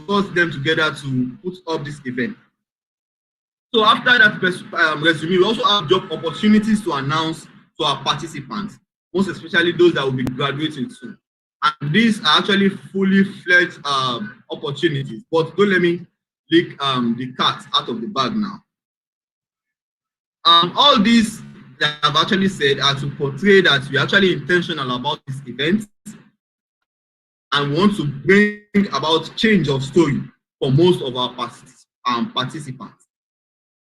forced them together to put up this event. So after that resume, we also have job opportunities to announce to our participants, most especially those that will be graduating soon. And these are actually fully fledged opportunities. But don't let me leak the cat out of the bag now. All these that I've actually said are to portray that we're actually intentional about this event and want to bring about change of story for most of our participants.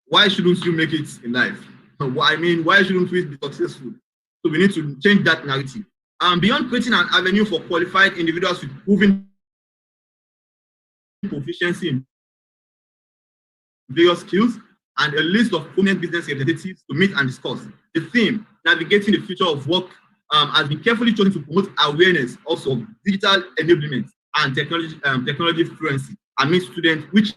Why shouldn't you make it in life? I mean, why shouldn't we be successful? So we need to change that narrative. Beyond creating an avenue for qualified individuals with proven proficiency in various skills and a list of prominent business representatives to meet and discuss, the theme, navigating the future of work, has been carefully chosen to promote awareness also of digital enablement and technology fluency amid students, which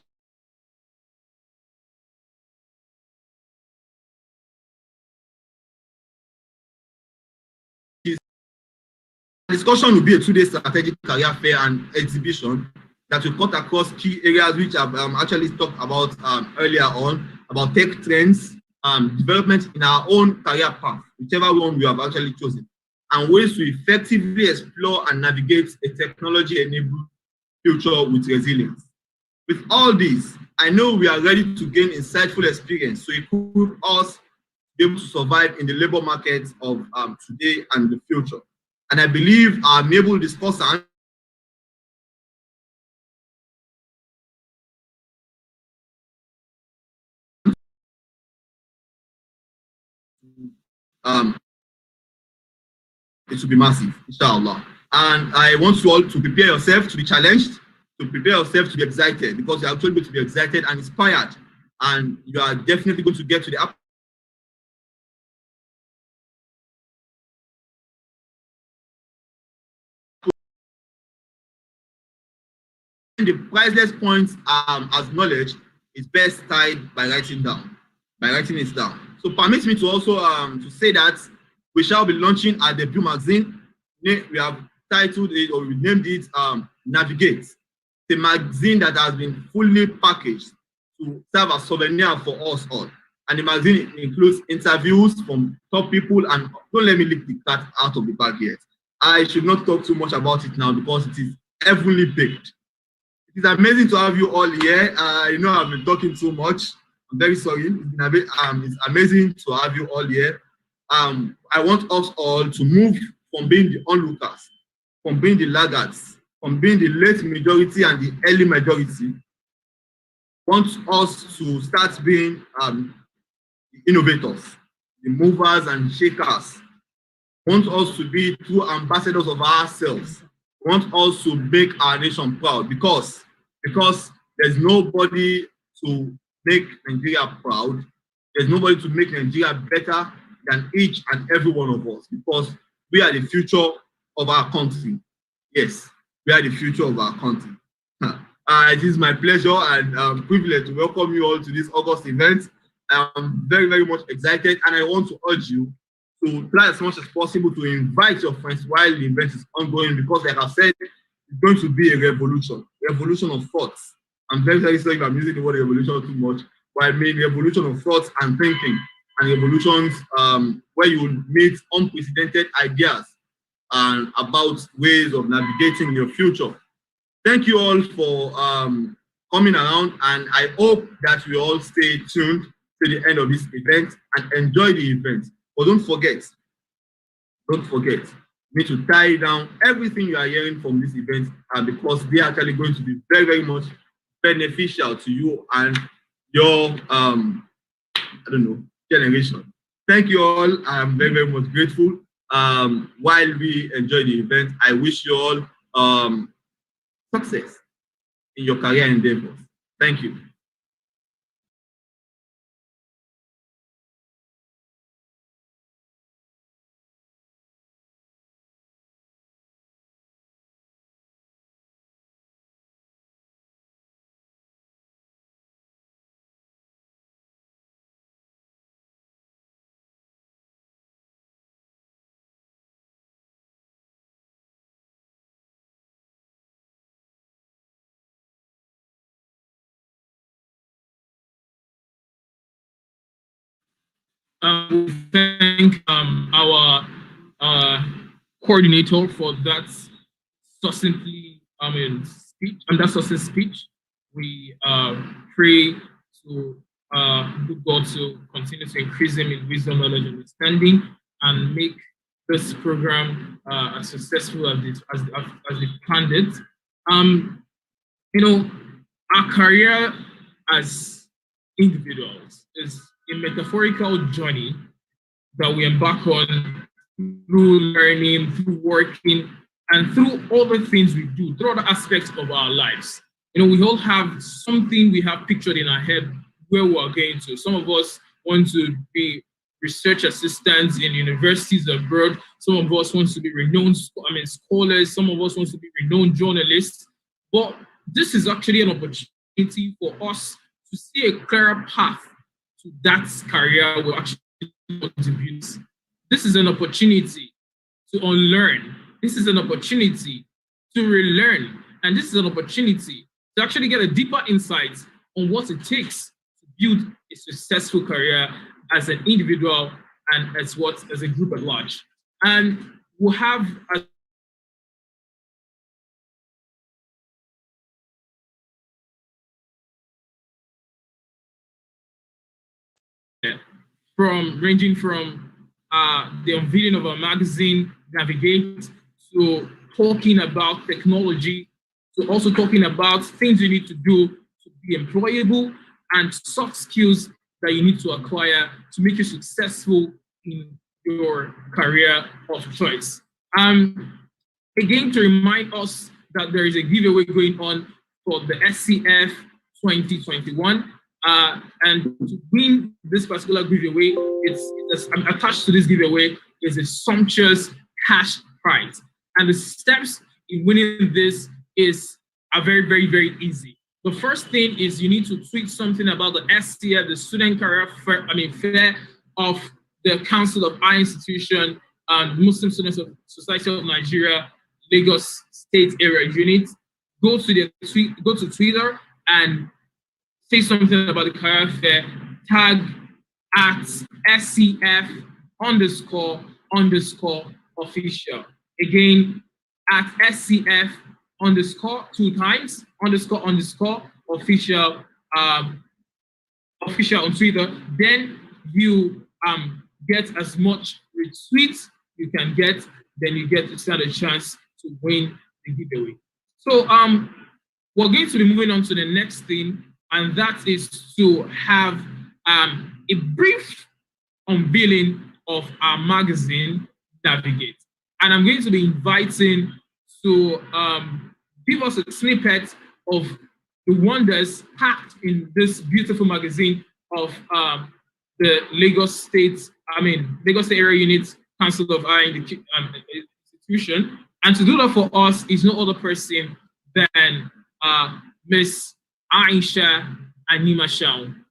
discussion will be a two-day strategic career fair and exhibition that will cut across key areas which I've actually talked about earlier on, about tech trends, development in our own career path, whichever one we have actually chosen, and ways to effectively explore and navigate a technology-enabled future with resilience. With all this, I know we are ready to gain insightful experience to equip us to be able to survive in the labor market of today and the future. And I believe our able discussant it will be massive, inshallah. And I want you all to prepare yourself to be challenged, to prepare yourself to be excited, because you're actually going to be excited and inspired, and you are definitely going to get to the priceless points as knowledge is best tied by writing it down. So permit me to also to say that we shall be launching our debut magazine. We have titled it, or we named it Navigate. The magazine that has been fully packaged to serve as souvenir for us all. And the magazine includes interviews from top people, and don't let me leak the cat out of the bag yet. I should not talk too much about it now because it is heavily baked. It is amazing to have you all here. I know I've been talking too much. I'm very sorry. It's amazing to have you all here. I want us all to move from being the onlookers, from being the laggards, from being the late majority and the early majority. Want us to start being the innovators, the movers and shakers. Want us to be true ambassadors of ourselves. Want us to make our nation proud, because there's nobody to make Nigeria proud. There's nobody to make Nigeria better than each and every one of us, because we are the future of our country. Yes, we are the future of our country. It is my pleasure and privilege to welcome you all to this August event. I'm very, very much excited, and I want to urge you to try as much as possible to invite your friends while the event is ongoing, because like I said, it's going to be a revolution of thoughts. I'm very, very sorry if I'm using the word revolution too much, but I mean revolution of thoughts and thinking, and revolutions where you will meet unprecedented ideas and about ways of navigating your future. Thank you all for coming around, and I hope that we all stay tuned to the end of this event and enjoy the event. But don't forget, you need to tie down everything you are hearing from this event, because they are actually going to be very, very much beneficial to you and your generation. Thank you all. I'm very, very much grateful. While we enjoy the event, I wish you all success in your career endeavors. Thank you. We thank our uh, coordinator for that succinctly, speech, and that succinct speech. We pray to good God to continue to increase him in wisdom, knowledge, and understanding, and make this program as successful as they planned it. Um, you know, our career as individuals is a metaphorical journey that we embark on through learning, through working, and through all the things we do, through other aspects of our lives. We all have something we have pictured in our head where we are going to. Some of us want to be research assistants in universities abroad. Some of us want to be renowned, scholars. Some of us want to be renowned journalists. But this is actually an opportunity for us to see a clearer path to that career we actually contribute. This is an opportunity to unlearn. This is an opportunity to relearn. And this is an opportunity to actually get a deeper insight on what it takes to build a successful career as an individual and as a group at large. And we'll have a from ranging from the unveiling of a magazine, Navigate, to talking about technology, to also talking about things you need to do to be employable and soft skills that you need to acquire to make you successful in your career of choice. Again, to remind us that there is a giveaway going on for the SCF 2021. And to win this particular giveaway, it's attached to this giveaway is a sumptuous cash prize. And the steps in winning this are very, very, very easy. The first thing is you need to tweet something about the SCF, the Student Career Fair of the Council of Higher Institution and Muslim Students of Society of Nigeria, Lagos State Area Unit. Go to Twitter and say something about the career fair, tag at SCF underscore official. Again, at SCF underscore two times, underscore official, official on Twitter. Then you get as much retweets you can get, then you get to stand a chance to win the giveaway. So we're going to be moving on to the next thing, and that is to have a brief unveiling of our magazine, Navigate. And I'm going to be inviting to give us a snippet of the wonders packed in this beautiful magazine of the Lagos State Area Unit Council of Higher Institution. And to do that for us is no other person than Miss Aisha Anima Shaun.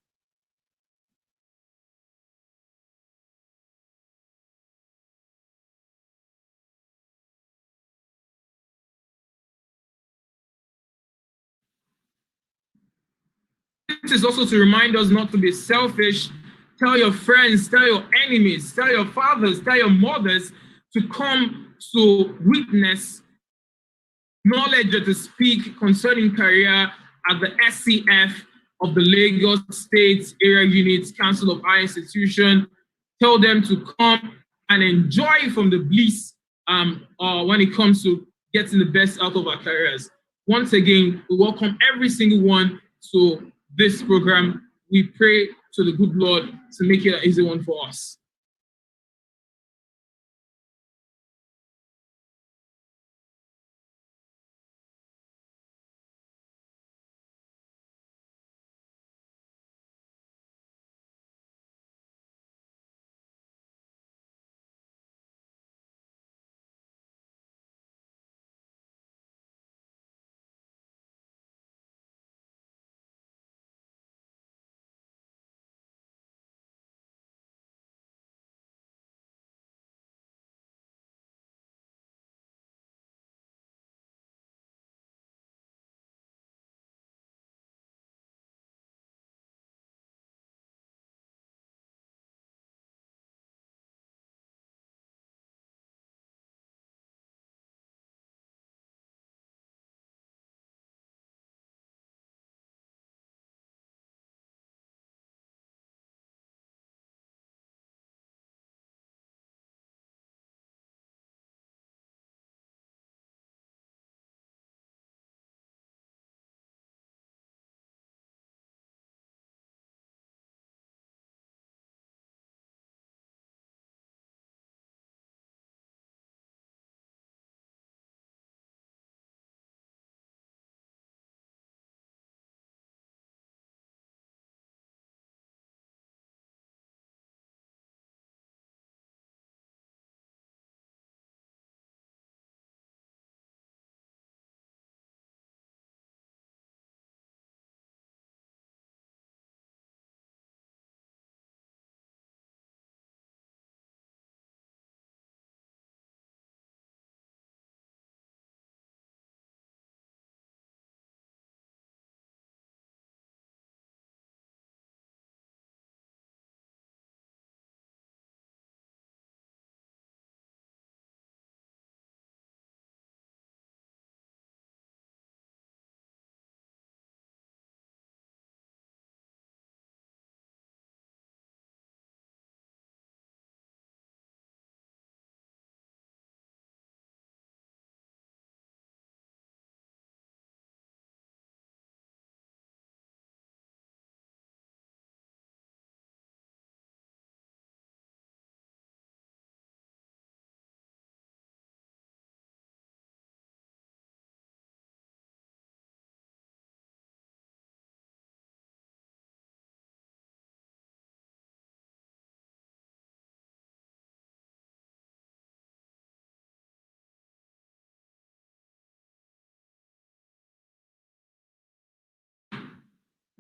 This is also to remind us not to be selfish. Tell your friends, tell your enemies, tell your fathers, tell your mothers to come to witness knowledge or to speak concerning career at the SCF of the Lagos State Area Unit Council of Higher Institution. Tell them to come and enjoy from the bliss when it comes to getting the best out of our careers. Once again, we welcome every single one to this program. We pray to the good Lord to make it an easy one for us.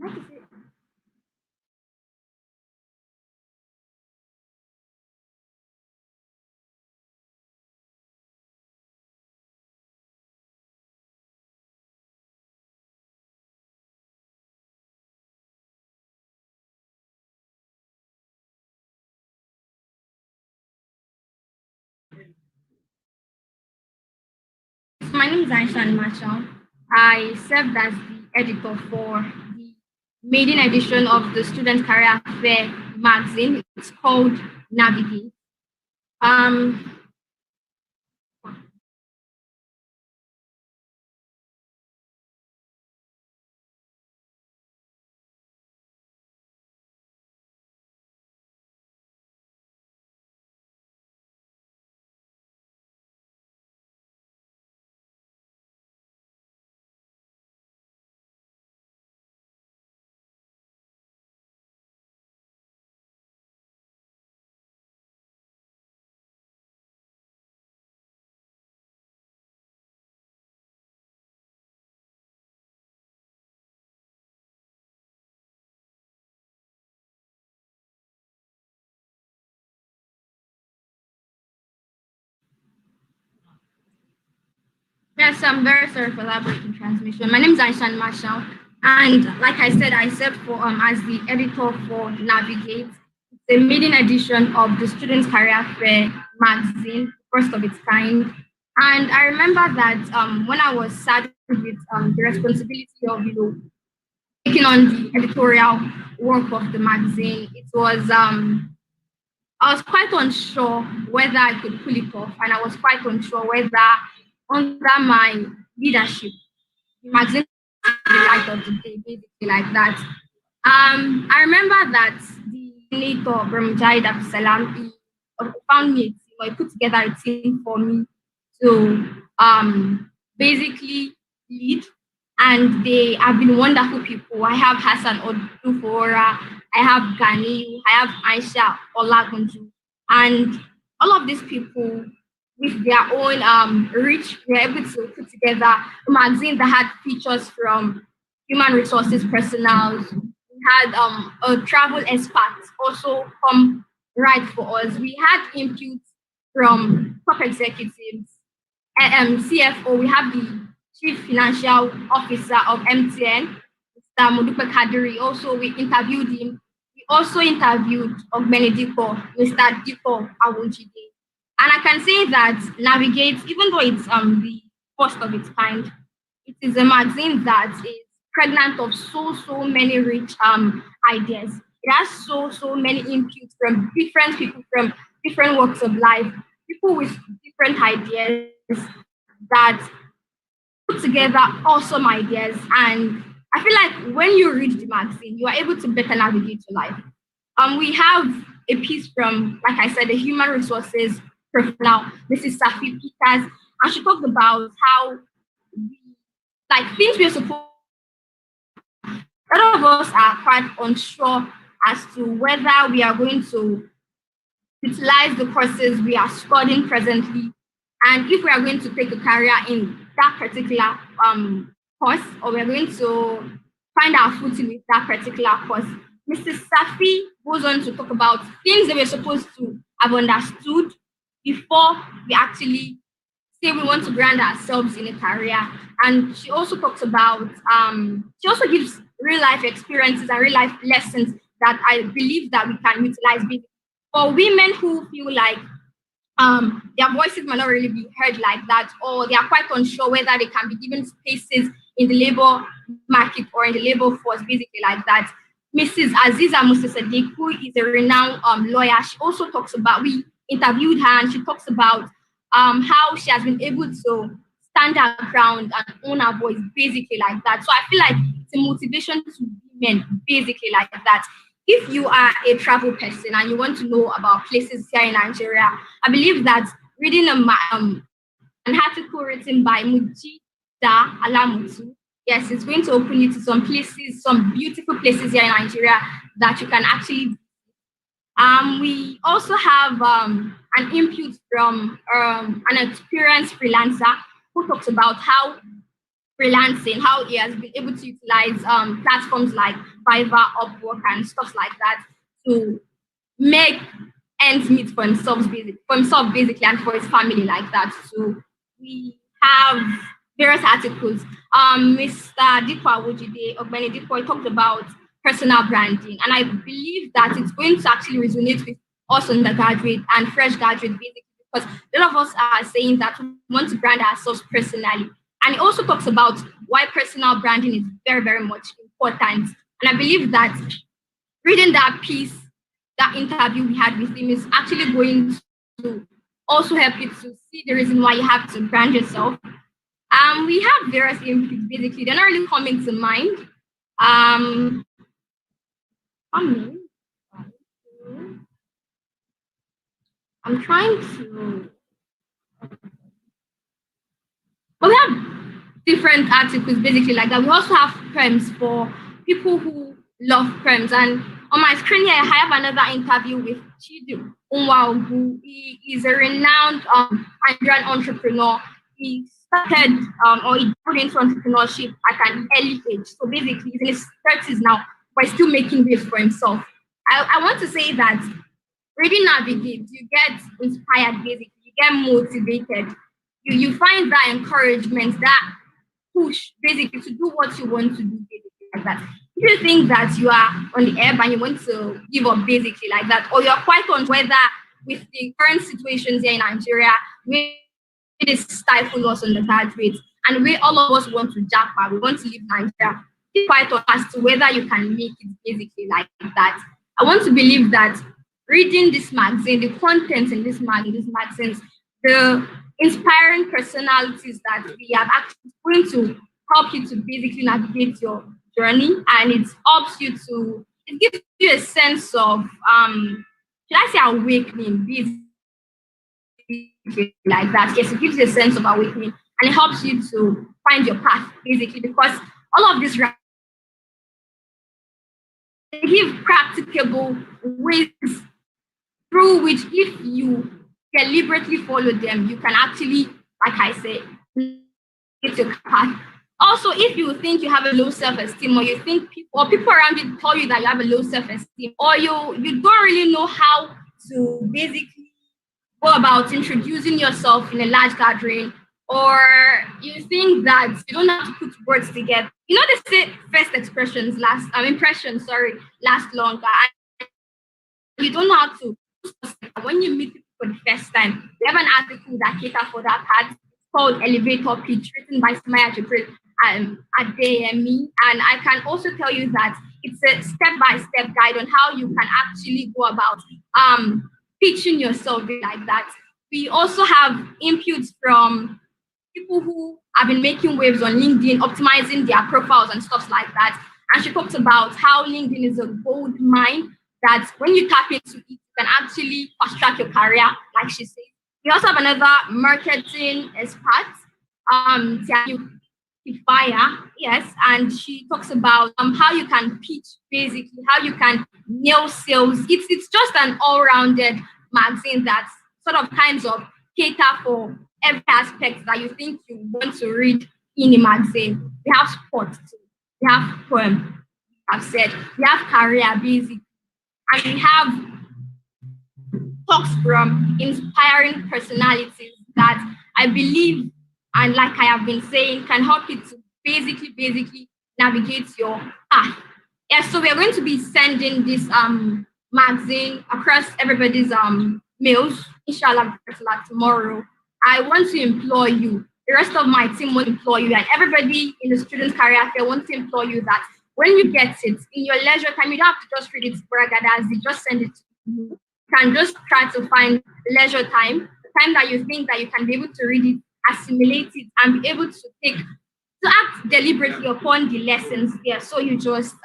My name is Aishan Marshall. I served as the editor for the maiden edition of the Student Career Fair magazine. It's called Navigate. Um, yes, I'm very sorry for that breaking transmission. My name is Aishan Marshall, and like I said, I served for as the editor for Navigate, the maiden edition of the Students Career Fair magazine, first of its kind. And I remember that when I was saddled with the responsibility of taking on the editorial work of the magazine, it was I was quite unsure whether I could pull it off, and I was quite unsure whether under my leadership, the magazine would be the light of the day, basically like that. I remember that the coordinator, Brahmajai Absalam, he found me a team, or he put together a team for me to basically lead. And they have been wonderful people. I have Hassan Odufora, I have Gani, I have Aisha Olagunju. And all of these people, with their own reach, were able to put together a magazine that had features from human resources personnel. We had a travel expert also come right for us. We had input from top executives, CFO. We have the Chief Financial Officer of MTN, Mr. Modupe Kadiri. Also, we interviewed him. We also interviewed Ogbenediko, Mr. Diko Awunjide. And I can say that Navigate, even though it's the first of its kind, it is a magazine that is pregnant of so many rich ideas. It has so many inputs from different people from different walks of life, people with different ideas that put together awesome ideas. And I feel like when you read the magazine, you are able to better navigate your life. We have a piece from, like I said, the human resources professional, Mrs. Safi Peters, and she talked about how like things we're supposed. A lot of us are quite unsure as to whether we are going to utilize the courses we are studying presently, and if we are going to take a career in that particular course, or we're going to find our footing with that particular course. Mrs. Safi goes on to talk about things that we're supposed to have understood before we actually say we want to brand ourselves in a career. And she also talks about, she also gives real life experiences and real life lessons that I believe that we can utilize for women who feel like their voices might not really be heard like that, or they are quite unsure whether they can be given spaces in the labor market or in the labor force, basically like that. Mrs. Aziza Musa Sadiq, who is a renowned lawyer, she also talks about, we interviewed her and she talks about how she has been able to stand her ground and own her voice, basically like that. So I feel like it's a motivation to women, basically like that. If you are a travel person and you want to know about places here in Nigeria, I believe that reading an article written by Mujida Alamutu, yes, it's going to open you to some places, some beautiful places here in Nigeria that you can actually. We also have an input from an experienced freelancer who talks about how freelancing, how he has been able to utilize platforms like Fiverr, Upwork, and stuff like that to make ends meet for himself, basically, and for his family like that. So we have various articles. Mr. Dipo Awojide, Ogbeni Dipo, talked about personal branding, and I believe that it's going to actually resonate with us undergraduate and fresh graduate, basically, because a lot of us are saying that we want to brand ourselves personally. And it also talks about why personal branding is very, very much important. And I believe that reading that piece, that interview we had with him, is actually going to also help you to see the reason why you have to brand yourself. We have various inputs, basically. They're not really coming to mind. I'm trying to. But we have different articles, basically, like that. We also have prems for people who love prems. And on my screen here, I have another interview with Chidu Unwa, who is a renowned Nigerian entrepreneur. He started or he got into entrepreneurship at an early age. So basically, he's in his 30s now, but he's still making waves for himself. I want to say that reading Navigate, you get inspired, basically, you get motivated. You find that encouragement, that push, basically, to do what you want to do, basically, like that. If you think that you are on the ebb and you want to give up, basically, like that, or you're quite on whether with the current situations here in Nigeria, where it is stifle us on the graduates, and we all of us want to jackpot, we want to leave Nigeria, it's quite on as to whether you can make it, basically, like that. I want to believe that reading this magazine, the content in these magazines, the inspiring personalities that we have actually going to help you to basically navigate your journey, and it helps you to, it gives you a sense of should I say awakening, basically, like that. Yes, it gives you a sense of awakening, and it helps you to find your path, basically, because all of this give practicable ways through which, if you deliberately follow them, you can actually, like I said, get your path. Also, if you think you have a low self-esteem, or you think people around you tell you that you have a low self-esteem, or you don't really know how to basically go about introducing yourself in a large gathering, or you think that you don't have to put words together. You know, they say first impressions last longer. And you don't know how to, when you meet people for the first time. We have an article that caters for that part. It's called Elevator Pitch, written by Smaya Jibril Adeyemi. And I can also tell you that it's a step-by-step guide on how you can actually go about pitching yourself like that. We also have inputs from people who have been making waves on LinkedIn, optimizing their profiles and stuff like that. And she talked about how LinkedIn is a gold mine, that when you tap into it, you can actually fast track your career, like she said. We also have another marketing expert, Fire, yes, and she talks about how you can pitch, basically, how you can nail sales. It's just an all-rounded magazine that sort of kinds of cater for every aspect that you think you want to read in a magazine. We have sports too. We have poem, I've said. We have career, basically. And we have talks from inspiring personalities that I believe, and like I have been saying, can help you to basically navigate your path. Yeah, so we're going to be sending this magazine across everybody's mails, inshallah, tomorrow. I want to implore you, the rest of my team will implore you, and everybody in the student career fair wants to implore you that when you get it in your leisure time, you don't have to just read it sporadically, just send it to you. You can just try to find leisure time, the time that you think that you can be able to read it, assimilate it, and be able to act deliberately upon the lessons there. So you just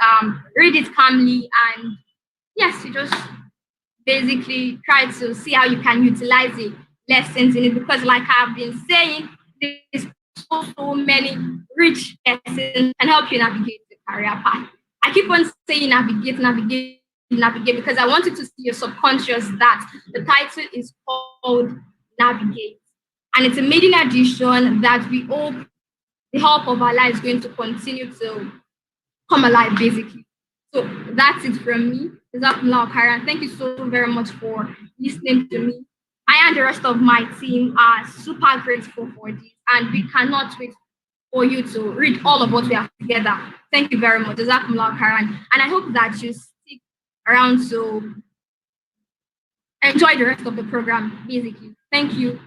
read it calmly, and yes, you just basically try to see how you can utilize the lessons in it, because like I've been saying, there's so many rich lessons can help you navigate the career path. I keep on saying navigate, because I want you to see your subconscious that the title is called Navigate. And it's a maiden edition that we hope the help of Allah is going to continue to come alive, basically. So that's it from me. Jazakumullah khairan. Thank you so very much for listening to me. I and the rest of my team are super grateful for this, and we cannot wait for you to read all of what we have together. Thank you very much. Jazakumullah khairan. And I hope that you stick around to enjoy the rest of the program, basically. Thank you.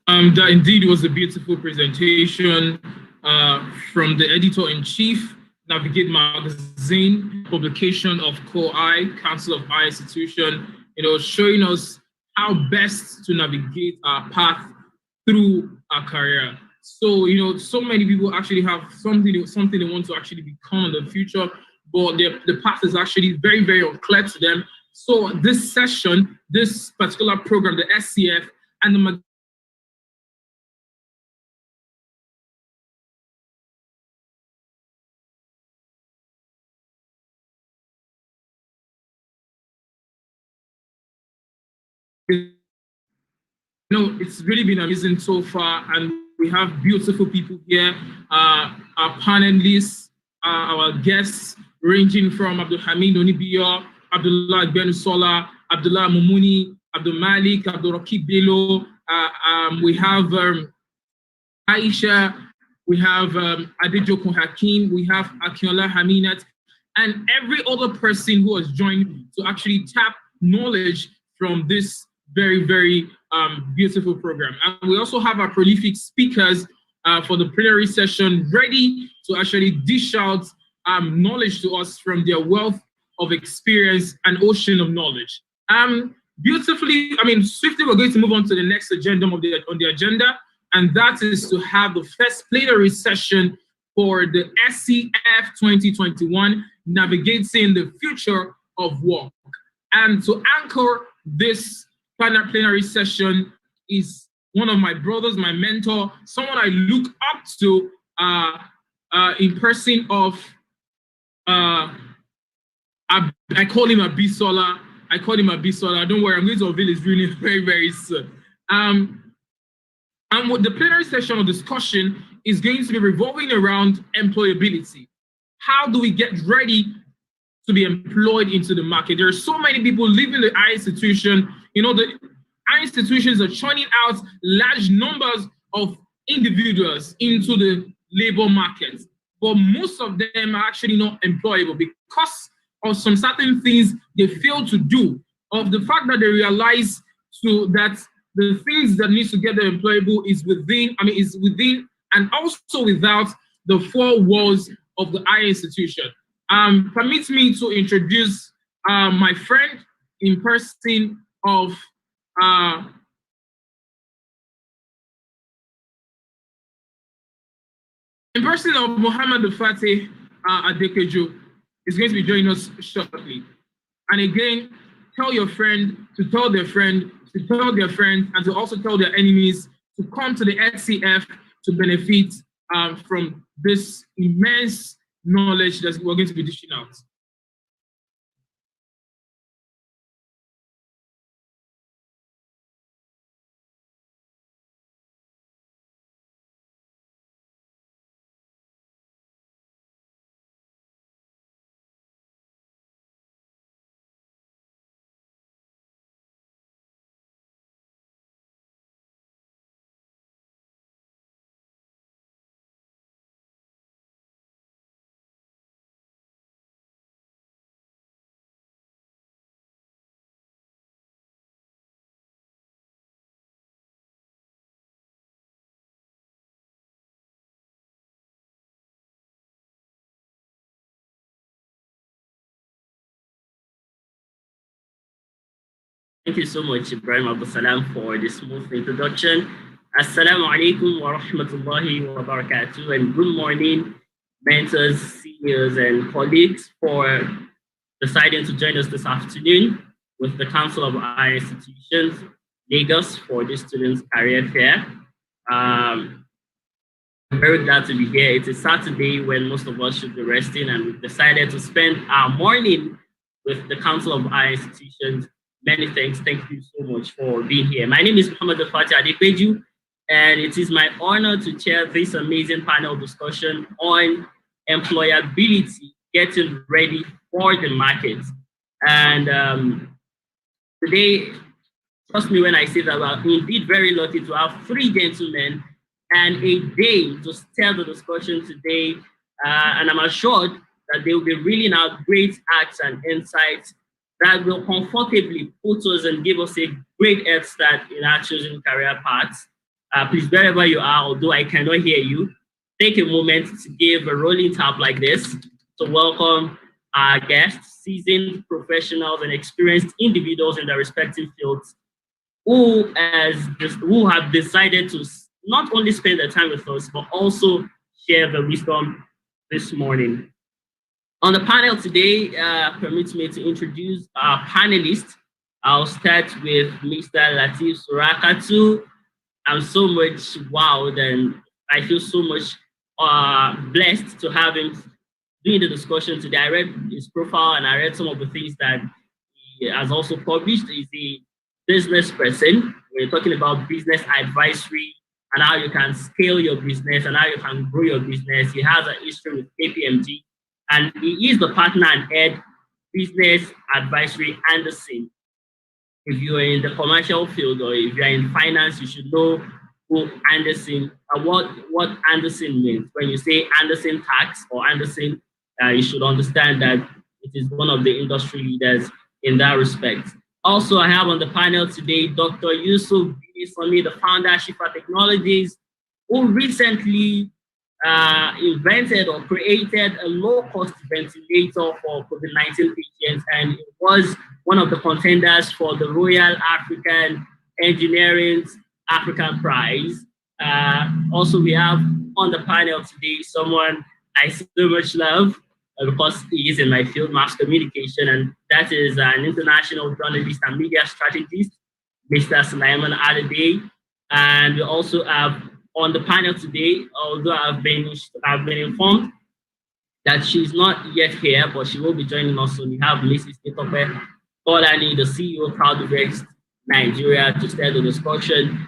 That indeed was a beautiful presentation from the editor-in-chief, Navigate Magazine, publication of COHI, Council of Higher Institution, showing us how best to navigate our path through our career. So, so many people actually have something they want to actually become in the future, but the path is actually very, very unclear to them. So this session, this particular program, the SCF, and the it's really been amazing so far, and we have beautiful people here. Our panelists, our guests, ranging from Abdul Hamid Onibiyo, Abdullah Benusola, Abdullah Mumuni, Abdul Malik, Abdul Rakib Bello. We have Aisha, we have Adejokun Hakim, we have Akinola Haminat, and every other person who has joined to actually tap knowledge from this very, very beautiful program. And we also have our prolific speakers for the plenary session ready to actually dish out knowledge to us from their wealth of experience and ocean of knowledge. Swiftly, we're going to move on to the next agenda on the agenda, and that is to have the first plenary session for the SCF 2021, Navigating the Future of Work. And to anchor this plenary session is one of my brothers, my mentor, someone I look up to in person of, I call him Abisola. Don't worry, I'm going to unveil his real name very, very soon. And what the plenary session of discussion is going to be revolving around employability. How do we get ready to be employed into the market? There are so many people leaving the higher institution. The higher institutions are churning out large numbers of individuals into the labor market, but most of them are actually not employable because of some certain things they fail to do, of the fact that they realize that the things that needs to get them employable is within and also without the four walls of the higher institution. Permit me to introduce my friend in person of Muhammad Fateh Adekejo is going to be joining us shortly. And again, tell your friend to tell their friend to tell their friend, and to also tell their enemies to come to the SCF to benefit from this immense knowledge that we're going to be dishing out. Thank you so much, Ibrahim Abu Salam, for the smooth introduction. Assalamu alaikum wa rahmatullahi wa barakatuh, and good morning, mentors, seniors, and colleagues, for deciding to join us this afternoon with the Council of Higher Institutions, Lagos, for this Students' Career Fair. I'm very glad to be here. It's a Saturday when most of us should be resting, and we've decided to spend our morning with the Council of Higher Institutions. Many thanks. Thank you so much for being here. My name is Muhammad Fatih Adepeju, and it is my honor to chair this amazing panel discussion on employability, getting ready for the market. And today, trust me when I say that we're indeed very lucky to have three gentlemen and a dame to steer the discussion today. And I'm assured that they will be reeling out great acts and insights that will comfortably put us and give us a great head start in our chosen career paths. Please, wherever you are, although I cannot hear you, take a moment to give a rolling tap like this to welcome our guests, seasoned professionals and experienced individuals in their respective fields who have decided to not only spend their time with us, but also share the wisdom this morning. On the panel today, permits me to introduce our panelists. I'll start with Mr. Latif Surakatu. I'm so much wowed, and I feel so much blessed to have him doing the discussion today. I read his profile and I read some of the things that he has also published. He's a business person. We're talking about business advisory and how you can scale your business and how you can grow your business. He has a history with KPMG, and he is the partner and head business advisory Anderson. If you're in the commercial field or if you're in finance, you should know who Anderson, what Anderson means. When you say Anderson Tax or Anderson, you should understand that it is one of the industry leaders in that respect. Also, I have on the panel today Dr. Yusuf Binisoni, the founder of Shifa Technologies, who recently invented or created a low-cost ventilator for COVID-19 patients, and it was one of the contenders for the Royal African Engineering African Prize. Also, we have on the panel today someone I so much love because he is in my field, mass communication, and that is an international journalist and media strategist, Mr. Sulaiman Adede. And we also have on the panel today, although I've been informed that she's not yet here, but she will be joining us soon. We have Mrs. Nitope Kolani, the CEO of CrowdWorks Nigeria, to start the discussion.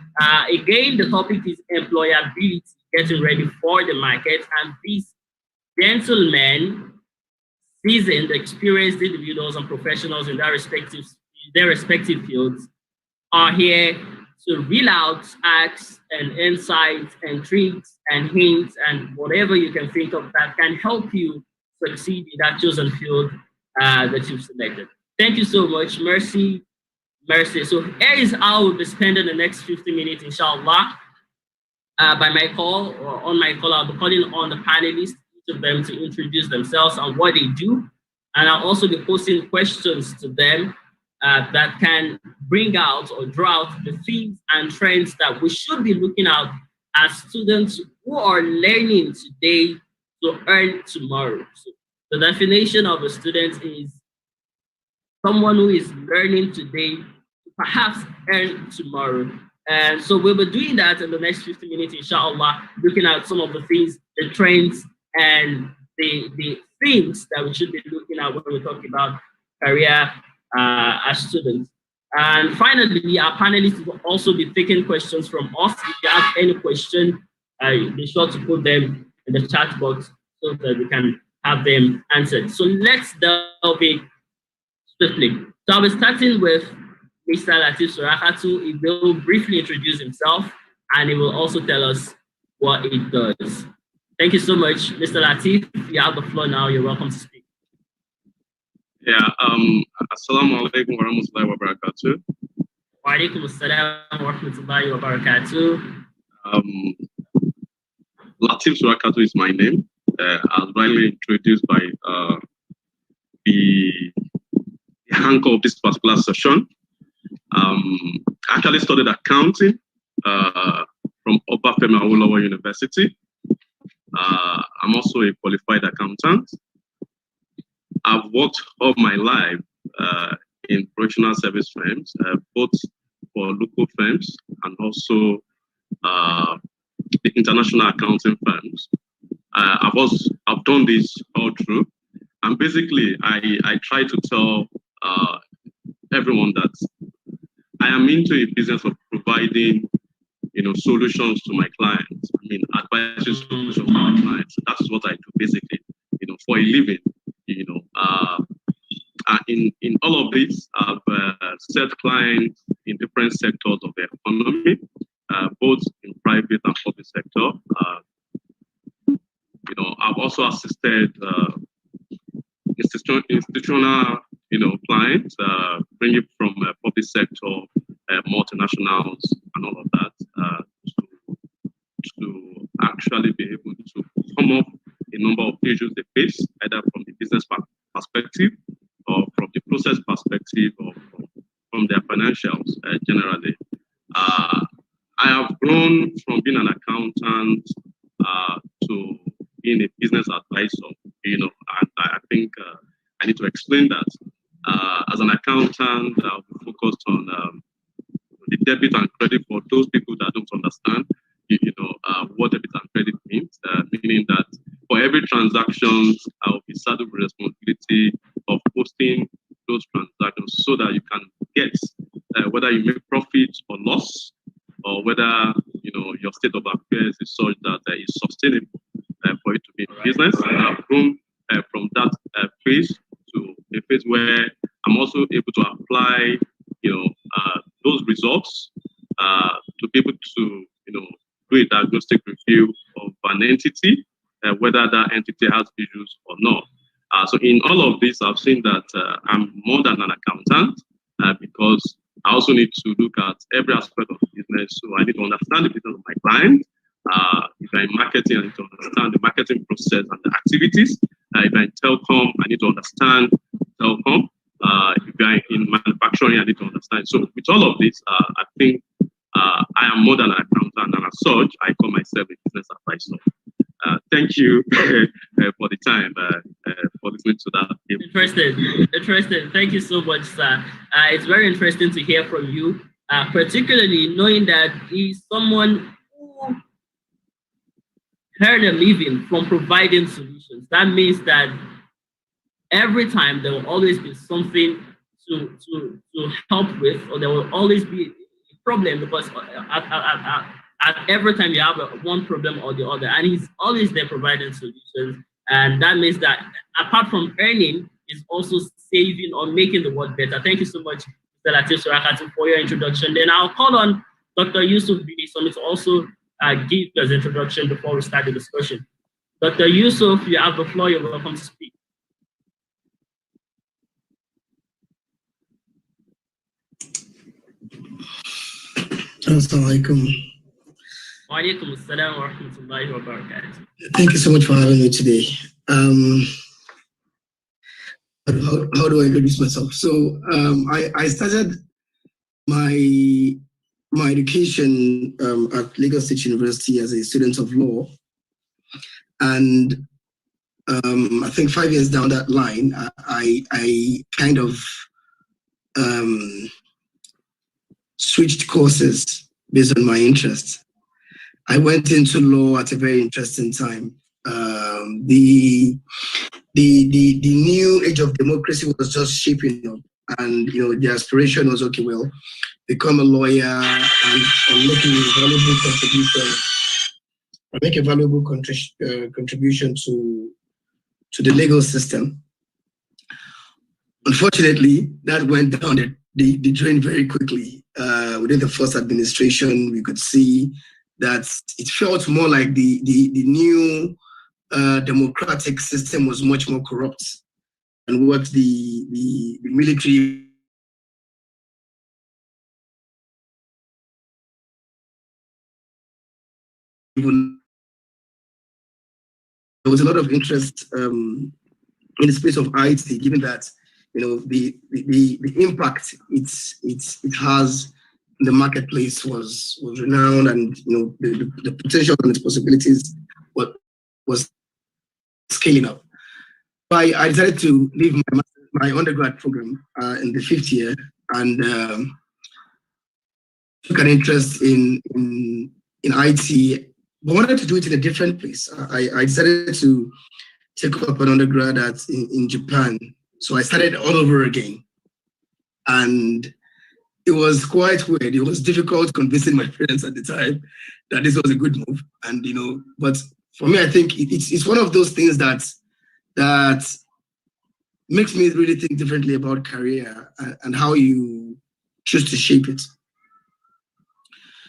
Again, the topic is employability, getting ready for the market, and these gentlemen, seasoned, experienced individuals and professionals in their respective fields, are here to reel out acts and insights and tricks and hints and whatever you can think of that can help you succeed in that chosen field that you've selected. Thank you so much. Mercy. So here is how we'll be spending the next 50 minutes, inshallah. By my call, or on my call, I'll be calling on the panelists, each of them to introduce themselves and what they do. And I'll also be posting questions to them that can bring out or draw out the themes and trends that we should be looking at as students who are learning today to earn tomorrow. So the definition of a student is someone who is learning today to perhaps earn tomorrow. And so we'll be doing that in the next 50 minutes, inshallah, looking at some of the things, the trends, and the things that we should be looking at when we're talking about career as students. And finally, our panelists will also be taking questions from us. If you have any question, be sure to put them in the chat box so that we can have them answered. So let's delve in swiftly. So I'll be starting with Mr. Latif Surakatu. He will briefly introduce himself and he will also tell us what he does. Thank you so much, Mr. Latif. You have the floor now. You're welcome to speak. Yeah, assalamu alaikum wa rahmatullahi wa barakatuh. Wa alaikum assalam wa rahmatullahi wa barakatuh. Latif Surakatu is my name, as rightly introduced by the anchor of this particular session. I actually studied accounting from Obafemi Awolowo University. I'm also a qualified accountant. I've worked all my life in professional service firms, both for local firms and also the international accounting firms. I've done this all through, and basically I try to tell everyone that I am into a business of providing, solutions to my clients. I mean, advisory solutions to my clients. That's what I do basically, for a living. In all of this, I've served clients in different sectors of the economy, both in private and public sector. I've also assisted institutional, clients, bringing from public sector, multinationals, and all of that, to actually be able to come up a number of issues they face, either from the business perspective, or from the process perspective, or from their financials generally. I have grown from being an accountant to being a business advisor, and I think I need to explain that. As an accountant, I'll be focused on the debit and credit for those people that don't understand, what debit and credit means, meaning that for every transaction, I will be saddled with responsibility of posting those transactions so that you can get whether you make profit or loss, or whether your state of affairs is such that it's sustainable for you to be in business. I've grown from that phase to a phase where I'm also able to apply those results to be able to do a diagnostic review of an entity, whether that entity has issues or not. So in all of this, I've seen that I'm more than an accountant because I also need to look at every aspect of the business. So I need to understand the business of my client. If I'm in marketing, I need to understand the marketing process and the activities. If I'm in telecom, I need to understand telecom. If I'm in manufacturing, I need to understand. So with all of this, I think I am more than an accountant, and as such, I call myself a business advisor. Thank you for the time, for listening to that. Interesting. Thank you so much, sir. It's very interesting to hear from you, particularly knowing that he's someone who earned a living from providing solutions. That means that every time there will always be something to help with, or there will always be a problem, because at every time you have one problem or the other, and he's always there providing solutions. And that means that apart from earning, he's also saving or making the world better. Thank you so much, Mr. Latif Surakatu, for your introduction. Then I'll call on Dr. Yusuf Bidisoni to also give us introduction before we start the discussion. Dr. Yusuf, you have the floor. You're welcome to speak. Assalamu alaikum. Wa alaikum assalam wa rahmatullahi wa barakatuh. Thank you so much for having me today. How do I introduce myself? So I started my education at Lagos State University as a student of law, and I think 5 years down that line, I kind of switched courses based on my interests. I went into law at a very interesting time. The new age of democracy was just shaping up, and the aspiration was, okay, well, become a lawyer and make a valuable contribution to the legal system. Unfortunately, that went down the drain very quickly. Within the first administration, we could see that it felt more like the new democratic system was much more corrupt than what the military even. There was a lot of interest in the space of IT, given that the impact it has the marketplace was renowned, and the potential and its possibilities was scaling up. So I decided to leave my undergrad program in the 5th year, and took an interest in IT, but wanted to do it in a different place. I decided to take up an undergrad in Japan. So I started all over again. And it was quite weird. It was difficult convincing my parents at the time that this was a good move. And, but for me, I think it's one of those things that makes me really think differently about career and how you choose to shape it.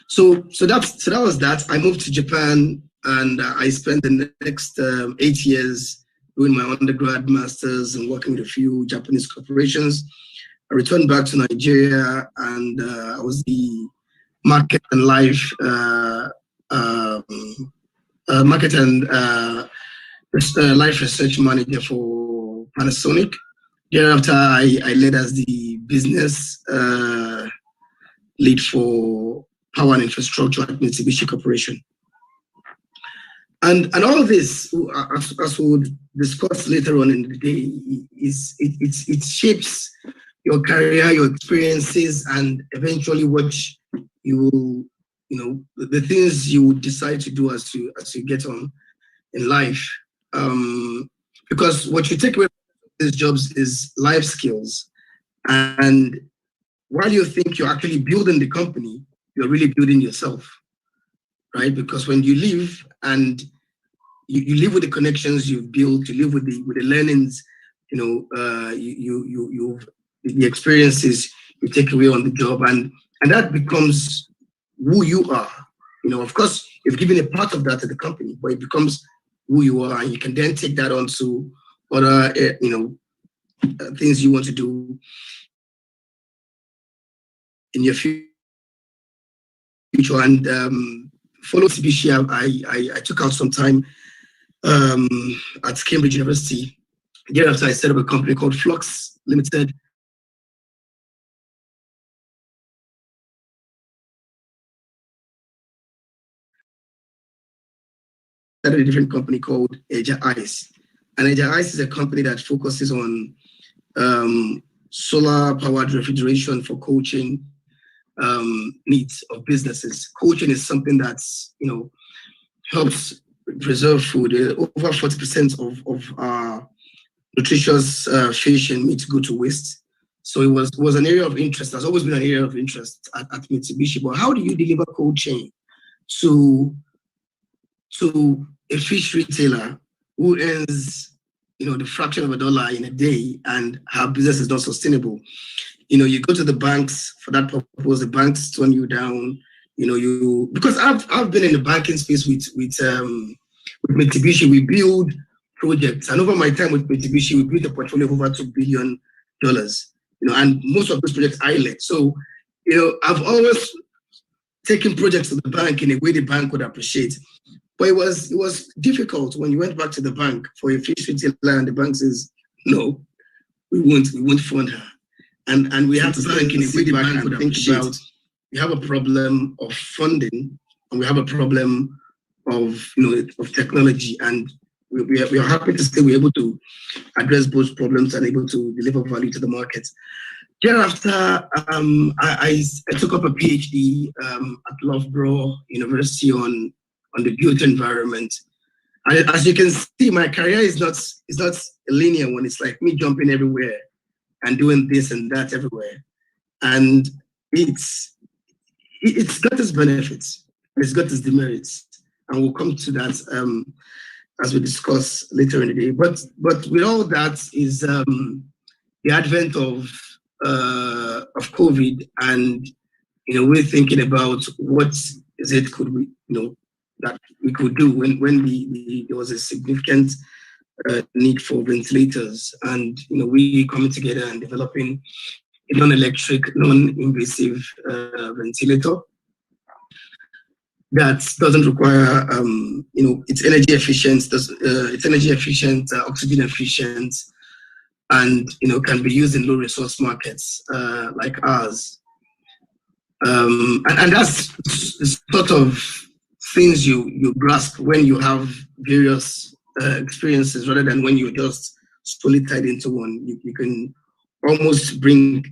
So that was that. I moved to Japan, and I spent the next 8 years doing my undergrad, masters, and working with a few Japanese corporations. I returned back to Nigeria, and I was the market and life life research manager for Panasonic. Thereafter, I led as the business lead for power and infrastructure at Mitsubishi Corporation. And all of this, as we'll discuss later on in the day, it shapes your career, your experiences, and eventually what you will, the things you would decide to do as you get on in life. Because what you take away from these jobs is life skills. And while you think you're actually building the company, you're really building yourself, right? Because when you live and you live with the connections you've built, you live with the learnings, the experiences you take away on the job, and that becomes who you are. Of course, you've given a part of that to the company, but it becomes who you are, and you can then take that on to other, things you want to do in your future. And follow Mitsubishi, I took out some time at Cambridge University. Thereafter, I set up a company called Flux Limited. Started a different company called Asia Ice. And Asia Ice is a company that focuses on solar-powered refrigeration for coaching needs of businesses. Coaching is something that's, helps preserve food. Over 40% of our nutritious fish and meat go to waste. So it was an area of interest. There's always been an area of interest at Mitsubishi. But how do you deliver cold chain to a fish retailer who earns, the fraction of a dollar in a day, and her business is not sustainable? You go to the banks for that purpose. The banks turn you down. Because I've been in the banking space with Mitsubishi. We build projects, and over my time with Mitsubishi, we built a portfolio of over $2 billion. And most of those projects I led. So, I've always taken projects to the bank in a way the bank would appreciate. But it was difficult when you went back to the bank for a fish retailer, and the bank says, no, we won't fund her. And we have to think in a way the bank would think about, we have a problem of funding, and we have a problem of technology, and we are happy to say we're able to address both problems and able to deliver value to the market. Thereafter, I took up a PhD at Loughborough University on the built environment. And as you can see, my career is not a linear one. It's like me jumping everywhere and doing this and that everywhere. And it's got its benefits, and it's got its demerits. And we'll come to that as we discuss later in the day. But with all that is the advent of COVID, and we're thinking about what is it could we that we could do when there was a significant need for ventilators, and we coming together and developing a non-electric, non-invasive ventilator that doesn't require it's energy efficient, oxygen efficient, and can be used in low resource markets like ours. And that's the sort of things you grasp when you have various experiences rather than when you're just solely tied into one. You can almost bring,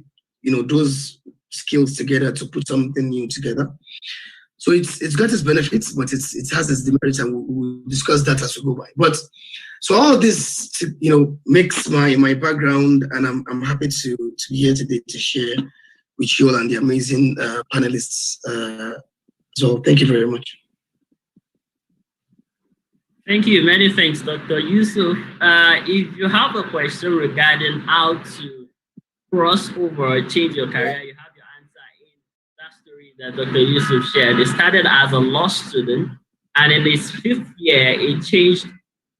those skills together to put something new together. So it's got its benefits, but it has its demerits, and we'll discuss that as we go by. But so all of this, makes my background, and I'm happy to be here today to share with you all and the amazing panelists. So thank you very much. Thank you. Many thanks, Dr. Yusuf. If you have a question regarding how to cross over or change your career, you have your answer in that story that Dr. Yusuf shared. He started as a law student, and in his 5th year, he changed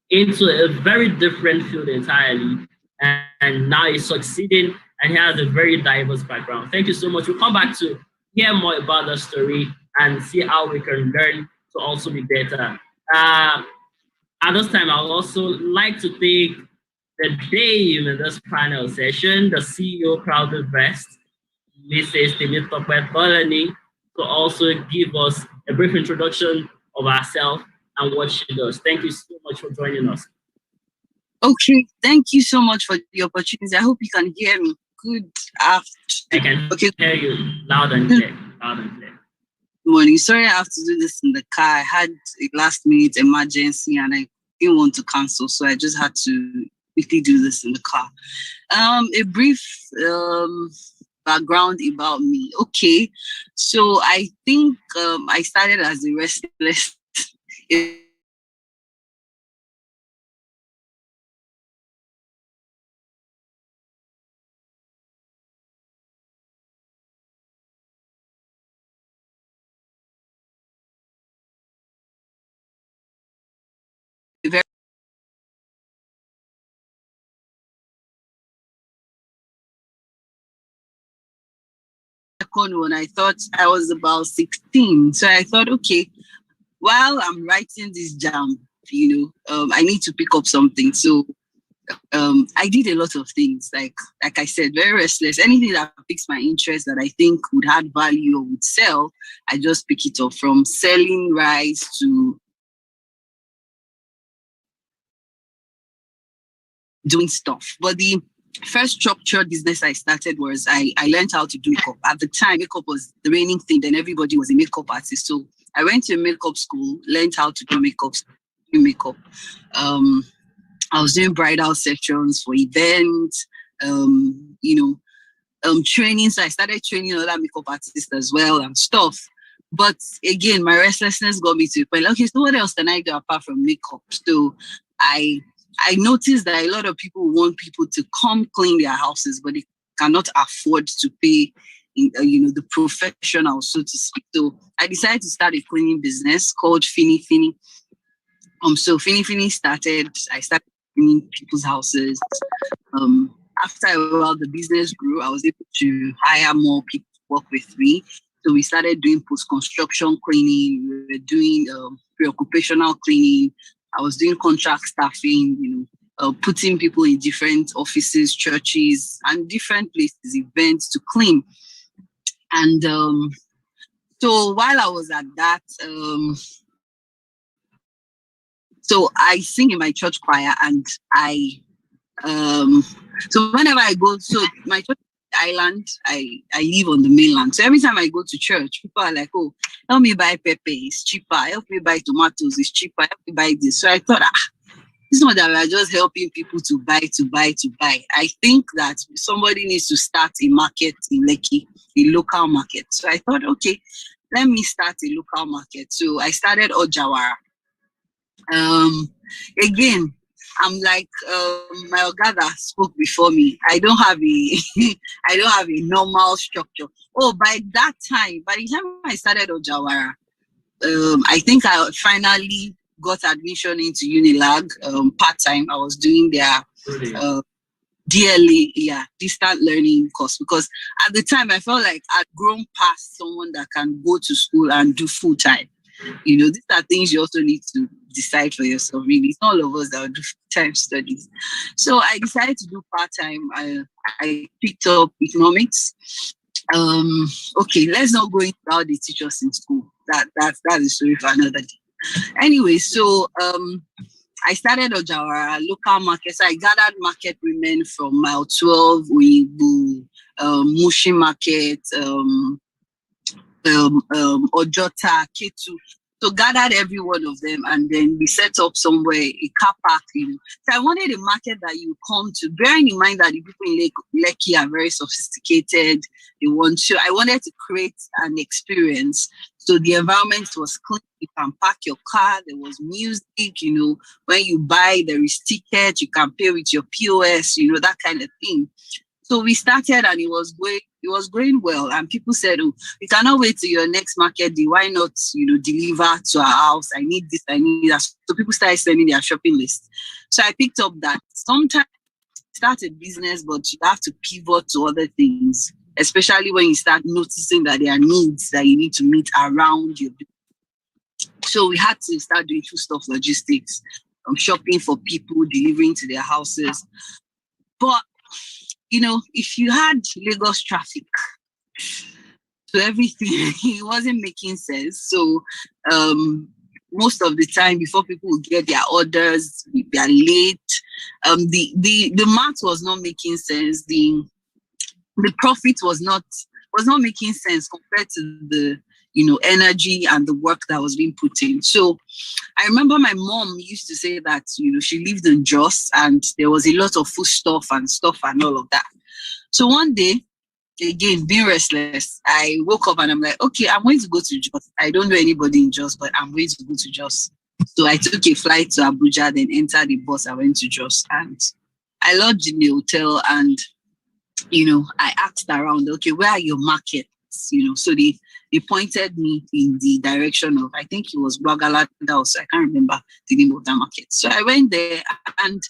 into a very different field entirely. And now he's succeeding, and he has a very diverse background. Thank you so much. We'll come back to hear more about the story and see how we can learn to also be better. At this time, I would also like to thank the dame in this panel session, the CEO Proudly Vest, Mrs. Temitope Tolani, to also give us a brief introduction of herself and what she does. Thank you so much for joining us. Okay, thank you so much for the opportunity. I hope you can hear me. Good afternoon. I can hear you loud and clear. Loud and clear. Morning. Sorry, I have to do this in the car. I had a last-minute emergency and I didn't want to cancel, so I just had to quickly do this in the car. A brief background about me. Okay, so I think I started as a restless. When I thought I was about 16. So I thought, okay, while I'm writing this jam, I need to pick up something. So I did a lot of things, like I said, very restless. Anything that piques my interest that I think would add value or would sell, I just pick it up, from selling rice to doing stuff. But the first structured business I started was I learned how to do makeup. At the time, makeup was the reigning thing. Then everybody was a makeup artist. So I went to a makeup school, learned how to do makeup. I was doing bridal sections for events, training. So I started training other makeup artists as well and stuff. But again, my restlessness got me to a point. Okay, so what else can I do apart from makeup? So I noticed that a lot of people want people to come clean their houses, but they cannot afford to pay, the professional, so to speak. So I decided to start a cleaning business called Fini Fini. So Fini Fini started. I started cleaning people's houses. After a while, the business grew. I was able to hire more people to work with me. So we started doing post-construction cleaning. We were doing pre-occupational cleaning. I was doing contract staffing, putting people in different offices, churches, and different places, events to clean. And so while I was at that, so I sing in my church choir, and so whenever I go, so my church island, I live on the mainland. So every time I go to church, people are like, oh, help me buy pepper, it's cheaper. Help me buy tomatoes, it's cheaper. Help me buy this. So I thought, it's not that we're just helping people to buy. I think that somebody needs to start a market in Lekki, a local market. So I thought, okay, let me start a local market. So I started Ojawara. Again, I'm like my Ogada spoke before me. I don't have a normal structure. Oh, by the time I started Ojawara, I think I finally got admission into Unilag part-time. I was doing their DLA, distant learning course, because at the time I felt like I'd grown past someone that can go to school and do full-time. These are things you also need to decide for yourself, really. It's not all of us that will do full-time studies. So I decided to do part-time. I picked up economics. Okay, let's not go into how they teach us in school. That's a story for another day. Anyway, so I started Ojawara local market. So I gathered market women from Mile 12, Oyibo, Mushi Market, Ojota, Ketu. So gathered every one of them, and then we set up somewhere, a car park. So I wanted a market that you come to, bearing in mind that the people in Lekki are very sophisticated. I wanted to create an experience. So the environment was clean. You can park your car. There was music. When you buy, there is ticket. You can pay with your POS. That kind of thing. So we started, and it was going well. And people said, "Oh, we cannot wait till your next market day. Why not, deliver to our house? I need this, I need that." So people started sending their shopping list. So I picked up that sometimes start a business, but you have to pivot to other things, especially when you start noticing that there are needs that you need to meet around your business. So we had to start doing foodstuff logistics, shopping for people, delivering to their houses. But if you had Lagos traffic to everything, it wasn't making sense. So most of the time, before people would get their orders, they are late. The math was not making sense. The profit was not making sense compared to the energy and the work that was being put in. So I remember my mom used to say that, she lived in Jos and there was a lot of food stuff and all of that. So one day, again, being restless, I woke up and I'm like, okay, I'm going to go to Jos. I don't know anybody in Jos, but I'm going to go to Jos. So I took a flight to Abuja, then entered the bus. I went to Jos and I lodged in the hotel, and I asked around, okay, where are your markets? So they pointed me in the direction of, I think it was Bagalada, so I can't remember the name of that market. So I went there, and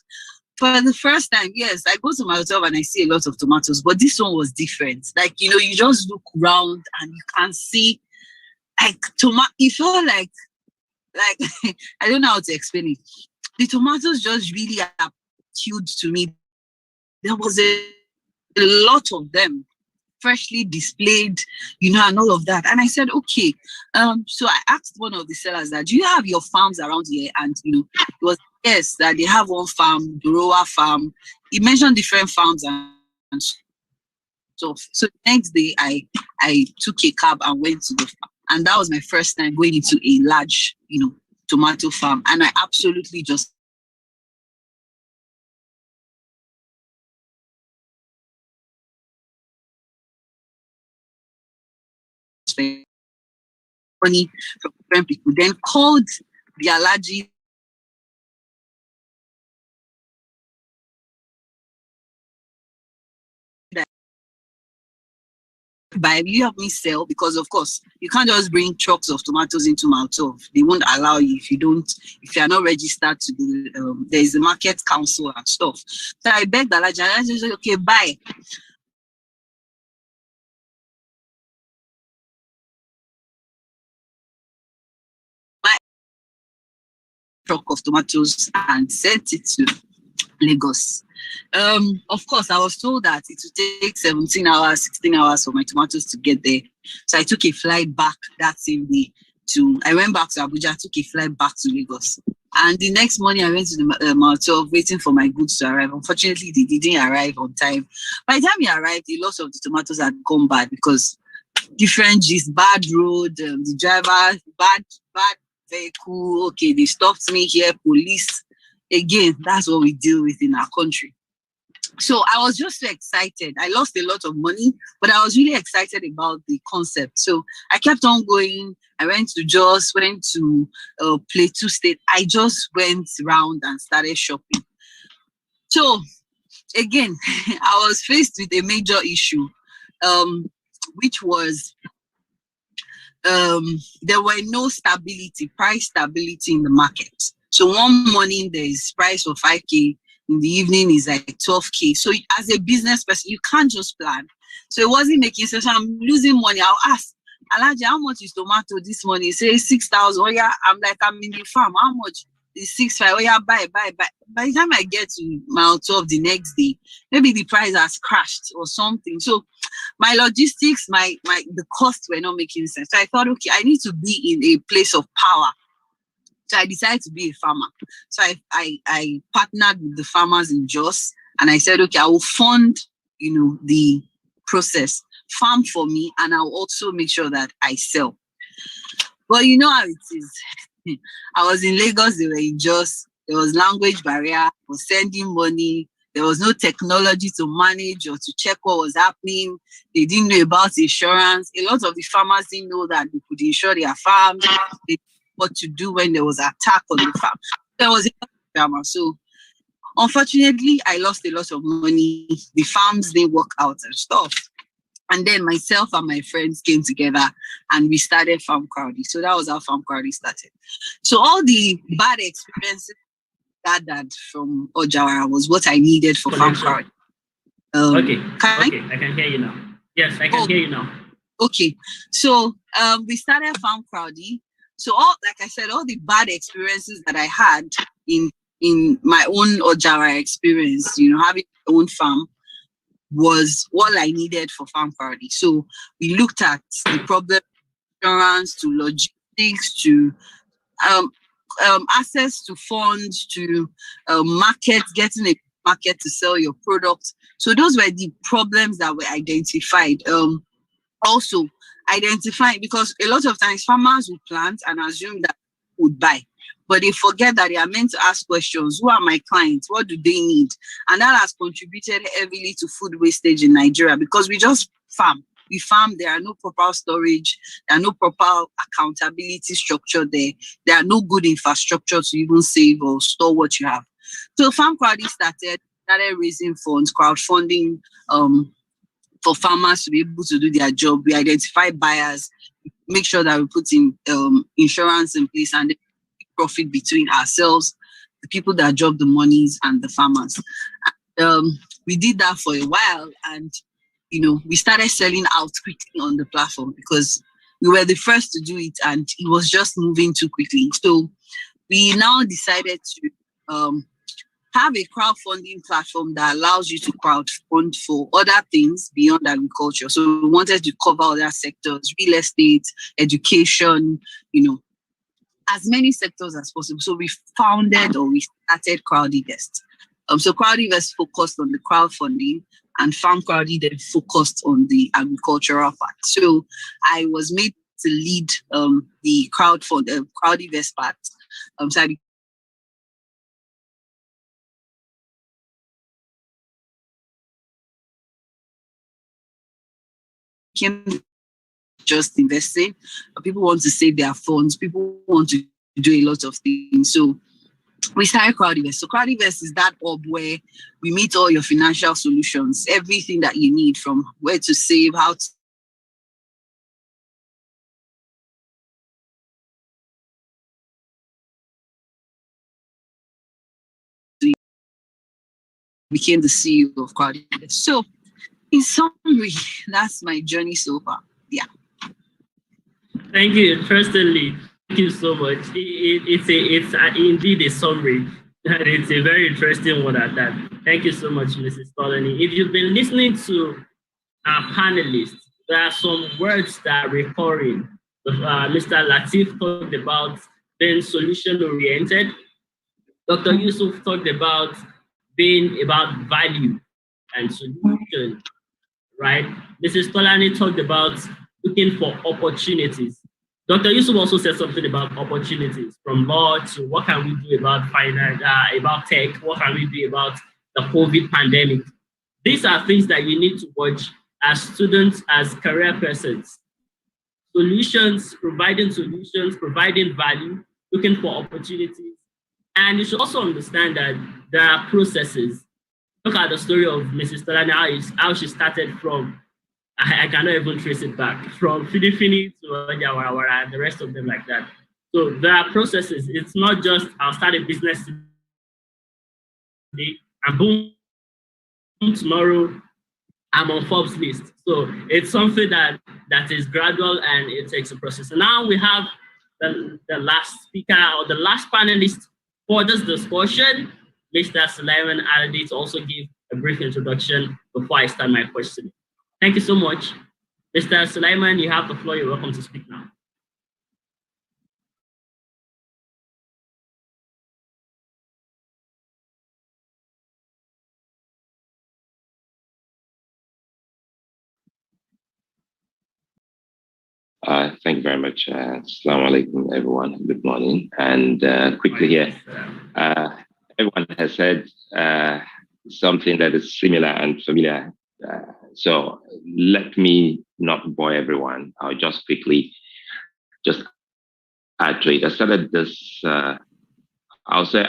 for the first time, yes, I go to my hotel and I see a lot of tomatoes, but this one was different. Like, you just look around and you can see, like, it felt like I don't know how to explain it. The tomatoes just really appealed to me. There was a lot of them, freshly displayed, and all of that. And I said, okay. So I asked one of the sellers that, do you have your farms around here? And it was yes, that they have one farm, Dorowa farm. He mentioned different farms and stuff. So the next day I took a cab and went to the farm. And that was my first time going into a large, tomato farm. And I absolutely just money from different people, then called the allergy buy, you help me sell, because of course you can't just bring trucks of tomatoes into Mile 12. They won't allow you if you are not registered to the there is a market council and stuff. So I begged Alaji, and I said, okay, buy. Truck of tomatoes and sent it to Lagos. Of course, I was told that it would take 17 hours, 16 hours for my tomatoes to get there. So I took a flight back that same day I went back to Abuja, took a flight back to Lagos. And the next morning I went to the Mile 12 waiting for my goods to arrive. Unfortunately, they didn't arrive on time. By the time they arrived, a lot of the tomatoes had gone bad because different G's, bad road, the driver, bad vehicle. Okay, they stopped me here, police. Again, that's what we deal with in our country. So I was just so excited. I lost a lot of money, but I was really excited about the concept. So I kept on going. I went to Jos, went to Plateau State. I just went around and started shopping. So again, I was faced with a major issue, which was there were no price stability in the market. So one morning there is price for 5K, in the evening is like 12K. So as a business person, you can't just plan. So it wasn't making sense. So I'm losing money. I'll ask, Alaji, how much is tomato this morning? Say 6,000. Oh yeah, I'm like, I'm in the farm. How much? it's 6-5. Oh yeah, buy. By the time I get to mile 12 the next day, maybe the price has crashed or something. So my logistics, the costs were not making sense. So I thought, okay, I need to be in a place of power. So I decided to be a farmer. So I partnered with the farmers in Jos, and I said, okay, I will fund, the process, farm for me, and I'll also make sure that I sell. But you know how it is. I was in Lagos, they were in Jos. There was language barrier, was sending money. There was no technology to manage or to check what was happening. They didn't know about insurance. A lot of the farmers didn't know that they could insure their farms. They didn't know what to do when there was an attack on the farm. There was a lot of drama. So unfortunately, I lost a lot of money. The farms didn't work out and stuff. And then myself and my friends came together and we started Farm Crowdy. So that was how Farm Crowdy started. So all the bad experiences gathered from Ojawara was what I needed for Farm Crowdy. Okay, I can hear you now. Yes, I can hear you now. Okay, so we started Farm Crowdy. So like I said, all the bad experiences that I had in my own Ojawara experience, having my own farm, was what I needed for Farm Crowdy. So we looked at the problem, insurance, to logistics, to access to funds, to market, getting a market to sell your product. So those were the problems that were identified. Also identifying, because a lot of times farmers will plant and assume that would buy, but they forget that they are meant to ask questions. Who are my clients? What do they need? And that has contributed heavily to food wastage in Nigeria, because we just farm. We farm, there are no proper storage, there are no proper accountability structure there. There are no good infrastructure to even save or store what you have. So Farm Crowdy started raising funds, crowdfunding for farmers to be able to do their job. We identify buyers, make sure that we put in insurance in place, and profit between ourselves, the people that drop the monies, and the farmers. We did that for a while, and we started selling out quickly on the platform because we were the first to do it, and it was just moving too quickly. So we now decided to have a crowdfunding platform that allows you to crowdfund for other things beyond agriculture. So we wanted to cover other sectors, real estate, education, as many sectors as possible. So we started CrowdyVest. So CrowdyVest focused on the crowdfunding, and Farm Crowdy then focused on the agricultural part. So I was made to lead the CrowdyVest part. So I became just investing. People want to save their funds. People want to do a lot of things. So we started CrowdyVest. So CrowdyVest is that hub where we meet all your financial solutions, everything that you need, from where to save, how to became the CEO of CrowdyVest. So in summary, that's my journey so far. Yeah. Thank you. Firstly, thank you so much. It's indeed a summary. It's a very interesting one at that. Thank you so much, Mrs. Tolani. If you've been listening to our panelists, there are some words that are recurring. Mr. Latif talked about being solution-oriented. Dr. Yusuf talked about being about value and solution, right? Mrs. Tolani talked about looking for opportunities. Dr. Yusuf also said something about opportunities, from law to what can we do about finance, about tech, what can we do about the COVID pandemic. These are things that you need to watch as students, as career persons. Solutions, providing value, looking for opportunities. And you should also understand that there are processes. Look at the story of Mrs. Tolani, how she started from, I cannot even trace it back, from Fini to Ojawara and the rest of them like that. So there are processes. It's not just, I'll start a business today and boom, tomorrow I'm on Forbes list. So it's something that is gradual and it takes a process. And now we have the last speaker or the last panelist For this discussion, Mr. Sulaiman Aladi to also give a brief introduction before I start my question. Thank you so much. Mr. Sulaiman, you have the floor. You're welcome to speak now. Thank you very much. Assalamu alaikum, everyone. Good morning. And quickly here, everyone has said something that is similar and familiar. So let me not bore everyone. I'll just quickly add to it. I started this, I'll say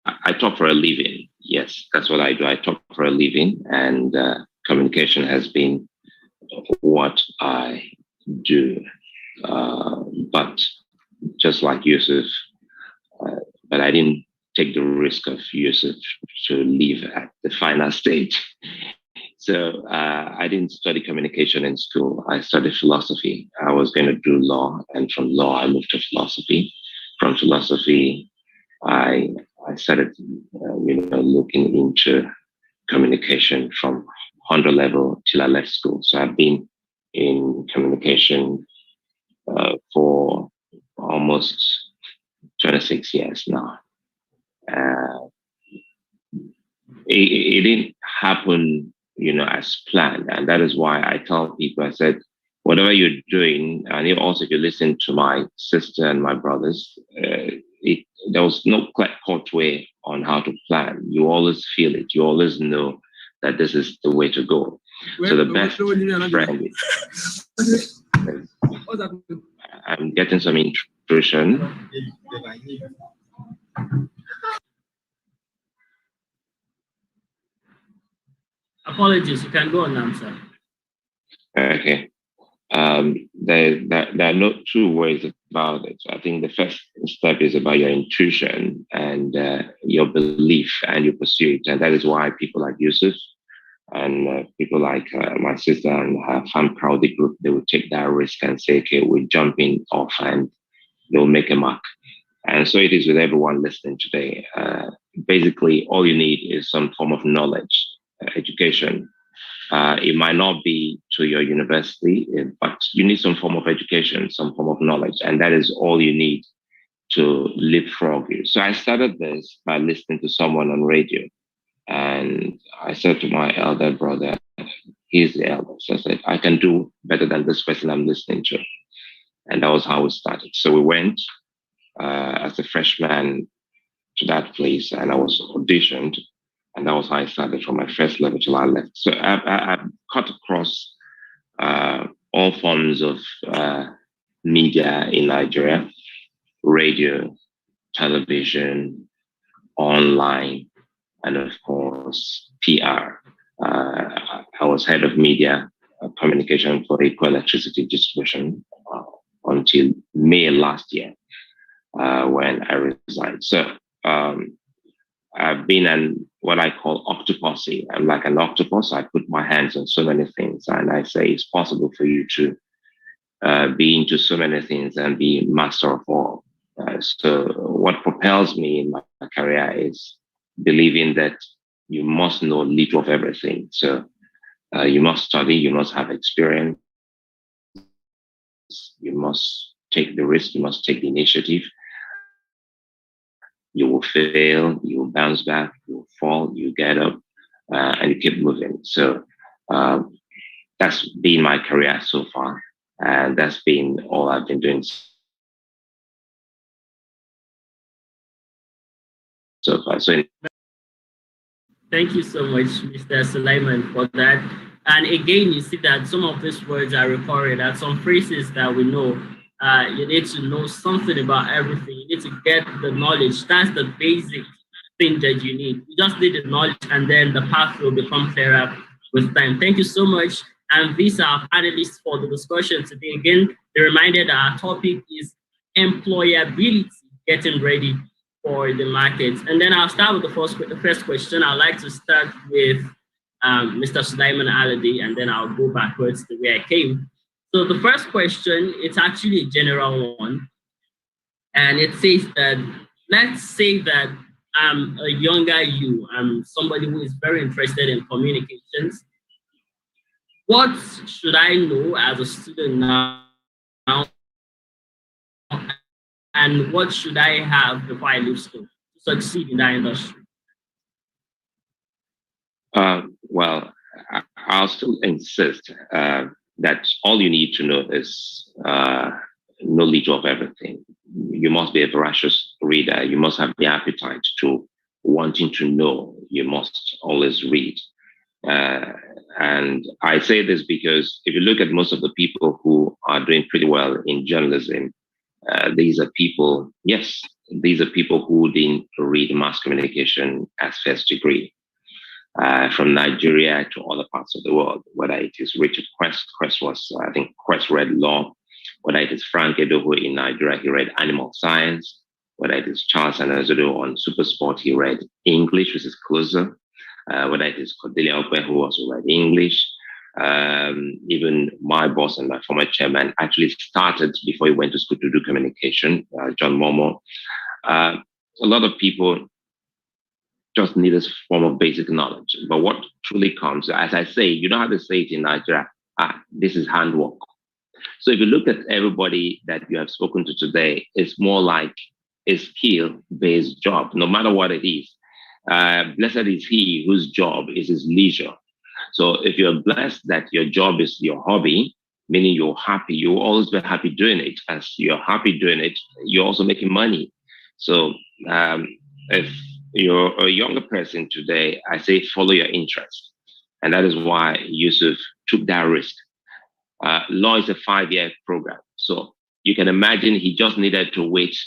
I talk for a living. Yes, that's what I do. I talk for a living, and communication has been what I do. But just like Yusuf, but I didn't take the risk of Yusuf to leave at the final stage. So I didn't study communication in school. I studied philosophy. I was going to do law, and from law I moved to philosophy. From philosophy, I started, looking into communication from 100 level till I left school. So I've been in communication for almost 26 years now. It didn't happen, as planned, and that is why I tell people, I said, whatever you're doing, and also if you listen to my sister and my brothers, there was no clear-cut way on how to plan. You always feel it. You always know that this is the way to go. So the best friend is, I'm getting some intrusion. Apologies, you can go on now, sir. Okay. There are no two ways about it. I think the first step is about your intuition and your belief, and you pursue it. And that is why people like Yusuf and people like my sister and her fan crowded group, they would take that risk and say, okay, we're jumping off and they'll make a mark. And so it is with everyone listening today. Basically, all you need is some form of knowledge, education. It might not be to your university, but you need some form of education, some form of knowledge, and that is all you need to leapfrog you. So I started this by listening to someone on radio, and I said to my elder brother, he's the eldest, I said, I can do better than this person I'm listening to. And that was how we started. So we went as a freshman to that place, and I was auditioned. And that was how I started from my first level till I left. So I've cut across all forms of media in Nigeria: radio, television, online, and of course, PR. I was head of media communication for Eco Electricity Distribution until May last year when I resigned. So I've been what I call octopussy. I'm like an octopus. I put my hands on so many things, and I say it's possible for you to be into so many things and be master of all. So what propels me in my career is believing that you must know little of everything. So you must study, you must have experience, you must take the risk, you must take the initiative. You will fail, you will bounce back, you will fall, you get up, and you keep moving. So that's been my career so far, and that's been all I've been doing so far. So thank you so much, Mr. Sulaiman, for that. And again, you see that some of these words are recurring, and some phrases that we know. You need to know something about everything. You need to get the knowledge. That's the basic thing that you need. You just need the knowledge, and then the path will become clearer with time. Thank you so much. And these are our panelists for the discussion today. Again, the reminder that our topic is employability, getting ready for the market. And then I'll start with the first question. I'd like to start with Mr. Sulaiman Aladi, and then I'll go backwards to where I came. So the first question, it's actually a general one. And it says that let's say that I'm a younger you, I'm somebody who is very interested in communications. What should I know as a student now, and what should I have before I leave school to succeed in that industry? Well, I'll still insist that all you need to know is knowledge of everything. You must be a voracious reader. You must have the appetite to wanting to know. You must always read. And I say this because if you look at most of the people who are doing pretty well in journalism, these are people, yes, these are people who didn't read mass communication as first degree. From Nigeria to other parts of the world, whether it is Richard Quest. Quest was, I think, Quest read law. Whether it is Frank Edoho in Nigeria, he read animal science. Whether it is Charles Anazodo on Supersport, he read English, which is closer. Whether it is Cordelia Ope, who also read English. Even my boss and my former chairman actually started before he went to school to do communication, John Momo. A lot of people just need this form of basic knowledge. But what truly comes, as I say, you don't have to say it in Nigeria, this is handwork. So if you look at everybody that you have spoken to today, it's more like a skill-based job, no matter what it is. Blessed is he whose job is his leisure. So if you're blessed that your job is your hobby, meaning you're happy, you'll always be happy doing it. As you're happy doing it, you're also making money. So if you're a younger person today, I say follow your interest. And that is why Yusuf took that risk. Law is a 5-year program. So you can imagine he just needed to wait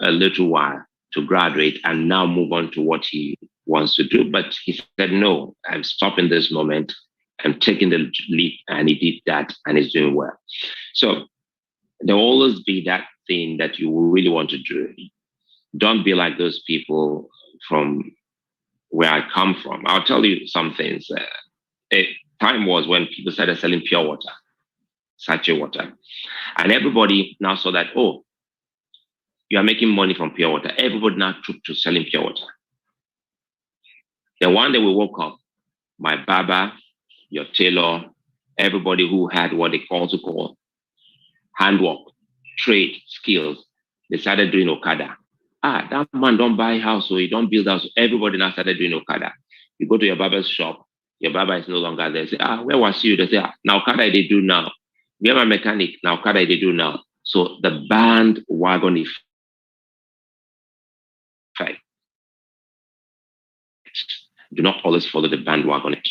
a little while to graduate and now move on to what he wants to do. But he said, no, I'm stopping this moment. I'm taking the leap. And he did that and he's doing well. So there'll always be that thing that you will really want to do. Don't be like those people from where I come from. I'll tell you some things. A time was when people started selling pure water, sachet water. And everybody now saw that, oh, you are making money from pure water. Everybody now took to selling pure water. Then one day we woke up, my barber, your tailor, everybody who had what they also call handwork, trade, skills, they started doing Okada. That man don't buy house, so he don't build house. Everybody now started doing Okada. You go to your barber's shop, your barber is no longer there. Say, where was you? They say, now Okada they do now. We have a mechanic, now Okada they do now. So the bandwagon effect. Do not always follow the bandwagon.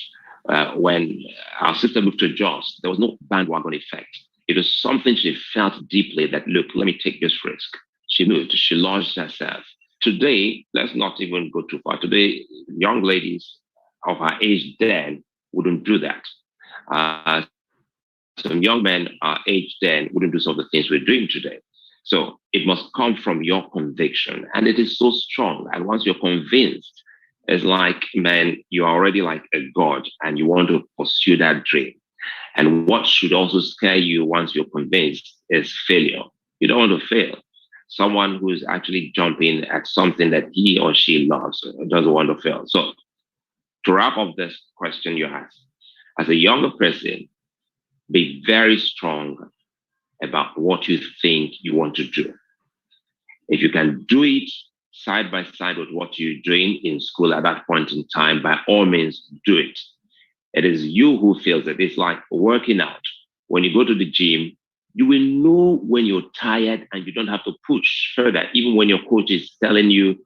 When our sister moved to Jos, there was no bandwagon effect. It was something she felt deeply that, look, let me take this risk. She moved, she launched herself. Today, let's not even go too far. Today, young ladies of her age then wouldn't do that. Some young men our age then wouldn't do some of the things we're doing today. So it must come from your conviction. And it is so strong. And once you're convinced, it's like, man, you're already like a god and you want to pursue that dream. And what should also scare you once you're convinced is failure. You don't want to fail. Someone who's actually jumping at something that he or she loves doesn't want to fail. So to wrap up this question you asked, as a younger person, be very strong about what you think you want to do. If you can do it side by side with what you're doing in school at that point in time, by all means, do it. It is you who feels it. It's like working out. When you go to the gym, you will know when you're tired and you don't have to push further, even when your coach is telling you,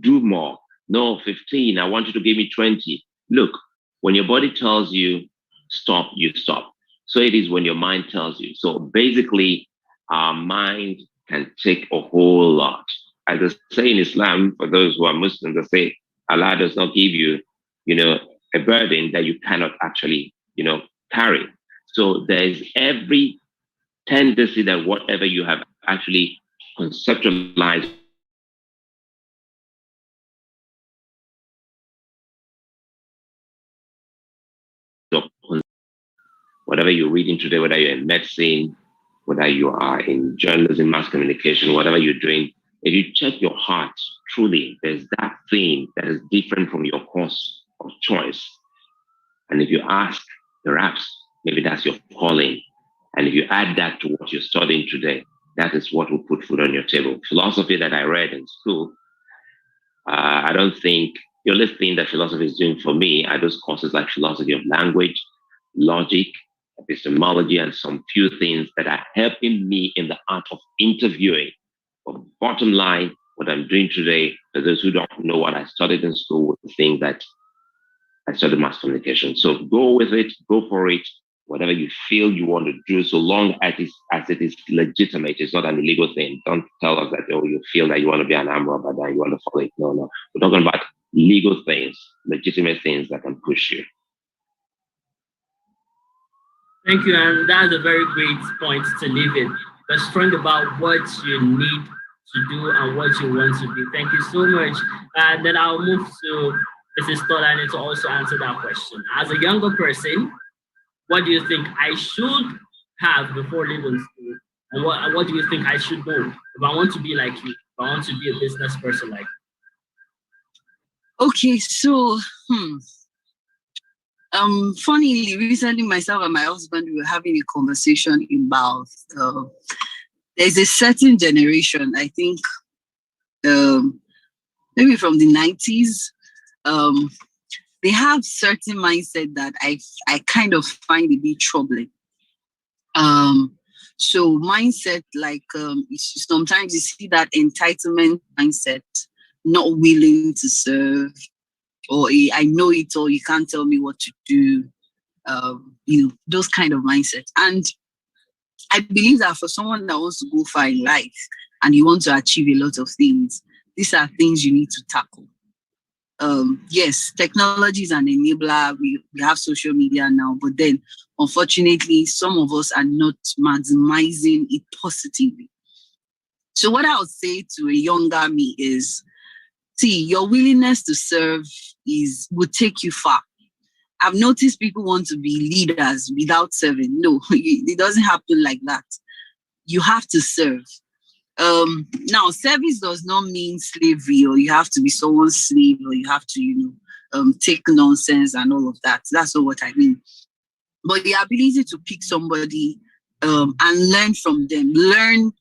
do more. No, 15, I want you to give me 20. Look, when your body tells you stop, you stop. So it is when your mind tells you. So basically, our mind can take a whole lot. As I say in Islam, for those who are Muslims, they say Allah does not give you, a burden that you cannot actually, carry. So there is every tendency that whatever you have actually conceptualized whatever you're reading today, whether you're in medicine, whether you are in journalism, mass communication, whatever you're doing, If you check your heart, truly, there's that thing that is different from your course of choice. And if you ask, perhaps, maybe that's your calling. And if you add that to what you're studying today, that is what will put food on your table. Philosophy that I read in school, I don't think the only thing that philosophy is doing for me are those courses like philosophy of language, logic, epistemology, and some few things that are helping me in the art of interviewing. But bottom line, what I'm doing today, for those who don't know what I studied in school, would think that I studied mass communication. So go with it, go for it, whatever you feel you want to do, so long as it is legitimate. It's not an illegal thing. Don't tell us that, oh, you feel that you want to be an arm robber, that you want to follow it. No. We're talking about legal things, legitimate things that can push you. Thank you, and that's a very great point to leave it. But strong about what you need to do and what you want to be. Thank you so much. And then I'll move to Mrs. Tolani to also answer that question. As a younger person, what do you think I should have before leaving school? And what do you think I should know if I want to be like you, if I want to be a business person like you? Okay, so funnily, recently myself and my husband were having a conversation about there's a certain generation, I think maybe from the 90s, they have certain mindset that I kind of find a bit troubling. So mindset like sometimes you see that entitlement mindset, not willing to serve, or I know it all, you can't tell me what to do, those kind of mindset. And I believe that for someone that wants to go far in life and you want to achieve a lot of things, these are things you need to tackle. Yes, technology is an enabler. We have social media now, but then unfortunately, some of us are not maximizing it positively. So what I would say to a younger me is, see, your willingness to serve will take you far. I've noticed people want to be leaders without serving. No, it doesn't happen like that. You have to serve. Now, service does not mean slavery, or you have to be someone's slave, or you have to, take nonsense and all of that. That's not what I mean. But the ability to pick somebody and learn from them, learn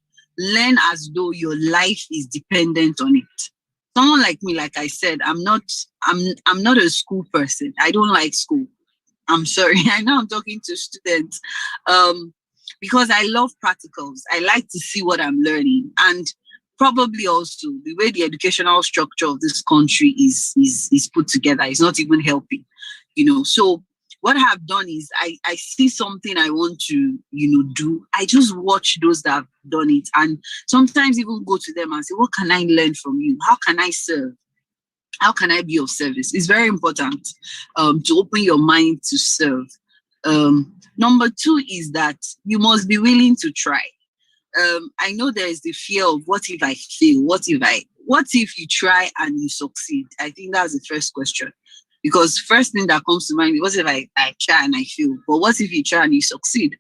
as though your life is dependent on it. Someone like me, like I said, I'm not a school person. I don't like school. I'm sorry. I know I'm talking to students. Because I love practicals. I like to see what I'm learning. And probably also the way the educational structure of this country is put together is not even helping, So what I've done is I see something I want to, do. I just watch those that have done it, and sometimes even go to them and say, what can I learn from you? How can I serve? How can I be of service? It's very important to open your mind to serve. Number 2 is that you must be willing to try. I know there is the fear of what if I fail? What if you try and you succeed? I think that's the first question. Because first thing that comes to mind is, what if I try and I fail? But what if you try and you succeed?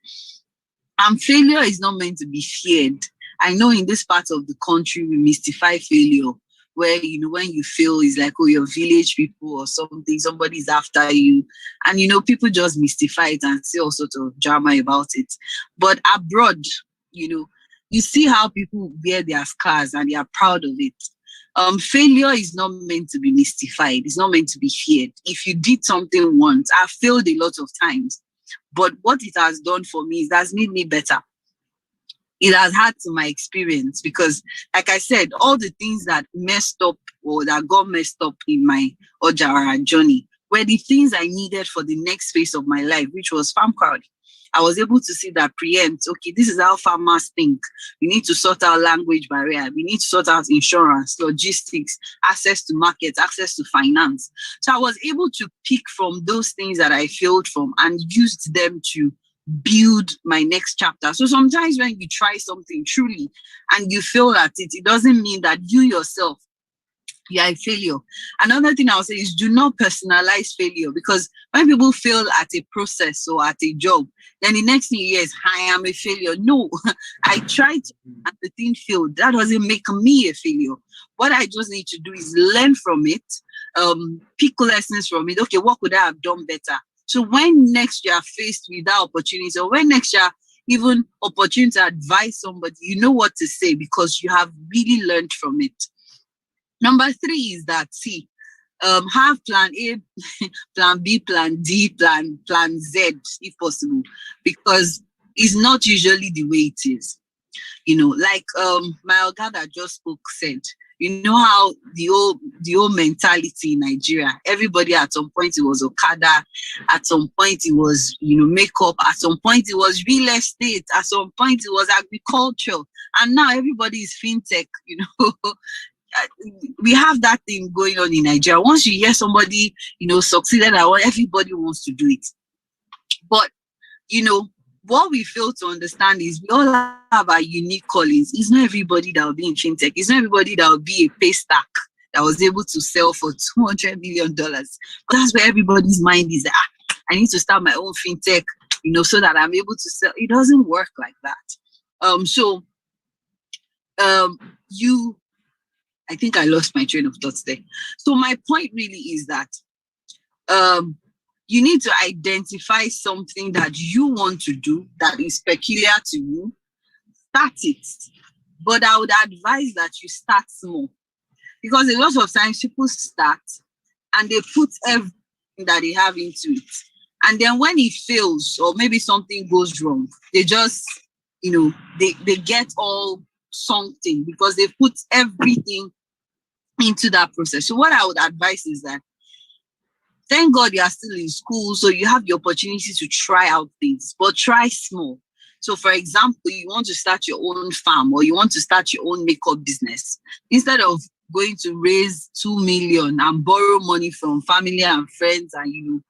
And failure is not meant to be feared. I know in this part of the country, we mystify failure, where, when you fail, it's like, oh, your village people or something, somebody's after you. And, people just mystify it and say all sorts of drama about it. But abroad, you see how people wear their scars and they are proud of it. Failure is not meant to be mystified. It's not meant to be feared. If you did something once, I've failed a lot of times. But what it has done for me is it has made me better. It has had to my experience, because, like I said, all the things that messed up or that got messed up in my Ojara journey were the things I needed for the next phase of my life, which was farm crowding. I was able to see that preempt, okay, this is how farmers think. We need to sort out language barrier. We need to sort out insurance, logistics, access to markets, access to finance. So I was able to pick from those things that I failed from and used them to build my next chapter. So sometimes when you try something truly and you fail at it, it doesn't mean that you yourself, you are a failure. Another thing I'll say is do not personalize failure, because when people fail at a process or at a job, then the next thing you hear is, I am a failure. No, I tried and the thing failed. That doesn't make me a failure. What I just need to do is learn from it, pick lessons from it. Okay, what could I have done better? So when next you are faced with that opportunity, or when next you are even opportunity to advise somebody, you know what to say because you have really learned from it. Number 3 is that, have plan A, plan B, plan D, plan Z, if possible, because it's not usually the way it is. Like my Oga that just spoke said, you know how the old mentality in Nigeria, everybody at some point it was Okada, at some point it was, makeup, at some point it was real estate, at some point it was agriculture, and now everybody is fintech, We have that thing going on in Nigeria. Once you hear somebody, succeeded at what, everybody wants to do it. But, what we fail to understand is we all have our unique callings. It's not everybody that will be in fintech. It's not everybody that will be a pay stack that was able to sell for $200 million. But that's where everybody's mind is. I need to start my own fintech, so that I'm able to sell. It doesn't work like that. I think I lost my train of thoughts there. So my point really is that you need to identify something that you want to do that is peculiar to you. Start it. But I would advise that you start small. Because a lot of times people start and they put everything that they have into it. And then when it fails or maybe something goes wrong, they just, they get all something because they put everything into that process. So what I would advise is that, thank God you are still in school, so you have the opportunity to try out things, but try small. So for example, you want to start your own farm or you want to start your own makeup business. Instead of going to raise 2 million and borrow money from family and friends and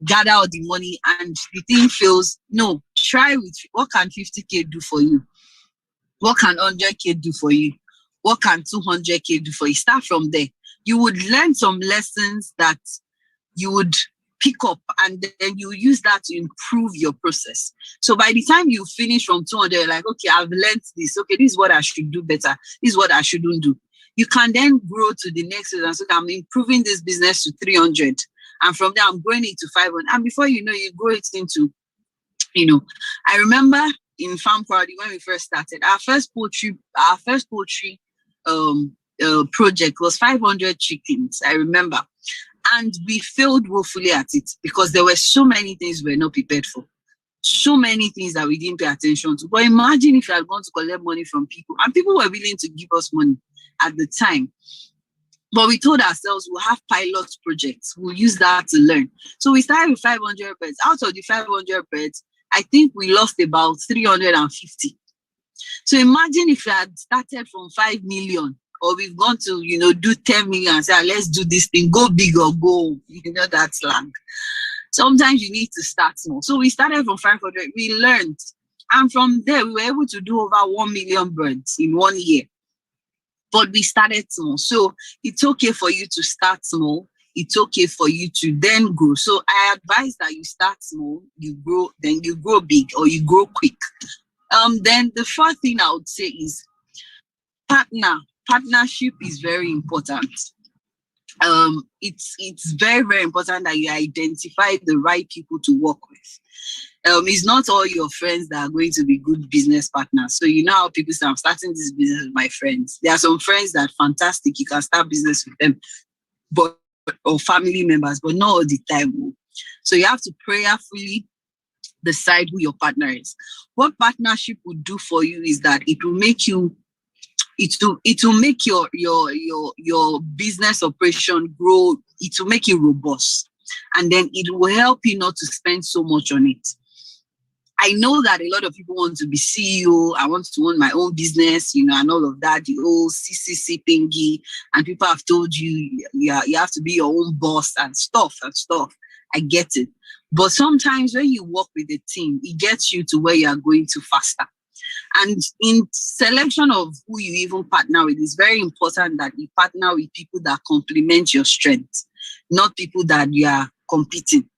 gather all the money and the thing fails, no, try with what can 50K do for you? What can 100K do for you? What can 200K do for you? Start from there. You would learn some lessons that you would pick up and then you use that to improve your process. So by the time you finish from 200, you're like, okay, I've learned this. Okay, this is what I should do better. This is what I shouldn't do. You can then grow to the next level. So I'm improving this business to 300. And from there, I'm growing it to 500. And before you know, you grow it into, I remember in Farm Party when we first started, our first poultry project was 500 chickens, I remember. And we failed woefully at it because there were so many things we were not prepared for. So many things that we didn't pay attention to. But imagine if you had gone to collect money from people and people were willing to give us money at the time. But we told ourselves we'll have pilot projects. We'll use that to learn. So we started with 500 birds. Out of the 500 birds, I think we lost about 350. So imagine if you had started from 5 million or we've gone to, do 10 million and say, let's do this thing, go big or go home. That slang. Sometimes you need to start small. So we started from 500, we learned. And from there, we were able to do over 1 million birds in 1 year. But we started small. So it's okay for you to start small. It's okay for you to then grow. So I advise that you start small, you grow, then you grow big or you grow quick. Then the fourth thing I would say is partnership is very important. It's very, very important that you identify the right people to work with. It's not all your friends that are going to be good business partners. So you know how people say, I'm starting this business with my friends. There are some friends that are fantastic. You can start business with them, or family members, but not all the time. So you have to prayerfully decide who your partner is. What partnership will do for you is that it will make you, it will make your business operation grow. It will make you robust, and then it will help you not to spend so much on it. I know that a lot of people want to be CEO. I want to own my own business, and all of that, the old CCC thingy. And people have told you, you have to be your own boss and stuff. I get it. But sometimes when you work with a team, it gets you to where you are going to faster. And in selection of who you even partner with, it's very important that you partner with people that complement your strengths, not people that you are competing.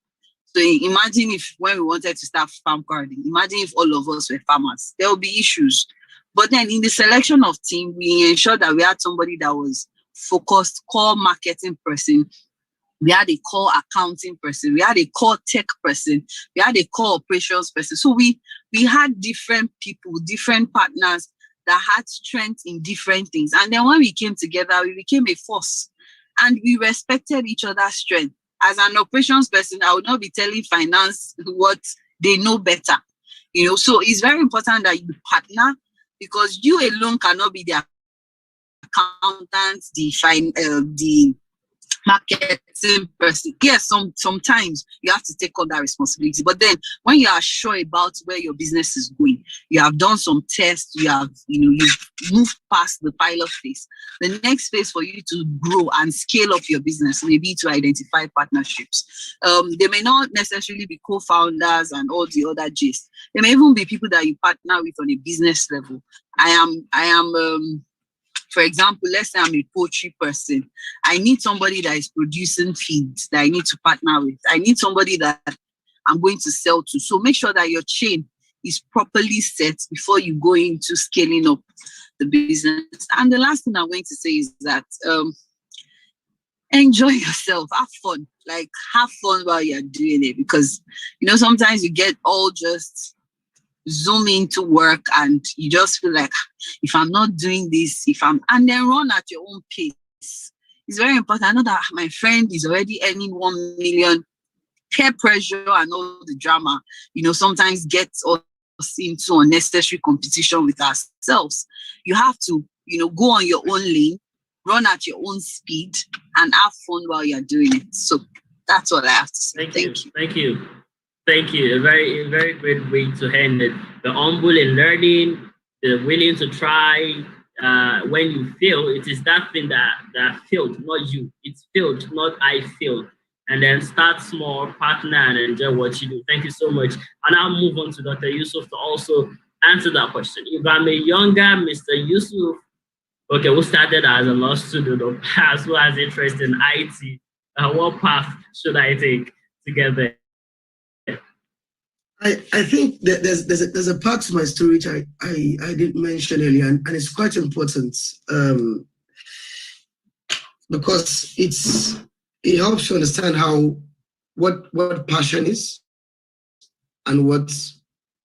So imagine if when we wanted to start farm gardening, imagine if all of us were farmers, there will be issues. But then in the selection of team, we ensured that we had somebody that was focused, core marketing person. We had a core accounting person. We had a core tech person. We had a core operations person. So we had different people, different partners that had strength in different things. And then when we came together, we became a force. And we respected each other's strength. As an operations person, I would not be telling finance what they know better. So it's very important that you partner, because you alone cannot be the accountant, the marketing person. Yes, sometimes you have to take on that responsibility. But then when you are sure about where your business is going, you have done some tests, you've moved past the pilot phase. The next phase for you to grow and scale up your business may be to identify partnerships. They may not necessarily be co-founders and all the other gist. They may even be people that you partner with on a business level. I am for example, let's say I'm a poultry person. I need somebody that is producing feeds that I need to partner with. I need somebody that I'm going to sell to. So make sure that your chain is properly set before you go into scaling up the business. And the last thing I'm going to say is that enjoy yourself, have fun. Like, have fun while you're doing it, because sometimes you get all just zoom into work and you just feel like, if I'm not doing this, and then run at your own pace. It's very important. I know that my friend is already earning 1 million. Peer pressure and all the drama, sometimes gets us into unnecessary competition with ourselves. You have to, go on your own lane, run at your own speed, and have fun while you're doing it. So that's all I have to say. Thank you. Thank you. A very, very great way to end it. The humble in learning, the willing to try. When you fail, it is that thing that failed, not you. It's failed, not I failed. And then start small, partner, and enjoy what you do. Thank you so much. And I'll move on to Dr. Yusuf to also answer that question. If I'm a younger Mr. Yusuf, who started as a law student or past, who has interest in IT, what path should I take to get there? I think that there's a part to my story which I didn't mention earlier, and it's quite important because it helps you understand what passion is and what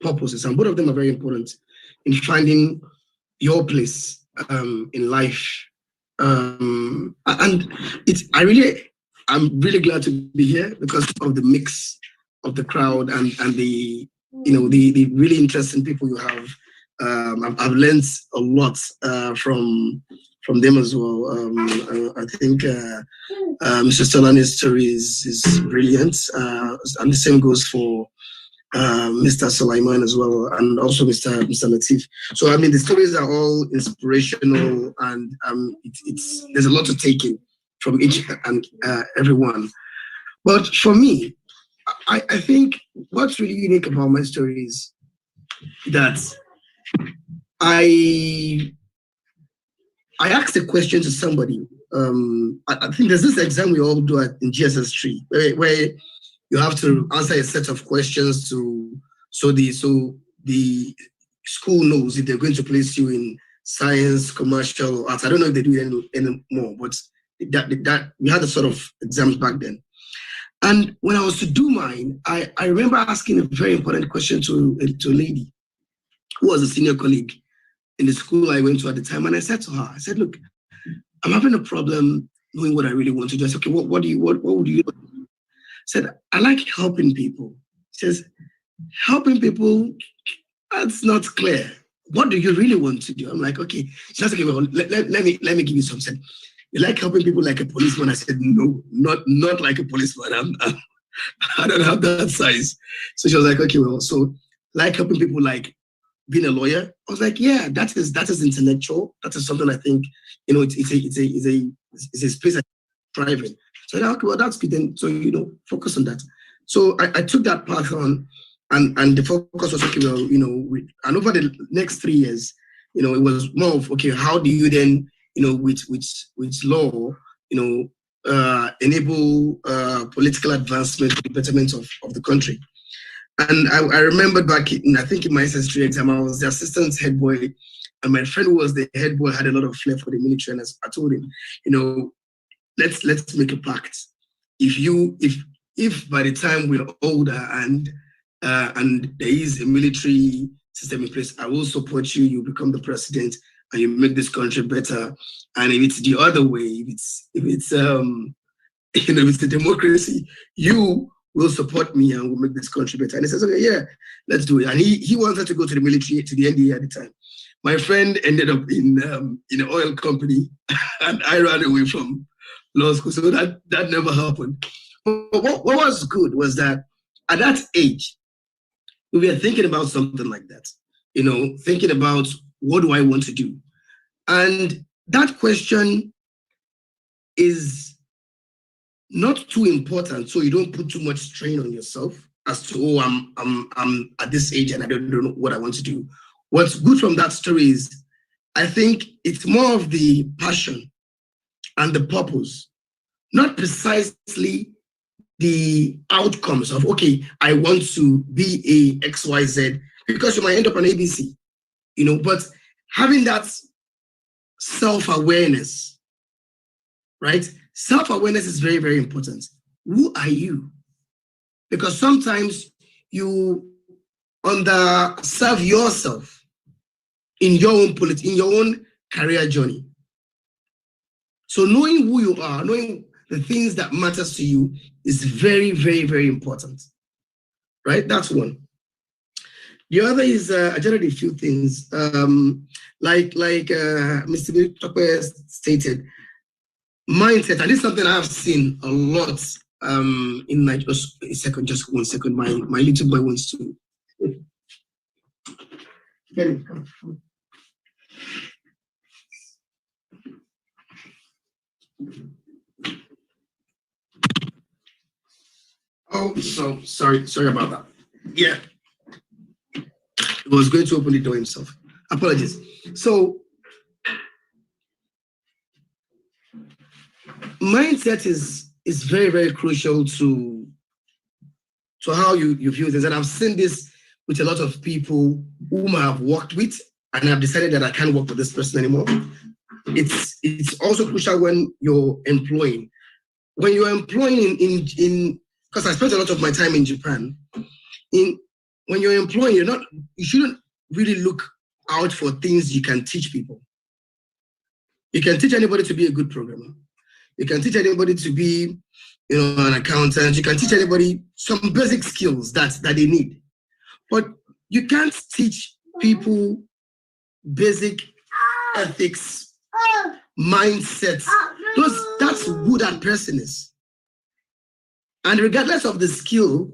purpose is, and both of them are very important in finding your place in life. And I'm really glad to be here because of the mix of the crowd and the the really interesting people you have. I've learned a lot from them as well. I think Mr. Stolani's story is brilliant, and the same goes for Mr. Sulaiman as well, and also Mr. Latif. So I mean, the stories are all inspirational, and there's a lot to take in from each and everyone. But for me, I think what's really unique about my story is that I asked a question to somebody. I think there's this exam we all do in GSS3 where you have to answer a set of questions so the school knows if they're going to place you in science, commercial, or arts. I don't know if they do it anymore, but that we had a sort of exams back then. And when I was to do mine, I remember asking a very important question to a lady who was a senior colleague in the school I went to at the time. And I said to her, I said, look, I'm having a problem knowing what I really want to do. I said, okay, what would you do? I said, I like helping people. She says, helping people, that's not clear. What do you really want to do? I'm like, okay. She said, okay, well, let me give you something. You like helping people like a policeman? I said, no, not like a policeman. I don't have that size. So she was like, okay, well, so like helping people like being a lawyer? I was like, yeah, that is intellectual. That is something I think, it's a space I thrive in. So I said, okay, well, that's good then. So, focus on that. So I took that path on. and the focus was okay, well, and over the next 3 years, it was more of okay, how do you then, with law, enable political advancement for the betterment of the country. And I remember back in, I think in my SS3 exam, I was the assistant head boy, and my friend who was the head boy had a lot of flair for the military, and I told him, let's make a pact. If by the time we're older and there is a military system in place, I will support you. You become the president, and you make this country better. And if it's the other way, if it's a democracy, you will support me and we'll make this country better. And he says, okay, yeah, let's do it. And he wanted to go to the military, to the NDA at the time. My friend ended up in an oil company, and I ran away from law school. So that never happened. But what was good was that at that age, we were thinking about something like that, thinking about what do I want to do? And that question is not too important, so you don't put too much strain on yourself as to, I'm at this age and I don't know what I want to do. What's good from that story is, I think it's more of the passion and the purpose, not precisely the outcomes of, okay, I want to be a XYZ, because you might end up on ABC, but having that self-awareness, right? Self-awareness is very, very important. Who are you? Because sometimes you underserve yourself in your own career journey. So knowing who you are, knowing the things that matters to you is very, very, very important, right? That's one. The other is, I just read a few things, like Mr. Tokwe stated, mindset, and this is something I've seen a lot in my, just one second, my little boy wants to. Oh, so sorry about that. Yeah. He was going to open the door himself. Apologies. So mindset is very, very crucial to how you view things. And I've seen this with a lot of people whom I have worked with, and I've decided that I can't work with this person anymore. It's also crucial when you're employing. When you're employing in because I spent a lot of my time in Japan. When you're employing, you shouldn't really look out for things you can teach people. You can teach anybody to be a good programmer. You can teach anybody to be, an accountant. You can teach anybody some basic skills that they need. But you can't teach people basic ethics, mindsets. That's who that person is. And regardless of the skill,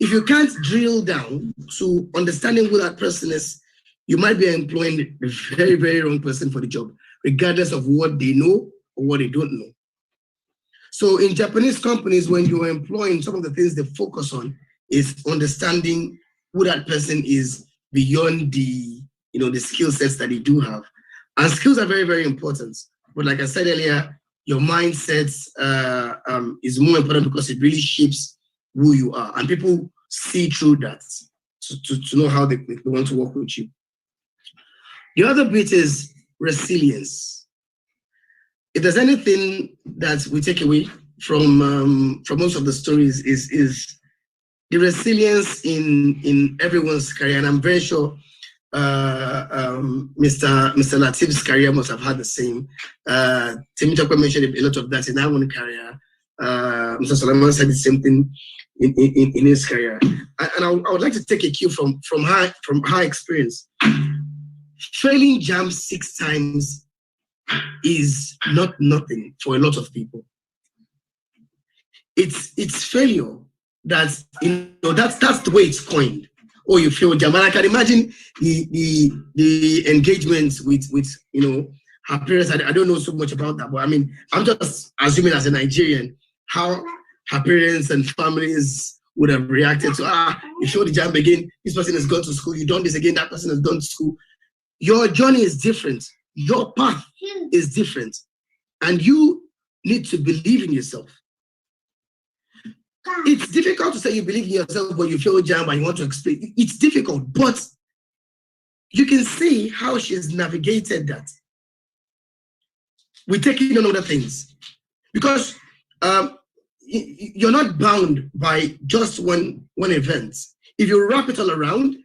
if you can't drill down to understanding who that person is, you might be employing a very, very wrong person for the job, regardless of what they know or what they don't know. So in Japanese companies, when you're employing, some of the things they focus on is understanding who that person is beyond the skill sets that they do have. And skills are very, very important. But like I said earlier, your mindset is more important because it really shapes who you are. And people see through that to know how they want to work with you. The other bit is resilience. If there's anything that we take away from most of the stories is the resilience in everyone's career. And I'm very sure Mr. Latif's career must have had the same. Temi Tokwe mentioned a lot of that in our own career. Mr. Solomon said the same thing in his career. And I would like to take a cue from her experience. Failing JAM 6 times is not nothing for a lot of people. It's failure that's the way it's coined. Oh, you failed JAM. And I can imagine the engagement with her parents. I don't know so much about that, but I mean, I'm just assuming as a Nigerian how her parents and families would have reacted to, you show the jam again, this person has gone to school, you done this again, that person has gone to school. Your journey is different. Your path is different. And you need to believe in yourself. It's difficult to say you believe in yourself, but you feel jam and you want to explain. It's difficult, but you can see how she's navigated that. We're taking on other things. Because you're not bound by just one event. If you wrap it all around,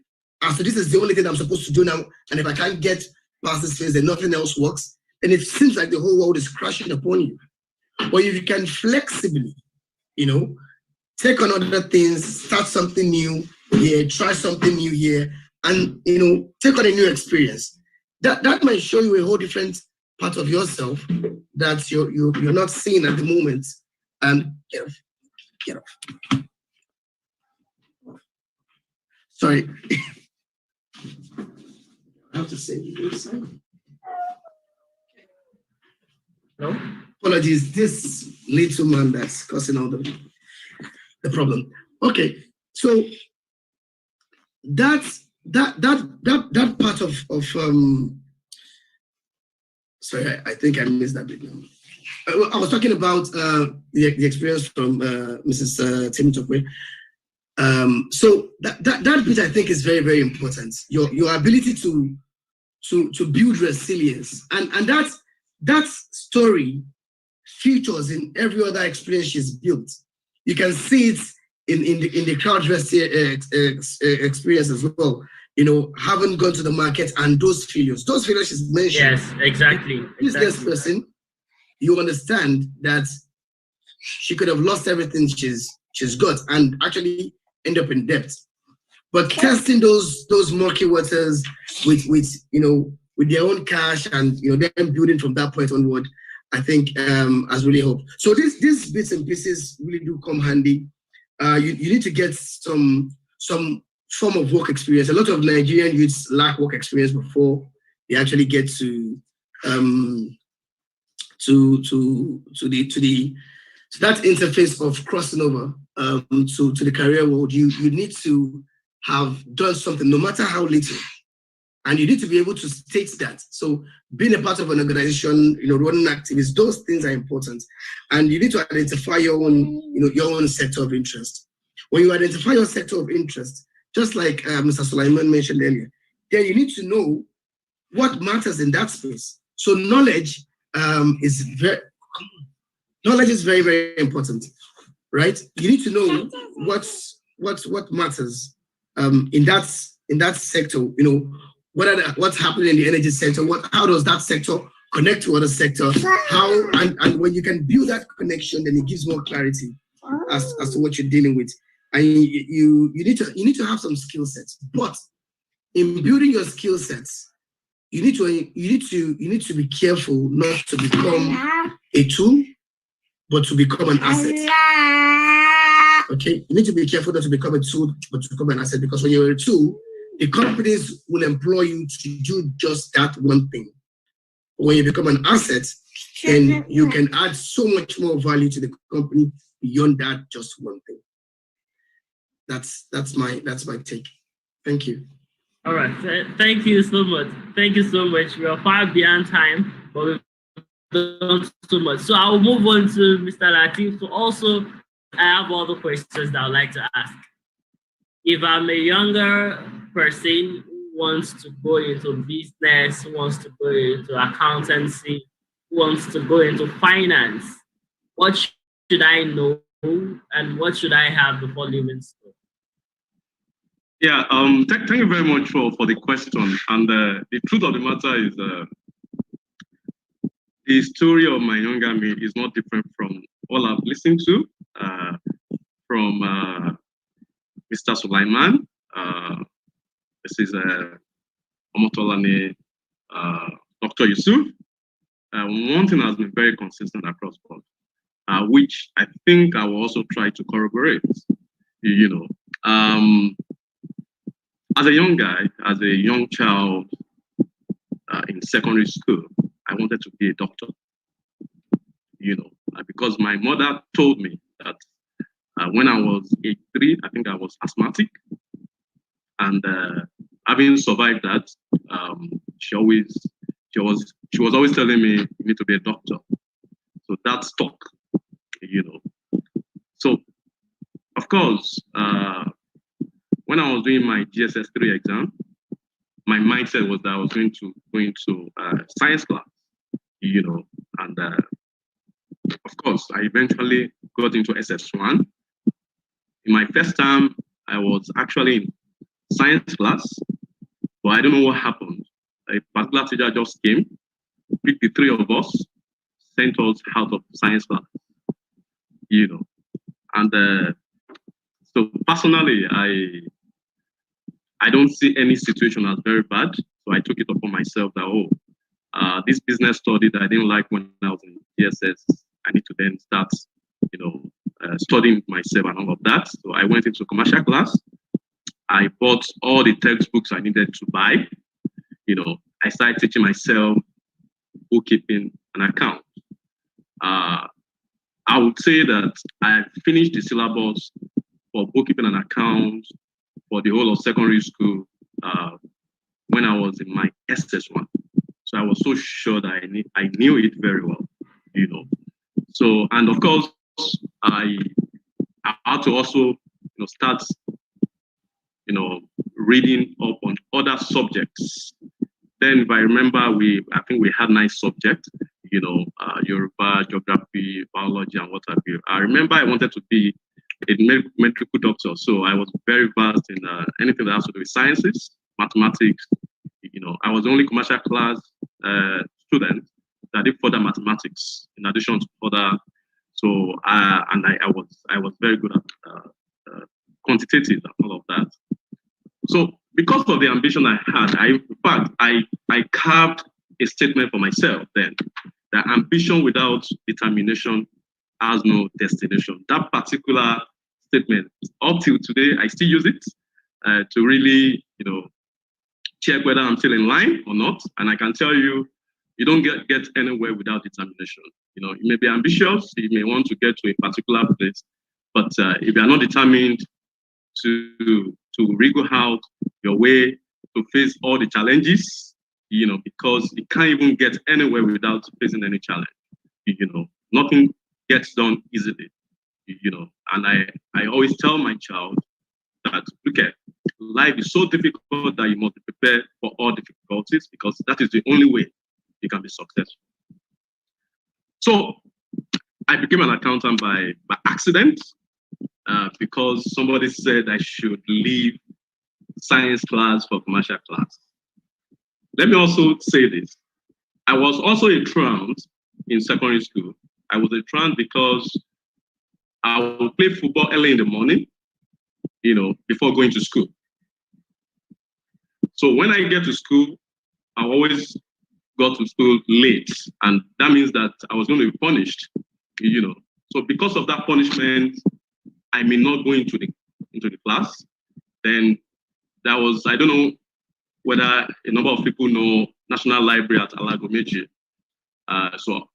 after this is the only thing I'm supposed to do now, and if I can't get past this phase, then nothing else works, then it seems like the whole world is crashing upon you. But if you can flexibly, take on other things, start something new here, try something new here, and take on a new experience, that might show you a whole different part of yourself that you're not seeing at the moment. Get off. Sorry. I have to say this. No? Apologies, this little man that's causing all the problem. Okay, so that part of sorry, I think I missed that bit now. I was talking about the experience from Mrs. Timitokwe. So that bit I think is very, very important. Your ability to build resilience, and that story features in every other experience she's built. You can see it in the crowd experience as well. Haven't gone to the market and those failures she's mentioned. Yes, exactly. Business person, you understand that she could have lost everything she's got and actually end up in debt. But testing those murky waters with their own cash and them building from that point onward, I think has really helped. So these bits and pieces really do come handy. You need to get some form of work experience. A lot of Nigerian youths lack work experience before they actually get to that interface of crossing over to the career world. You need to have done something, no matter how little, and you need to be able to state that. So being a part of an organization, running activities, those things are important, and you need to identify your own sector of interest. When you identify your sector of interest, just like Mr. Sulaiman mentioned earlier, then you need to know what matters in that space. So knowledge is very, very important, right? You need to know what matters in that sector. What's happening in the energy sector? How does that sector connect to other sector? And when you can build that connection, then it gives more clarity as to what you're dealing with. And you need to have some skill sets. But in building your skill sets, you need to be careful not to become a tool, but to become an asset. Okay, you need to be careful not to become a tool, but to become an asset, because when you're a tool, the companies will employ you to do just that one thing. When you become an asset, then you can add so much more value to the company beyond that just one thing. That's my take. Thank you. All right. Thank you so much. Thank you so much. We are far beyond time, but we've done so much. So I'll move on to Mr. Latif. So also, I have other questions that I'd like to ask. If I'm a younger person who wants to go into business, who wants to go into accountancy, who wants to go into finance, what should I know and what should I have before leaving school? Yeah, thank you very much for the question. And the truth of the matter is the story of my younger me is not different from all I've listened to from Mr. Sulaiman. This is Omotolani, Dr. Yusuf. One thing has been very consistent across board, which I think I will also try to corroborate. As a young guy, as a young child in secondary school, I wanted to be a doctor. Because my mother told me that When I was age 3, I think I was asthmatic, and having survived that, she was always telling me, you need to be a doctor. So that stuck, you know. So of course, when I was doing my GSS 3 exam, my mindset was that I was going to go into science class, you know, and of course, I eventually got into SS1. In my first term, I was actually in science class, but I don't know what happened. A particular teacher just came, picked the 3 of us, sent us out of science class, you know. And so personally, I don't see any situation as very bad. So I took it upon myself that, this business study that I didn't like when I was in GSS, I need to then start, you know, studying myself and all of that. So I went into commercial class. I bought all the textbooks I needed to buy. You know, I started teaching myself bookkeeping and account. I would say that I finished the syllabus for bookkeeping and account for the whole of secondary school when I was in my SS1. So I was so sure that I knew it very well, you know. So, and of course, I had to also, you know, start, you know, reading up on other subjects. Then, if I remember, I think we had 9 subjects, you know, Yoruba, geography, biology, and what have you. I remember I wanted to be a medical doctor, so I was very versed in anything that has to do with sciences, mathematics. You know, I was the only commercial class student that did further mathematics in addition to further. So, and I was very good at quantitative and all of that. So, because of the ambition I had, I carved a statement for myself then that ambition without determination has no destination. That particular statement, up till today, I still use it to really, you know, check whether I'm still in line or not. And I can tell you, you don't get anywhere without determination. You know, you may be ambitious, you may want to get to a particular place, but if you are not determined to wriggle out your way to face all the challenges, you know, because you can't even get anywhere without facing any challenge. You know, nothing gets done easily, you know. And I always tell my child that, look at, life is so difficult that you must be prepared for all difficulties, because that is the only way you can be successful. So I became an accountant by accident because somebody said I should leave science class for commercial class. Let me also say this. I was also a truant in secondary school. I was a truant because I would play football early in the morning, you know, before going to school. So when I get to school, I always got to school late, and that means that I was going to be punished, you know. So because of that punishment, I may not go into the class. Then that was, I don't know whether a number of people know National Library at Alagomeji. So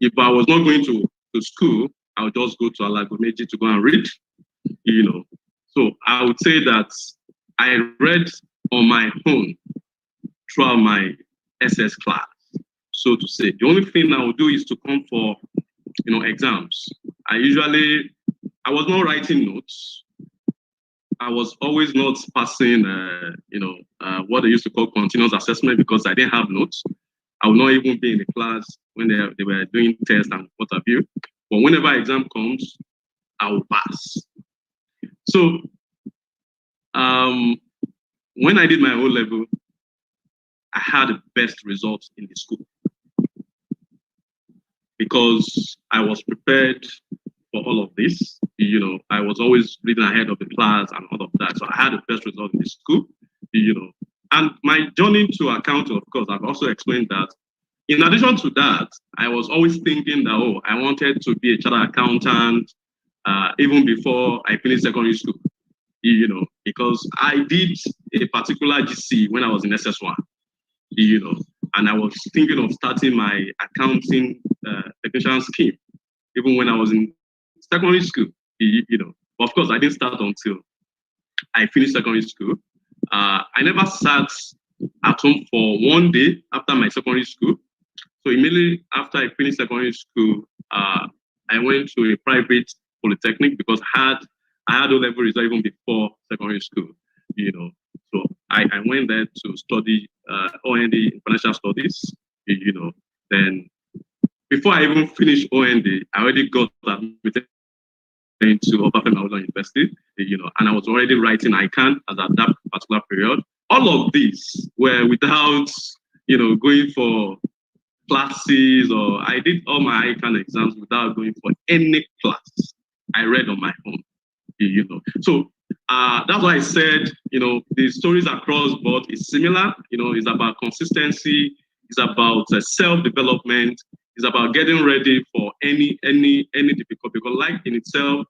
if I was not going to school, I would just go to Alagomeji to go and read, you know. So I would say that I read on my own throughout my SS class, so to say. The only thing I would do is to come for, you know, exams. I was not writing notes. I was always not passing, you know, what they used to call continuous assessment, because I didn't have notes. I would not even be in the class when they were doing tests and what have you. But whenever exam comes, I will pass. So when I did my O level, I had the best results in the school because I was prepared for all of this. You know, I was always reading ahead of the class and all of that. So I had the best result in the school, you know. And my journey to accounting, of course, I've also explained that. In addition to that, I was always thinking that, I wanted to be a chartered accountant even before I finished secondary school, you know, because I did a particular GC when I was in SS1, you know, and I was thinking of starting my accounting technician scheme even when I was in secondary school, you know. But of course, I didn't start until I finished secondary school. I never sat at home for one day after my secondary school. So immediately after I finished secondary school, I went to a private polytechnic because I had O-level result even before secondary school, you know. So I went there to study OND in financial studies, you know. Then before I even finished OND, I already got admitted into Obafemi University, you know, and I was already writing ICANN at that particular period. All of these were without, you know, going for classes, or I did all my ICANN exams without going for any class. I read on my own, you know. So that's why I said, you know, the stories across board is similar. You know, it's about consistency, it's about self-development, it's about getting ready for any difficult, because life in itself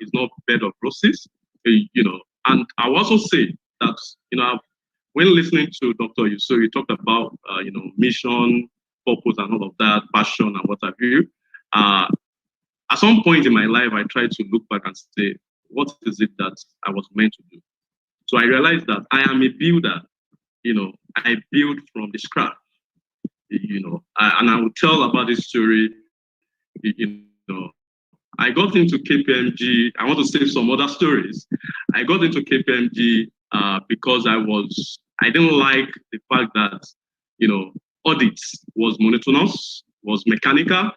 is not bed of roses, you know. And I will also say that, you know, when listening to Dr. Yusuf, you talked about, you know, mission, purpose, and all of that, passion, and what have you. At some point in my life, I tried to look back and say, what is it that I was meant to do? So I realized that I am a builder. You know, I build from the scratch. You know, and I will tell about this story. You know, I got into KPMG. I want to say some other stories. I got into KPMG because I didn't like the fact that, you know, audits was monotonous, was mechanical.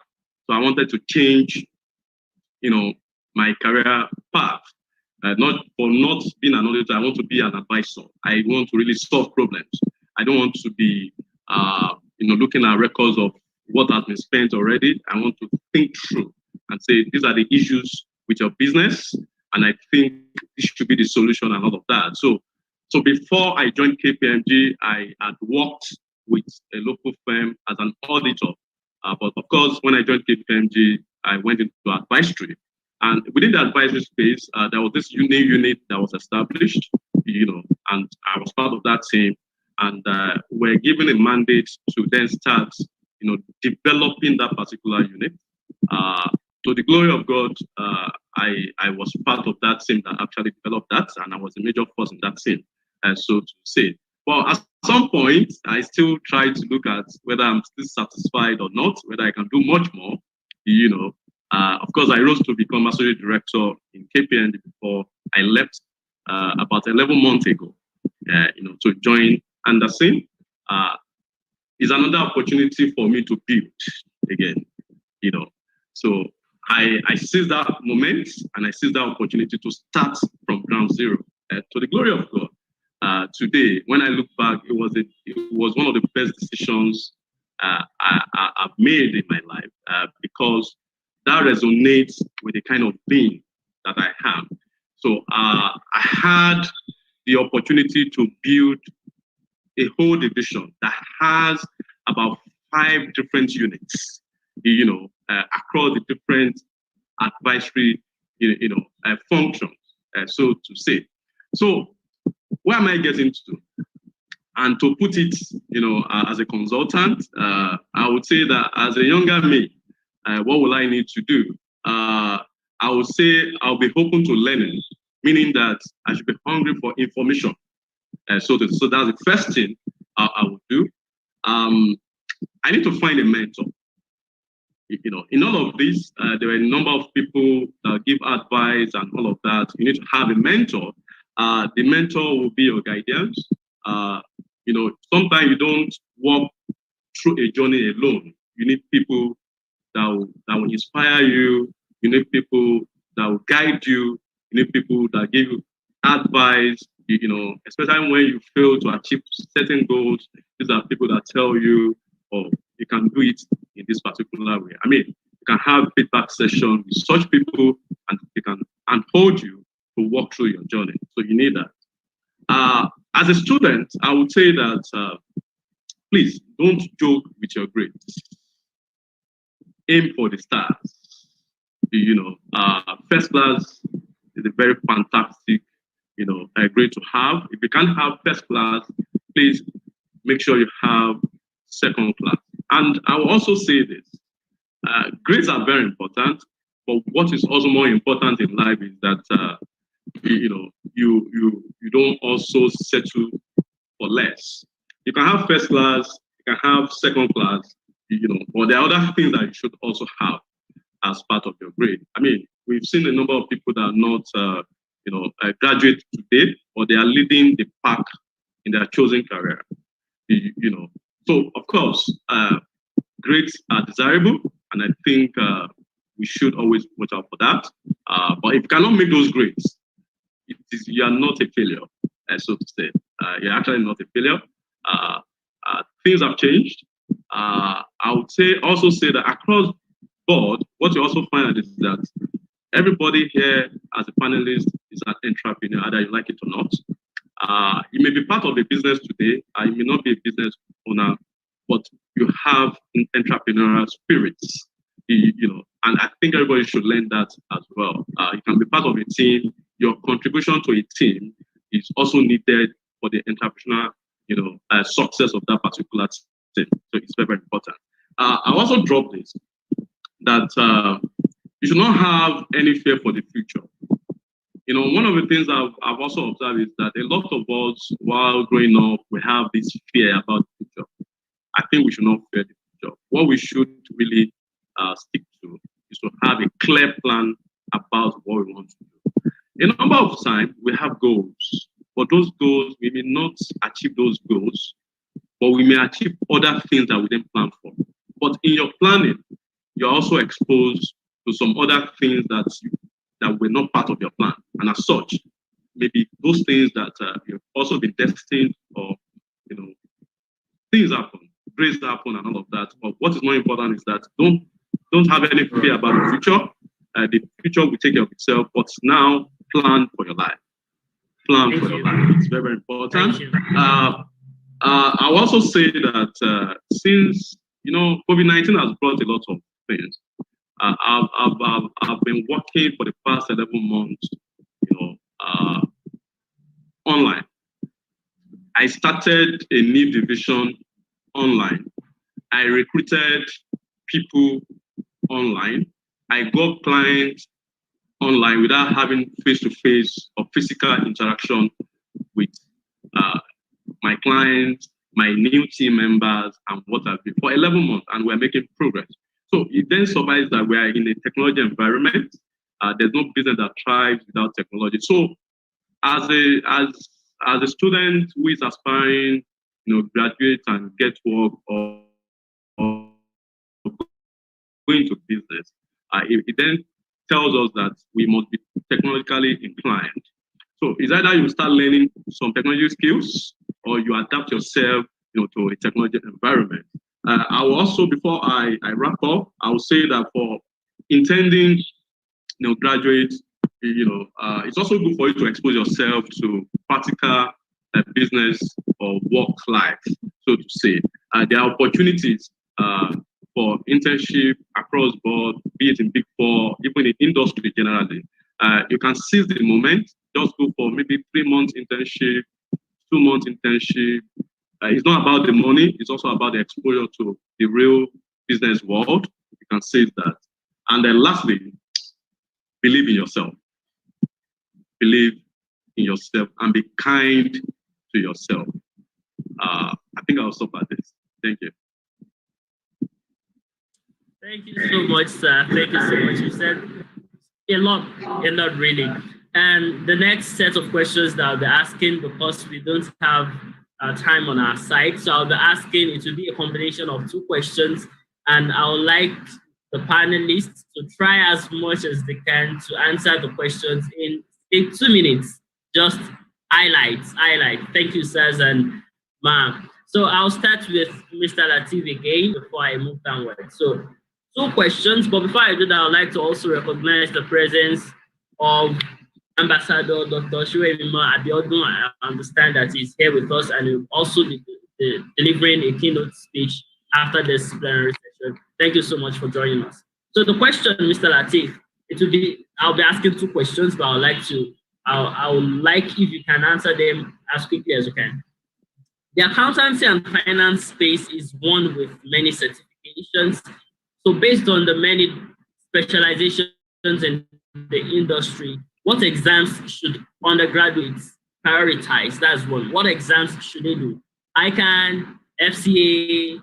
So I wanted to change, you know, my career path. Not being an auditor, I want to be an advisor. I want to really solve problems. I don't want to be, you know, looking at records of what has been spent already. I want to think through and say, these are the issues with your business, and I think this should be the solution and all of that. So before I joined KPMG, I had worked with a local firm as an auditor. But of course, when I joined KPMG, I went into advisory. And within the advisory space, there was this new unit that was established, you know, and I was part of that team. And we're given a mandate to then start, you know, developing that particular unit. To the glory of God, I was part of that team that actually developed that, and I was a major force in that team, so to say. Well, at some point, I still try to look at whether I'm still satisfied or not, whether I can do much more, you know. Of course, I rose to become associate director in KPMG before I left about 11 months ago, you know, to join Anderson. Is another opportunity for me to build again, you know. So I seized that moment, and I seized that opportunity to start from ground zero, to the glory of God. Today, when I look back, it was one of the best decisions I've made in my life, because that resonates with the kind of being that I am. So I had the opportunity to build a whole division that has about 5 different units, you know, across the different advisory, you know, functions, so to say. So where am I getting to? And to put it, you know, as a consultant, I would say that as a younger me, what will I need to do? I would say I'll be open to learning, meaning that I should be hungry for information. So that's the first thing I would do. I need to find a mentor. You know, in all of this, there are a number of people that give advice and all of that. You need to have a mentor. The mentor will be your guidance. You know, sometimes you don't walk through a journey alone. You need people that will inspire you. You need people that will guide you. You need people that give you advice. You know, especially when you fail to achieve certain goals, these are people that tell you, oh, you can do it in this particular way. I mean, you can have feedback sessions with such people, and they can hold you to walk through your journey. So you need that. As a student, I would say that please don't joke with your grades. Aim for the stars. You know, first class is a very fantastic, you know, grade to have. If you can't have first class, please make sure you have second class. And I will also say this: grades are very important, But what is also more important in life is that you don't also settle for less. You can have first class, you can have second class, but there are other things that you should also have as part of your grade. I mean, we've seen a number of people that are not, graduate today, or they are leading the pack in their chosen career. So of course, grades are desirable, and I think we should always watch out for that. But if you cannot make those grades, you are not a failure, so to say. You're actually not a failure. Things have changed. I would also say that across board, what you also find is that everybody here as a panelist is an entrepreneur, either you like it or not. You may be part of a business today, you may not be a business owner, but you have entrepreneurial spirits, and I think everybody should learn that as well. You can be part of a team. Your contribution to a team is also needed for the entrepreneurial, success of that particular team. So it's very, very important. I also dropped this, that you should not have any fear for the future. One of the things I've also observed is that a lot of us, while growing up, we have this fear about the future. I think we should not fear the future. What we should really stick to is to have a clear plan about what we want to do. A number of times, we have goals, but those goals, we may not achieve those goals, but we may achieve other things that we didn't plan for. But in your planning, you're also exposed to some other things that were not part of your plan. And as such, maybe those things that you've also been destined, or, things happen, grades happen and all of that. But what is more important is that don't have any fear about the future. The future will take care of itself, but now plan for your life. Plan for your life. It's very, very important. I'll also say that since, COVID-19 has brought a lot of things, I've been working for the past 11 months, online. I started a new division online. I recruited people online. I got clients online without having face-to-face or physical interaction with my clients, my new team members, and what have you, for 11 months, and we're making progress. So it then survives that we are in a technology environment. There's no business that thrives without technology. So as a student who is aspiring, graduate and get work or go into business, it then tells us that we must be technologically inclined. So it's either you start learning some technology skills or you adapt yourself, to a technology environment. I will also, before I wrap up, I will say that for intending, graduates, it's also good for you to expose yourself to practical business or work life, so to say. There are opportunities for internship across board, be it in Big Four, even in industry generally. You can seize the moment, just go for maybe 3 months internship, 2 months internship. It's not about the money, it's also about the exposure to the real business world. You can seize that. And then lastly, believe in yourself. Believe in yourself and be kind to yourself. I think I'll stop at this. Thank you. Thank you so much, sir. Thank you so much. You said a lot really. And the next set of questions that I'll be asking, because we don't have time on our side, so I'll be asking, it will be a combination of 2 questions, and I would like the panelists to try as much as they can to answer the questions in 2 minutes. Just highlight. Thank you, sirs and ma'am. So I'll start with Mr. Latif again before I move downward. So 2 questions, but before I do that, I'd like to also recognize the presence of Ambassador Dr. Shuemima Abiodun. I understand that he's here with us and will also be delivering a keynote speech after this plenary session. Thank you so much for joining us. So the question, Mr. Latif, I'll be asking 2 questions, but I would like if you can answer them as quickly as you can. The accountancy and finance space is one with many certifications. So based on the many specializations in the industry, what exams should undergraduates prioritize? That's one. What exams should they do? ICANN, FCA,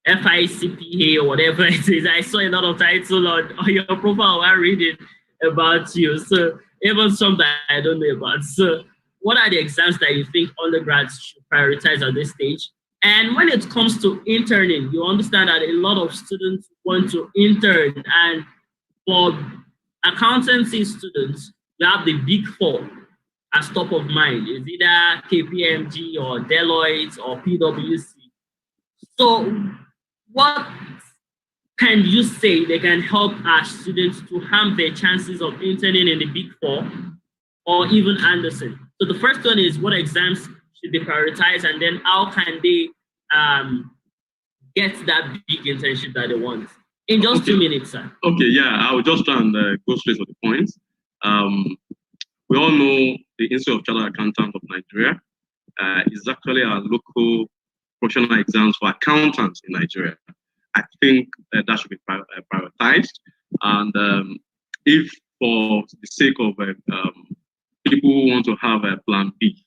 FICPA, or whatever it is. I saw a lot of titles on your profile while reading about you. So even some that I don't know about. So what are the exams that you think undergrads should prioritize at this stage? And when it comes to interning, you understand that a lot of students want to intern. And for accountancy students, you have the Big Four as top of mind. It's either KPMG or Deloitte or PwC. So what can you say they can help our students to harm their chances of interning in the Big Four or even Anderson? So the first one is, what exams should they prioritize, and then how can they get that big internship that they want? In just 2 minutes, sir. Okay, yeah, I will just try and go straight to the point. We all know the Institute of Chartered Accountants of Nigeria is actually our local professional exams for accountants in Nigeria. I think that should be prioritized. And if for the sake of people who want to have a plan B,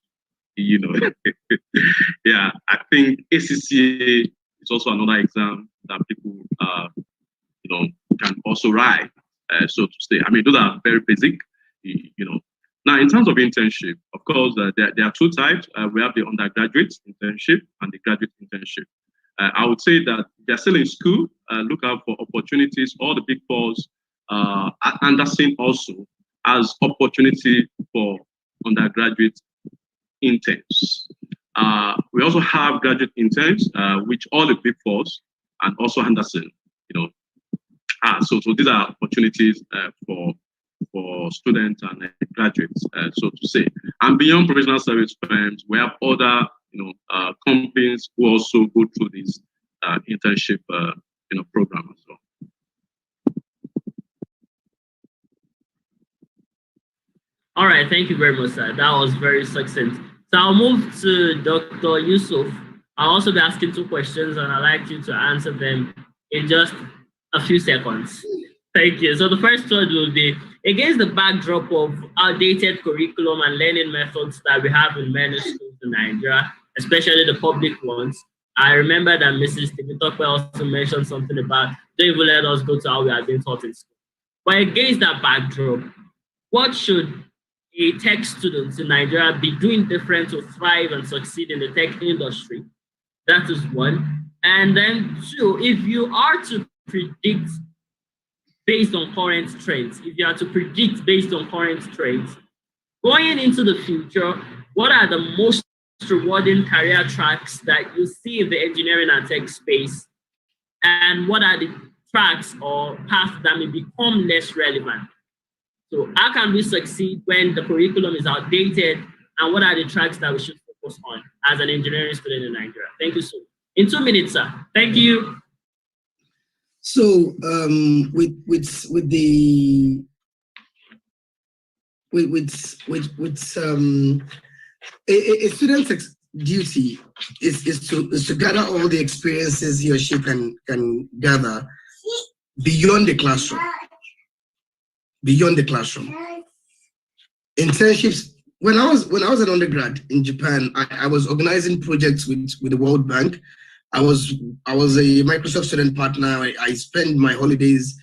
you know, yeah, I think ACCA is also another exam that people, you know, can also write, so to say. I mean, those are very basic, you know. Now, in terms of internship, of course, there are two types. We have the undergraduate internship and the graduate internship. I would say that they're still in school, look out for opportunities. All the Big Fours, Anderson also has opportunity for undergraduate interns. We also have graduate interns, which all the Big Fours and also Anderson, you know. So these are opportunities for students and graduates, so to say. And beyond professional service firms, we have other, you know, companies who also go through this internship, you know, program as well. All right, thank you very much, sir. That was very succinct. So I'll move to Dr. Yusuf. I'll also be asking 2 questions, and I'd like you to answer them in just a few seconds. Thank you. So the first one will be, against the backdrop of outdated curriculum and learning methods that we have in many schools in Nigeria, especially the public ones. I remember that Mrs. Timitope also mentioned something about, don't even let us go to how we are being taught in school. But against that backdrop, what should a tech student in Nigeria be doing different to thrive and succeed in the tech industry? That is one. And then 2, if you are to predict based on current trends, going into the future, what are the most rewarding career tracks that you see in the engineering and tech space? And what are the tracks or paths that may become less relevant? So how can we succeed when the curriculum is outdated? And what are the tracks that we should focus on as an engineering student in Nigeria? Thank you so much. In 2 minutes, sir. Thank you. So with a student's duty is to gather all the experiences he or she can gather beyond the classroom. Internships. When I was an undergrad in Japan, I was organizing projects with the World Bank. I was a Microsoft student partner. I spent my holidays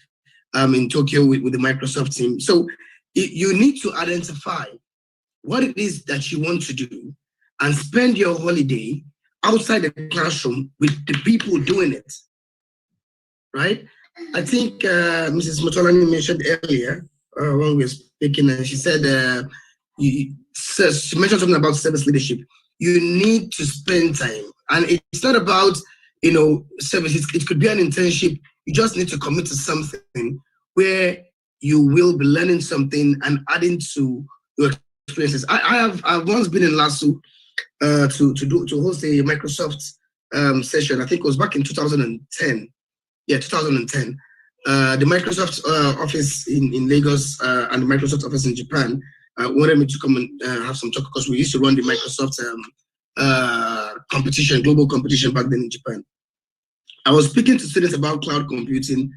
in Tokyo with the Microsoft team. So you need to identify what it is that you want to do and spend your holiday outside the classroom with the people doing it, right? I think Mrs. Motolani mentioned earlier when we were speaking, and she said, she mentioned something about service leadership. You need to spend time. And it's not about, you know, service. It could be an internship. You just need to commit to something where you will be learning something and adding to your experiences. I've once been in LASU to host a Microsoft session. I think it was back in 2010. Yeah, 2010. The Microsoft office in Lagos and the Microsoft office in Japan wanted me to come and have some talk, because we used to run the Microsoft competition, global competition back then in Japan. I was speaking to students about cloud computing,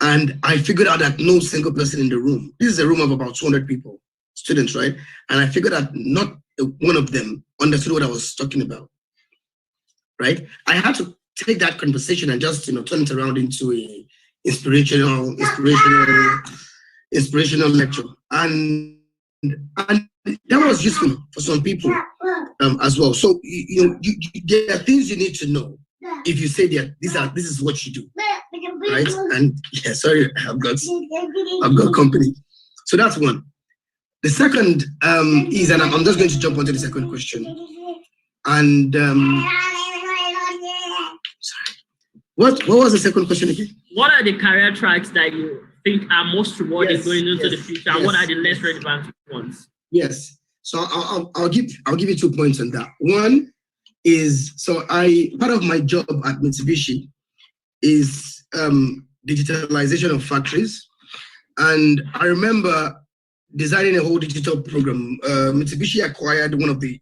And I figured out that no single person in the room, this is a room of about 200 people, students, right? And I figured out not one of them understood what I was talking about, right? I had to take that conversation and just, turn it around into a inspirational lecture. And that was useful for some people as well. So, there are things you need to know if you say that this is what you do, right? And yeah, sorry, I've got company. So that's one. The second is, and I'm just going to jump onto the second question. And sorry, what was the second question again? What are the career tracks that you think are most rewarding going into the future, and what are the less relevant ones? Yes. So I'll give you 2 points on that. One is, part of my job at Mitsubishi is digitalization of factories, and I remember designing a whole digital program. Mitsubishi acquired one of the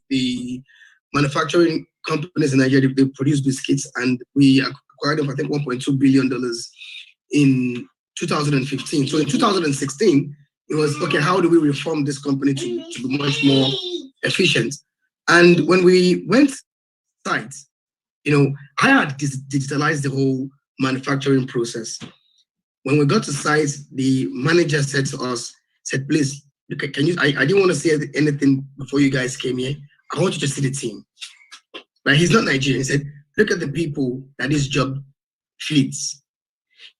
manufacturing companies in Nigeria. They produce biscuits, and we acquired them for, I think, $1.2 billion in 2015. So in 2016, it was, okay, how do we reform this company to be much more efficient? And when we went site, I had digitalized the whole manufacturing process. When we got to site, the manager said to us, please, can you, I didn't want to say anything before you guys came here. I want you to see the team. But he's not Nigerian. He said, look at the people that this job fits.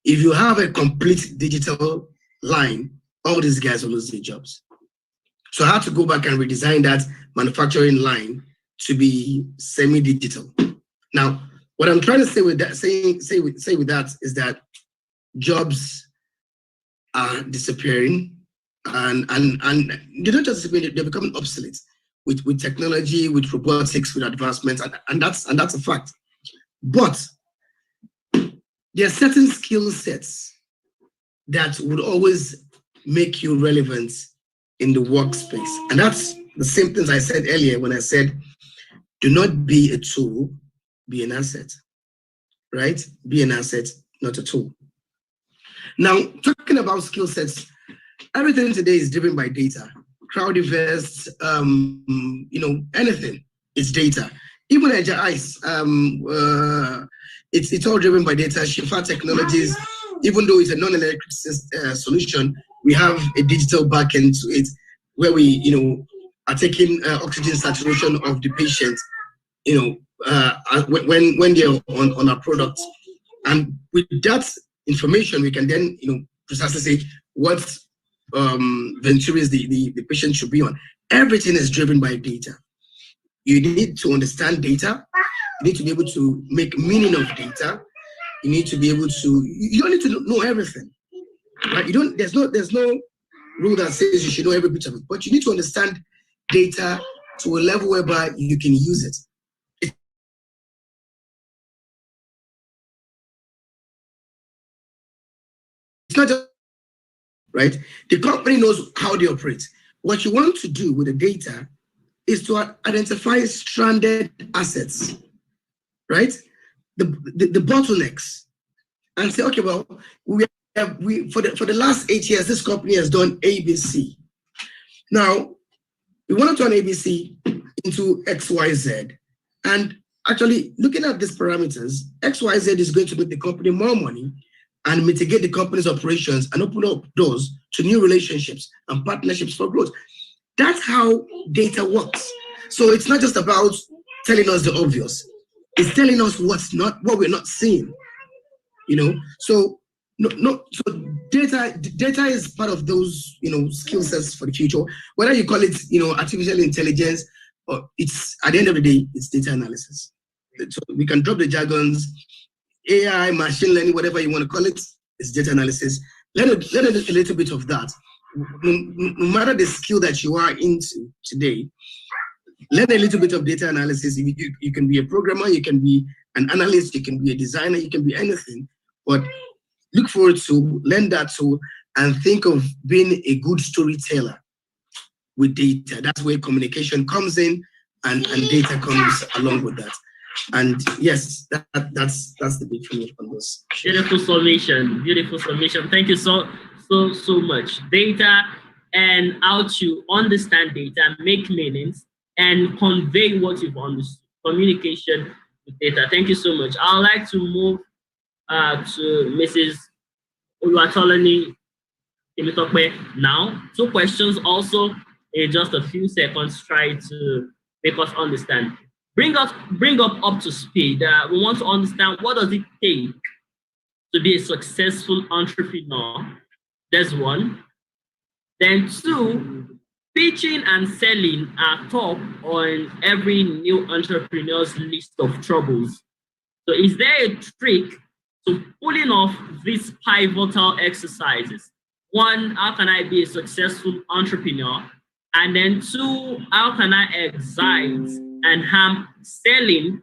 If you have a complete digital line, all these guys will lose their jobs. So I had to go back and redesign that manufacturing line to be semi-digital. Now, what I'm trying to say with that, say with that is that jobs are disappearing, and they don't just disappear; they're becoming obsolete with technology, with robotics, with advancements, and that's a fact. But there are certain skill sets that would always make you relevant in the workspace. And that's the same things I said earlier when I said, do not be a tool, be an asset, right? Be an asset, not a tool. Now, talking about skill sets, everything today is driven by data. Crowdiverse, anything, it's data. Even at ICE, it's all driven by data. Shifa Technologies, even though it's a non-electric solution, we have a digital backend to it where we, are taking oxygen saturation of the patient, when they're on our products. And with that information, we can then, precisely say what ventures the patient should be on. Everything is driven by data. You need to understand data. You need to be able to make meaning of data. You need to be able to, you don't need to know everything, right? There's no rule that says you should know every bit of it, but you need to understand data to a level whereby you can use it. It's not just, right? The company knows how they operate. What you want to do with the data is to identify stranded assets, right? The bottlenecks, and say, okay, well, for the last 8 years, this company has done ABC. Now, we want to turn ABC into XYZ. And actually, looking at these parameters, XYZ is going to make the company more money and mitigate the company's operations and open up doors to new relationships and partnerships for growth. That's how data works. So it's not just about telling us the obvious. It's telling us what we're not seeing. So so data is part of those skill sets for the future. Whether you call it artificial intelligence, or it's, at the end of the day, it's data analysis. So we can drop the jargons, AI, machine learning, whatever you want to call it, it's data analysis. Learn a little bit of that. No matter the skill that you are into today, learn a little bit of data analysis. You can be a programmer, you can be an analyst, you can be a designer, you can be anything. But look forward to learn that tool and think of being a good storyteller with data. That's where communication comes in and data comes along with that. And yes, that's the big thing on this. Beautiful summation. Beautiful summation. Thank you so much. Data and how to understand data, make meanings, and convey what you've understood. Communication with data. Thank you so much. I'd like to move to Mrs. Oluwatolani now. 2 questions also in just a few seconds. Try to make us understand. Bring up to speed. We want to understand, what does it take to be a successful entrepreneur? There's 1. Then 2, pitching and selling are top on every new entrepreneur's list of troubles. So is there a trick to pulling off these pivotal exercises? 1, how can I be a successful entrepreneur? And then 2, how can I excite and harm selling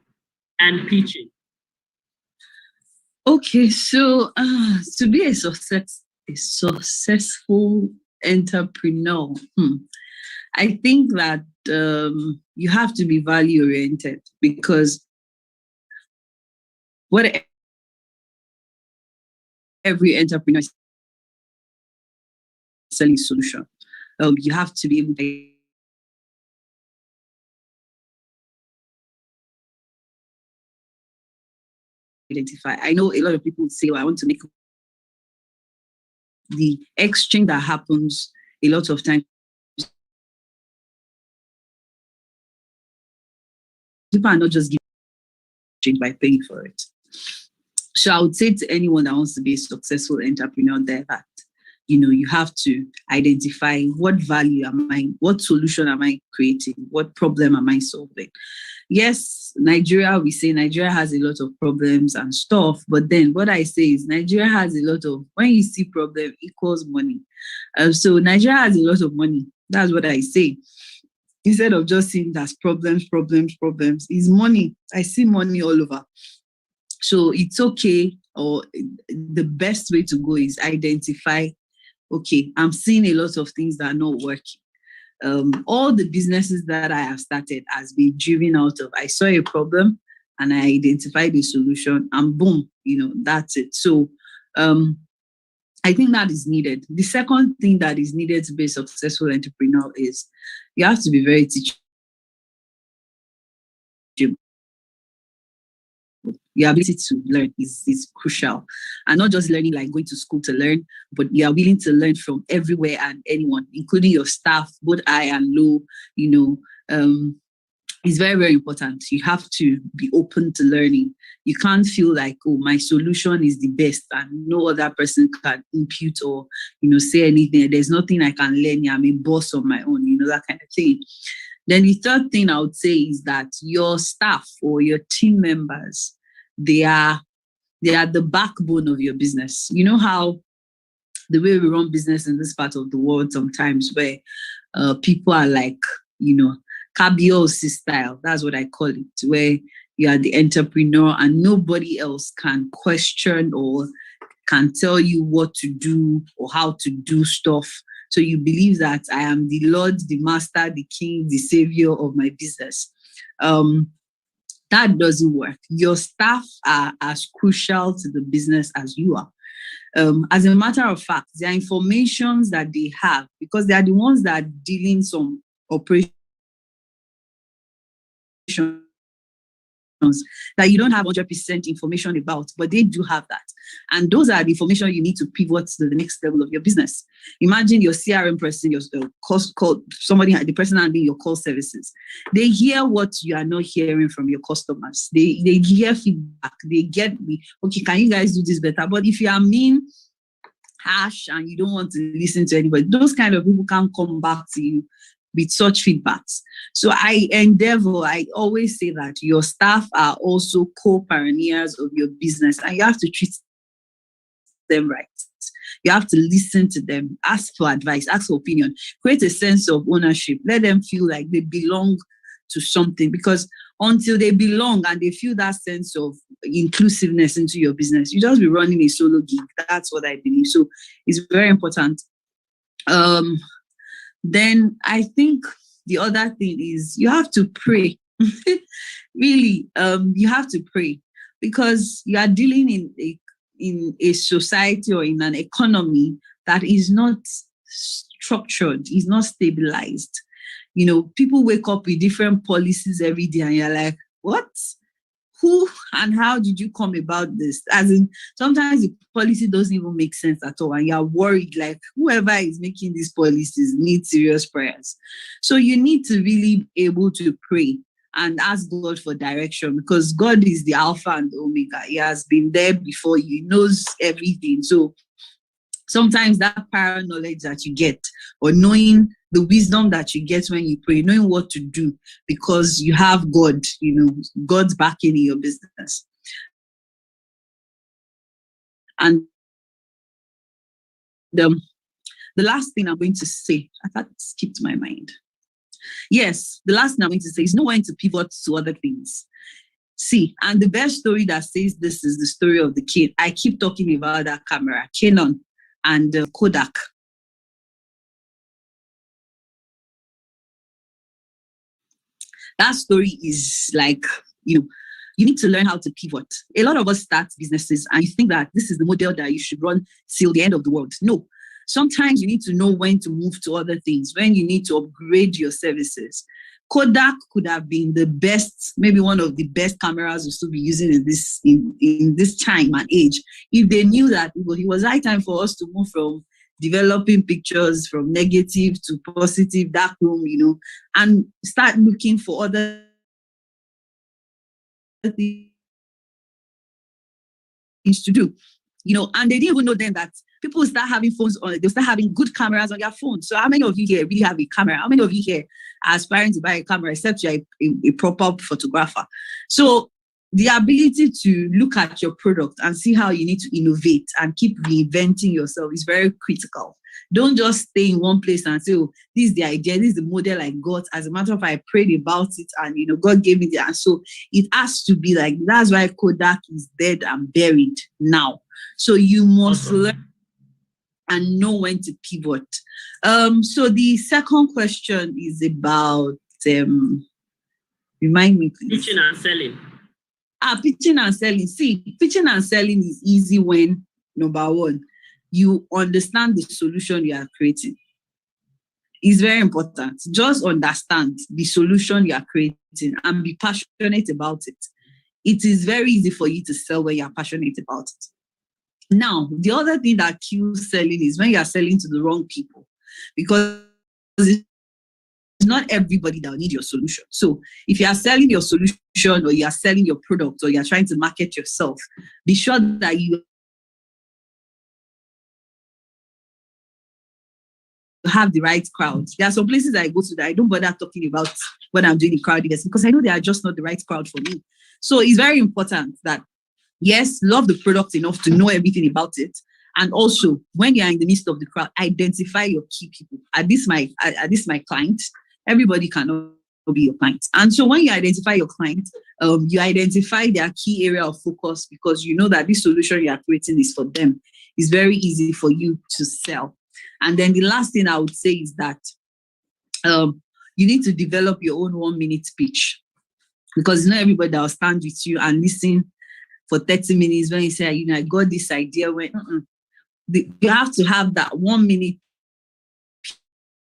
and pitching? Okay, so to be a successful entrepreneur, I think that you have to be value oriented, because what every entrepreneur is selling solution. You have to be able to identify. I know a lot of people say, well, I want to make the exchange that happens a lot of times. People are not just giving exchange by paying for it. So I would say to anyone that wants to be a successful entrepreneur there that, you have to identify what value what solution am I creating? What problem am I solving? Yes, we say Nigeria has a lot of problems and stuff, but then what I say is Nigeria has a lot of, when you see problem equals money. So Nigeria has a lot of money. That's what I say. Instead of just seeing it as problems, is money. I see money all over. So it's okay, or the best way to go is identify, okay, I'm seeing a lot of things that are not working. All the businesses that I have started has been driven out of, I saw a problem and I identified a solution, and boom, that's it. So I think that is needed. The second thing that is needed to be a successful entrepreneur is you have to be very teachable. Your ability to learn is crucial, and not just learning like going to school to learn, but you are willing to learn from everywhere and anyone, including your staff, both high and low. It's very, very important. You have to be open to learning. You can't feel like, oh, my solution is the best and no other person can impute or, say anything. There's nothing I can learn. I'm a boss on my own, that kind of thing. Then the third thing I would say is that your staff or your team members, they are the backbone of your business. You know how the way we run business in this part of the world sometimes, where people are like, Kabiosi style, that's what I call it, where you are the entrepreneur and nobody else can question or can tell you what to do or how to do stuff. So you believe that I am the Lord, the Master, the King, the Savior of my business. That doesn't work. Your staff are as crucial to the business as you are. As a matter of fact, there are informations that they have because they are the ones that are dealing some operations that you don't have 100% information about, but they do have that. And those are the information you need to pivot to the next level of your business. Imagine your CRM person, your the person handling your call services. They hear what you are not hearing from your customers. They hear feedback. They get, okay, can you guys do this better? But if you are mean, harsh, and you don't want to listen to anybody, those kind of people can't come back to you with such feedbacks. So I always say that your staff are also co-pioneers of your business and you have to treat them right. You have to listen to them, ask for advice, ask for opinion, create a sense of ownership, let them feel like they belong to something, because until they belong and they feel that sense of inclusiveness into your business, you just be running a solo gig. That's what I believe. So it's very important. Then I think the other thing is you have to pray. really, you have to pray, because you are dealing in a society or in an economy that is not structured, is not stabilized. People wake up with different policies every day, and you're like, what? Who and how did you come about this? As in, sometimes the policy doesn't even make sense at all, and you're worried, like, whoever is making these policies needs serious prayers. So you need to really be able to pray and ask God for direction, because God is the Alpha and the Omega. He has been there before you. He knows everything. So sometimes that prior knowledge that you get, or knowing the wisdom that you get when you pray, knowing what to do, because you have God, God's backing in your business. And the last thing I'm going to say, I thought it skipped my mind. Yes, the last thing I'm going to say is know when to pivot to other things. See, and the best story that says this is the story of the kid. I keep talking about that camera, Canon and Kodak. That story is like, you need to learn how to pivot. A lot of us start businesses and you think that this is the model that you should run till the end of the world. No. Sometimes you need to know when to move to other things, when you need to upgrade your services. Kodak could have been the best, maybe one of the best cameras we still be using in this time and age, if they knew that it was high time for us to move from developing pictures from negative to positive, darkroom, and start looking for other things to do. And they didn't even know then that people will start having phones on, they'll start having good cameras on their phones. So how many of you here really have a camera? How many of you here are aspiring to buy a camera, except you're a proper photographer? So the ability to look at your product and see how you need to innovate and keep reinventing yourself is very critical. Don't just stay in one place and say, oh, this is the idea, this is the model I got. As a matter of fact, I prayed about it and, God gave me the answer. So it has to be like, that's why Kodak is dead and buried now. So you must learn and know when to pivot. So the second question is about, remind me, please. Pitching and selling. Pitching and selling. See, pitching and selling is easy when, number one, you understand the solution you are creating. It's very important. Just understand the solution you are creating and be passionate about it. It is very easy for you to sell when you're passionate about it. Now, the other thing that kills selling is when you are selling to the wrong people, because it's not everybody that will need your solution. So if you are selling your solution or you are selling your product or you are trying to market yourself, be sure that you have the right crowd. There are some places I go to that I don't bother talking about when I'm doing the crowd events, because I know they are just not the right crowd for me. So it's very important that, yes, love the product enough to know everything about it. And also, when you are in the midst of the crowd, identify your key people. At this my client, everybody cannot be your client. And so when you identify your client, you identify their key area of focus, because you know that this solution you are creating is for them. It's very easy for you to sell. And then the last thing I would say is that you need to develop your own 1-minute speech, because not everybody that will stand with you and listen for 30 minutes when you say, I got this idea. You have to have that 1-minute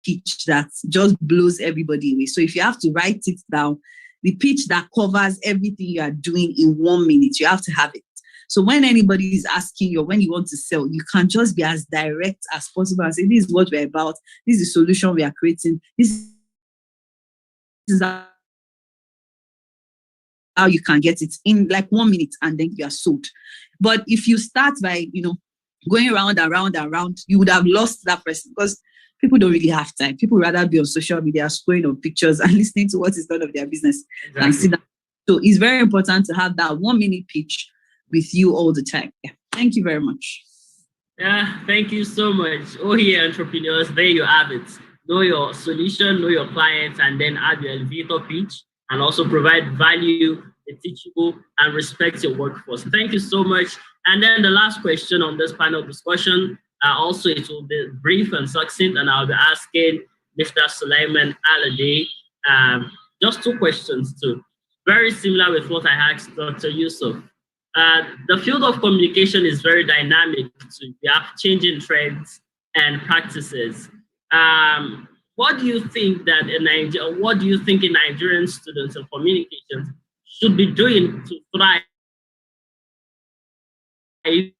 pitch that just blows everybody away. So if you have to write it down, the pitch that covers everything you are doing in 1 minute, you have to have it. So when anybody is asking you, when you want to sell, you can just be as direct as possible and say, this is what we're about. This is the solution we are creating. This is how you can get it in like 1 minute, and then you are sold. But if you start by, going around and round and round, you would have lost that person, because people don't really have time. People rather be on social media, scrolling on pictures and listening to what is none of their business. Exactly. And see that. So it's very important to have that 1-minute pitch with you all the time. Yeah. Thank you very much. Yeah, thank you so much. Oh, yeah, entrepreneurs, there you have it. Know your solution, know your clients, and then add your elevator pitch, and also provide value, be teachable, and respect your workforce. Thank you so much. And then the last question on this panel discussion, also it will be brief and succinct, and I'll be asking Mr. Sulaiman Alade just 2 questions too. very similar with what I asked Dr. Yusuf. The field of communication is very dynamic too. We have changing trends and practices. What do you think that what do you think a Nigerian student of communications should be doing to thrive in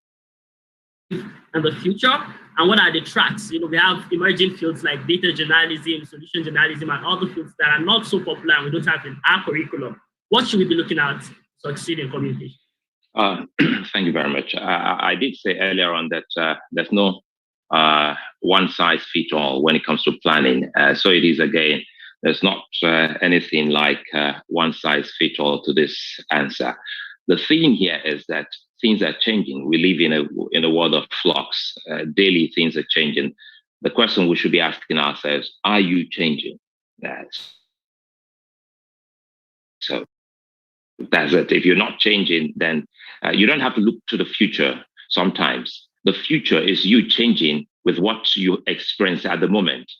the future? And what are the tracks? We have emerging fields like data journalism, solution journalism, and other fields that are not so popular and we don't have in our curriculum. What should we be looking at to succeed in communication? Thank you very much. I did say earlier on that there's no one size fits all when it comes to planning. So it is again, there's not anything like one size fits all to this answer. The theme here is that things are changing. We live in a world of flux. Daily things are changing. The question we should be asking ourselves, are you changing? So that's it. If you're not changing, then you don't have to look to the future sometimes. The future is you changing with what you experience at the moment.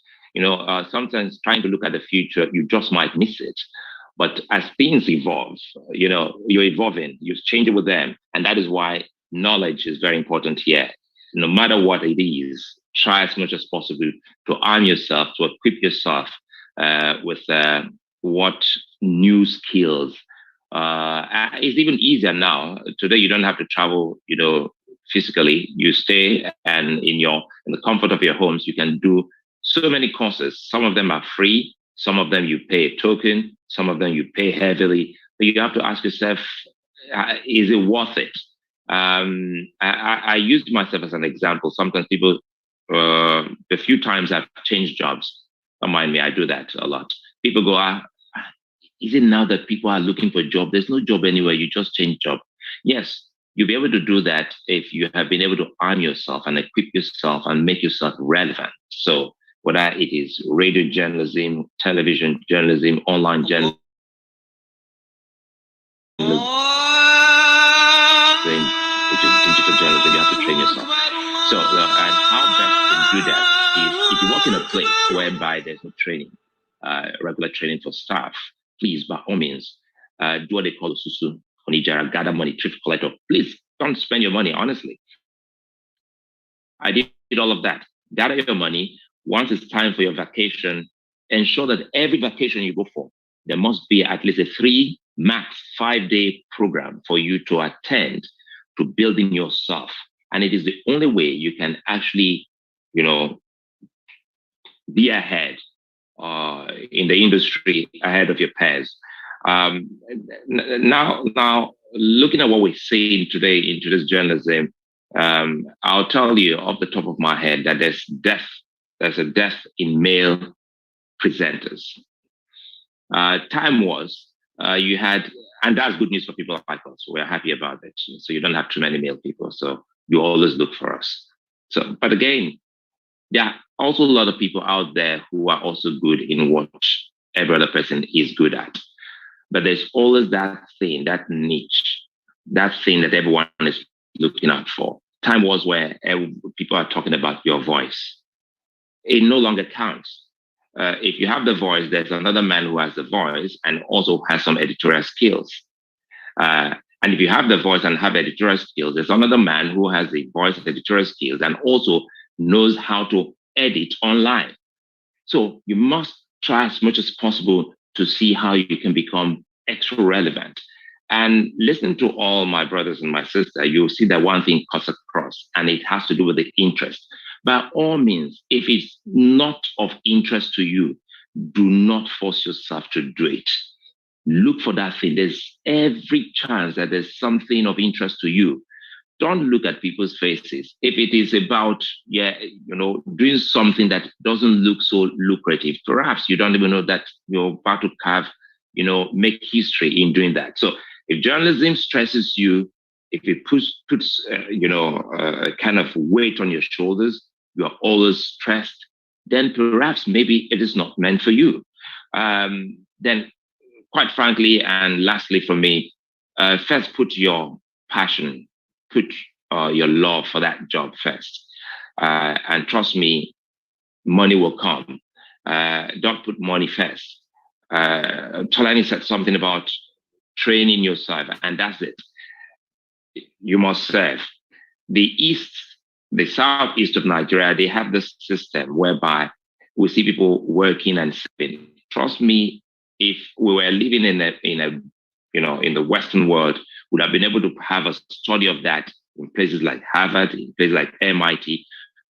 Sometimes trying to look at the future, you just might miss it. But as things evolve, you're evolving, you're changing with them. And that is why knowledge is very important here. No matter what it is, try as much as possible to arm yourself, to equip yourself with what new skills. It's even easier now. Today, you don't have to travel, physically. You stay and in the comfort of your homes, you can do so many courses. Some of them are free. Some of them you pay a token. Some of them you pay heavily. But you have to ask yourself, is it worth it? I used myself as an example. Sometimes people, the few times I've changed jobs, don't mind me, I do that a lot. People go, is it now that people are looking for a job? There's no job anywhere. You just change job. Yes, you'll be able to do that if you have been able to arm yourself and equip yourself and make yourself relevant. So whether it is radio journalism, television journalism, online journalism, which is digital journalism, you have to train yourself. So, and how best to do that is if you work in a place whereby there's no training, regular training for staff, please, by all means, do what they call a susu, onijara, gather money, thrift collector. Please don't spend your money, honestly. I did all of that. Gather your money. Once it's time for your vacation, ensure that every vacation you go for, there must be at least a 3, max 5-day program for you to attend to building yourself. And it is the only way you can actually, be ahead in the industry, ahead of your peers. Now, looking at what we're seeing today in today's journalism, I'll tell you off the top of my head that there's a death in male presenters. Time was, you had, and that's good news for people like us. We're happy about it. So you don't have too many male people. So you always look for us. So, but again, there are also a lot of people out there who are also good in what every other person is good at. But there's always that thing, that niche, that thing that everyone is looking out for. Time was where people are talking about your voice. It no longer counts. If you have the voice, there's another man who has the voice and also has some editorial skills. And if you have the voice and have editorial skills, there's another man who has the voice, editorial skills, and also knows how to edit online. So you must try as much as possible to see how you can become extra relevant. And listen to all my brothers and my sisters, you'll see that one thing cuts across, and it has to do with the interest. By all means, if it's not of interest to you, do not force yourself to do it. Look for that thing. There's every chance that there's something of interest to you. Don't look at people's faces. If it is about, doing something that doesn't look so lucrative, perhaps you don't even know that you're about to carve, make history in doing that. So if journalism stresses you, if it puts a kind of weight on your shoulders, you are always stressed, then perhaps maybe it is not meant for you. Then, quite frankly, and lastly for me, first put your passion, put your love for that job first. And trust me, money will come. Don't put money first. Tolani said something about training yourself, and that's it. You must serve. The southeast of Nigeria, they have this system whereby we see people working and serving. Trust me, if we were living in the Western world, would have been able to have a study of that in places like Harvard, in places like MIT,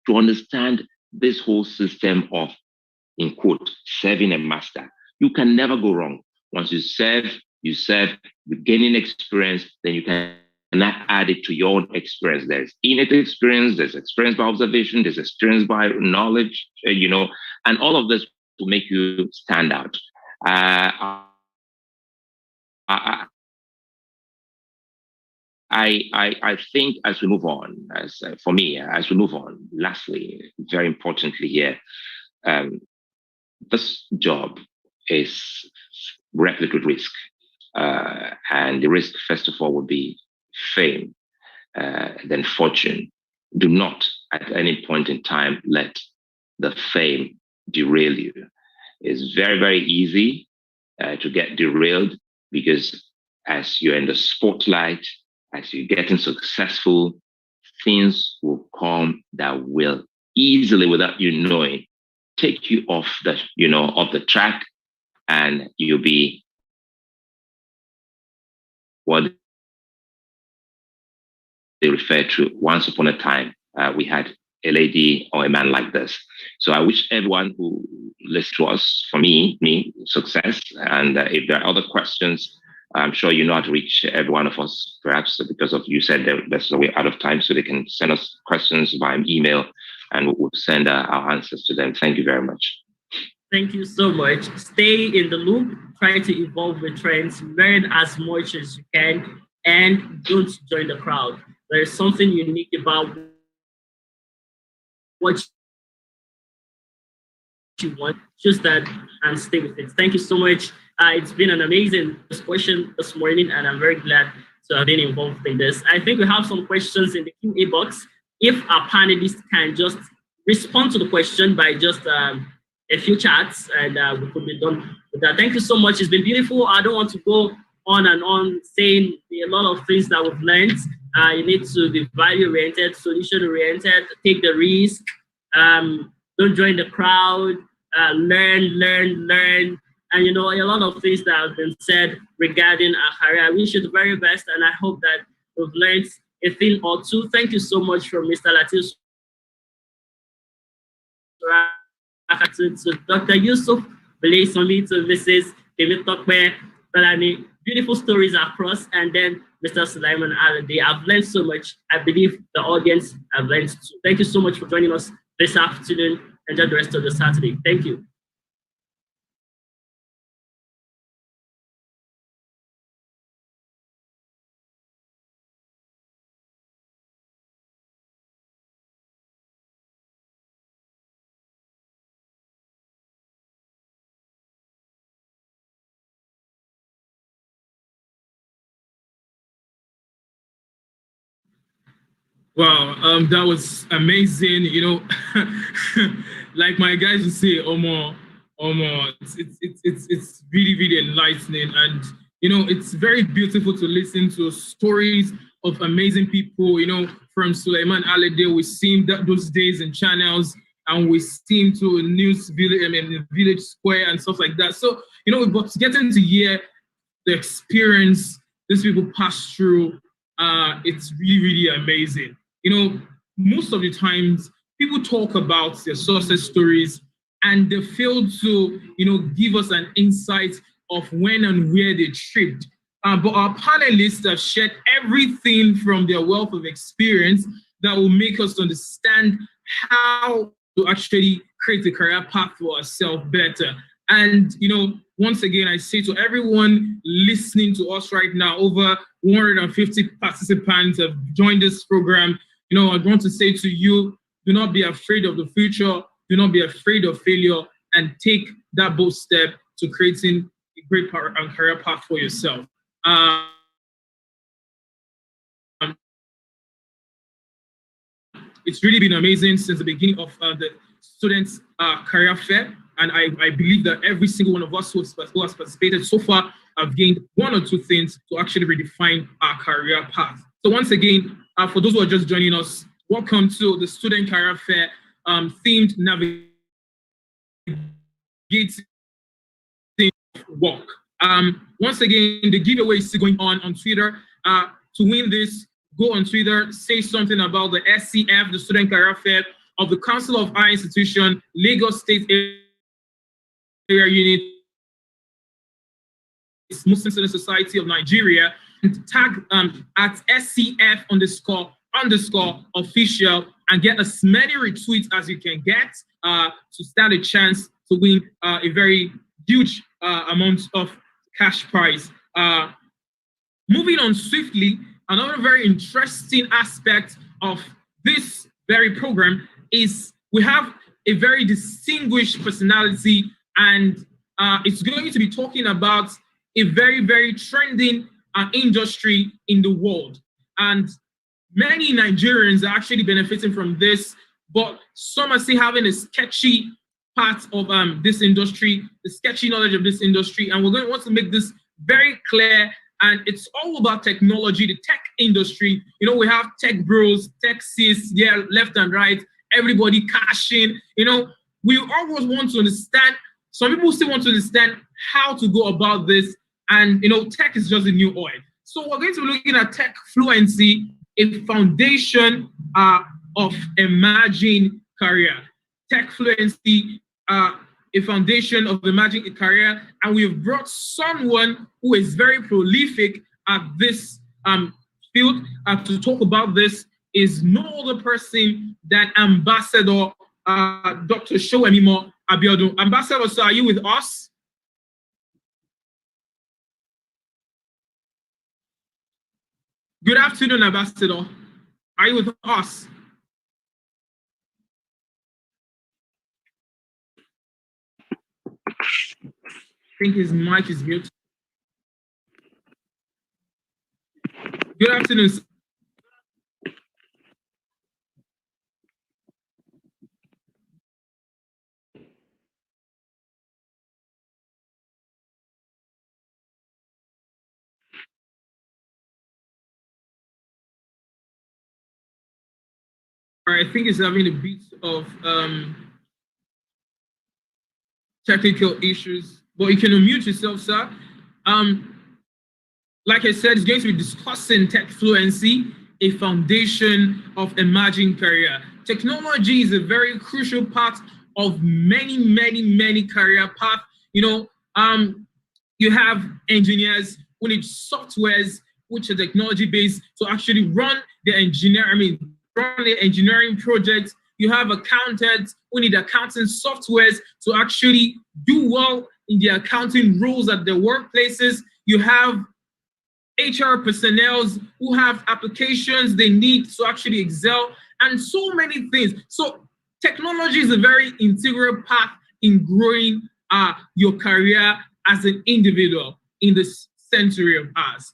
to understand this whole system of, in quote, serving a master. You can never go wrong. Once you serve, you're gaining experience, then you can add it to your own experience. There's innate experience, there's experience by observation, there's experience by knowledge, and all of this will make you stand out. I think as we move on, as we move on, lastly, very importantly here, this job is replete with risk. And the risk, first of all, would be fame, then fortune. Do not at any point in time let the fame derail you. It's very, very easy to get derailed, because as you're in the spotlight, as you're getting successful, things will come that will easily, without you knowing, take you off the track, and you'll be what they refer to. Once upon a time, we had a lady or a man like this. So I wish everyone who listens to us, for me, success. And if there are other questions, I'm sure you know how to reach every one of us, perhaps because of you said that we're out of time, so they can send us questions by email, and we'll send our answers to them. Thank you very much. Thank you so much. Stay in the loop, try to evolve with trends, learn as much as you can, and don't join the crowd. There is something unique about what you want, choose that and stay with it. Thank you so much. It's been an amazing discussion this morning, and I'm very glad to have been involved in this. I think we have some questions in the Q&A box. If our panelists can just respond to the question by just a few chats, and we could be done with that. Thank you so much. It's been beautiful. I don't want to go on and on saying a lot of things that we've learned. You need to be value-oriented, solution-oriented, take the risk, don't join the crowd, learn. And a lot of things that have been said regarding our career. I wish you the very best, and I hope that we've learned a thing or two. Thank you so much from Mr. Latif, to Dr. Yusuf, Belay-Sonli, to Mrs. David Tokwe, Balani. Beautiful stories across, and then Mr. Sulaiman Alade. I've learned so much. I believe the audience have learned too. Thank you so much for joining us this afternoon. Enjoy the rest of the Saturday. Thank you. Wow, that was amazing. Like my guys would say, Omo, it's really, really enlightening, and it's very beautiful to listen to stories of amazing people. From Sulaiman Alade, we see those days in channels, and we see him to news village, in village square and stuff like that. So but getting to hear the experience these people pass through, it's really, really amazing. Most of the times people talk about their success stories, and they fail to, give us an insight of when and where they tripped. But our panelists have shared everything from their wealth of experience that will make us understand how to actually create a career path for ourselves better. And, once again, I say to everyone listening to us right now, over 150 participants have joined this program. I want to say to you, do not be afraid of the future. Do not be afraid of failure, and take that bold step to creating a great career path for yourself. It's really been amazing since the beginning of the students' career fair. and I believe that every single one of us who has participated so far have gained one or two things to actually redefine our career path. So once again, for those who are just joining us, welcome to the Student Career Fair themed navigating walk. Once again, the giveaway is still going on Twitter. To win this, go on Twitter, say something about the SCF, the Student Career Fair of the Council of Higher Institution, Lagos State Area Unit, Muslim Student Society of Nigeria, and tag at SCF __ official and get as many retweets as you can get to stand a chance to win a very huge amount of cash prize. Moving on swiftly, another very interesting aspect of this very program is we have a very distinguished personality, and it's going to be talking about a very, very trending industry in the world. And many Nigerians are actually benefiting from this, but some are still having a sketchy part of this industry, the sketchy knowledge of this industry. And we're going to want to make this very clear. And it's all about technology, the tech industry. You know, we have tech bros, tech sis, yeah, left and right, everybody cashing. You know, we always want to understand, some people still want to understand how to go about this. And, you know, tech is just a new oil. So we're going to be looking at tech fluency, a foundation of emerging career. Tech fluency, a foundation of emerging career. And we've brought someone who is very prolific at this field to talk about this. Is no other person than Ambassador Dr. Showemimo Abiodun. Ambassador, so are you with us? Good afternoon, Ambassador. Are you with us? I think his mic is mute. Good afternoon, sir. I think it's having a bit of technical issues, but you can unmute yourself, sir. Like I said, it's going to be discussing tech fluency, a foundation of emerging career. Technology is a very crucial part of many career paths. You know, you have engineers who need softwares which are technology based to actually run the engineering projects. You have accountants who need accounting softwares to actually do well in the accounting roles at their workplaces. You have HR personnel who have applications they need to actually excel, and so many things. So technology is a very integral part in growing your career as an individual in this century of ours.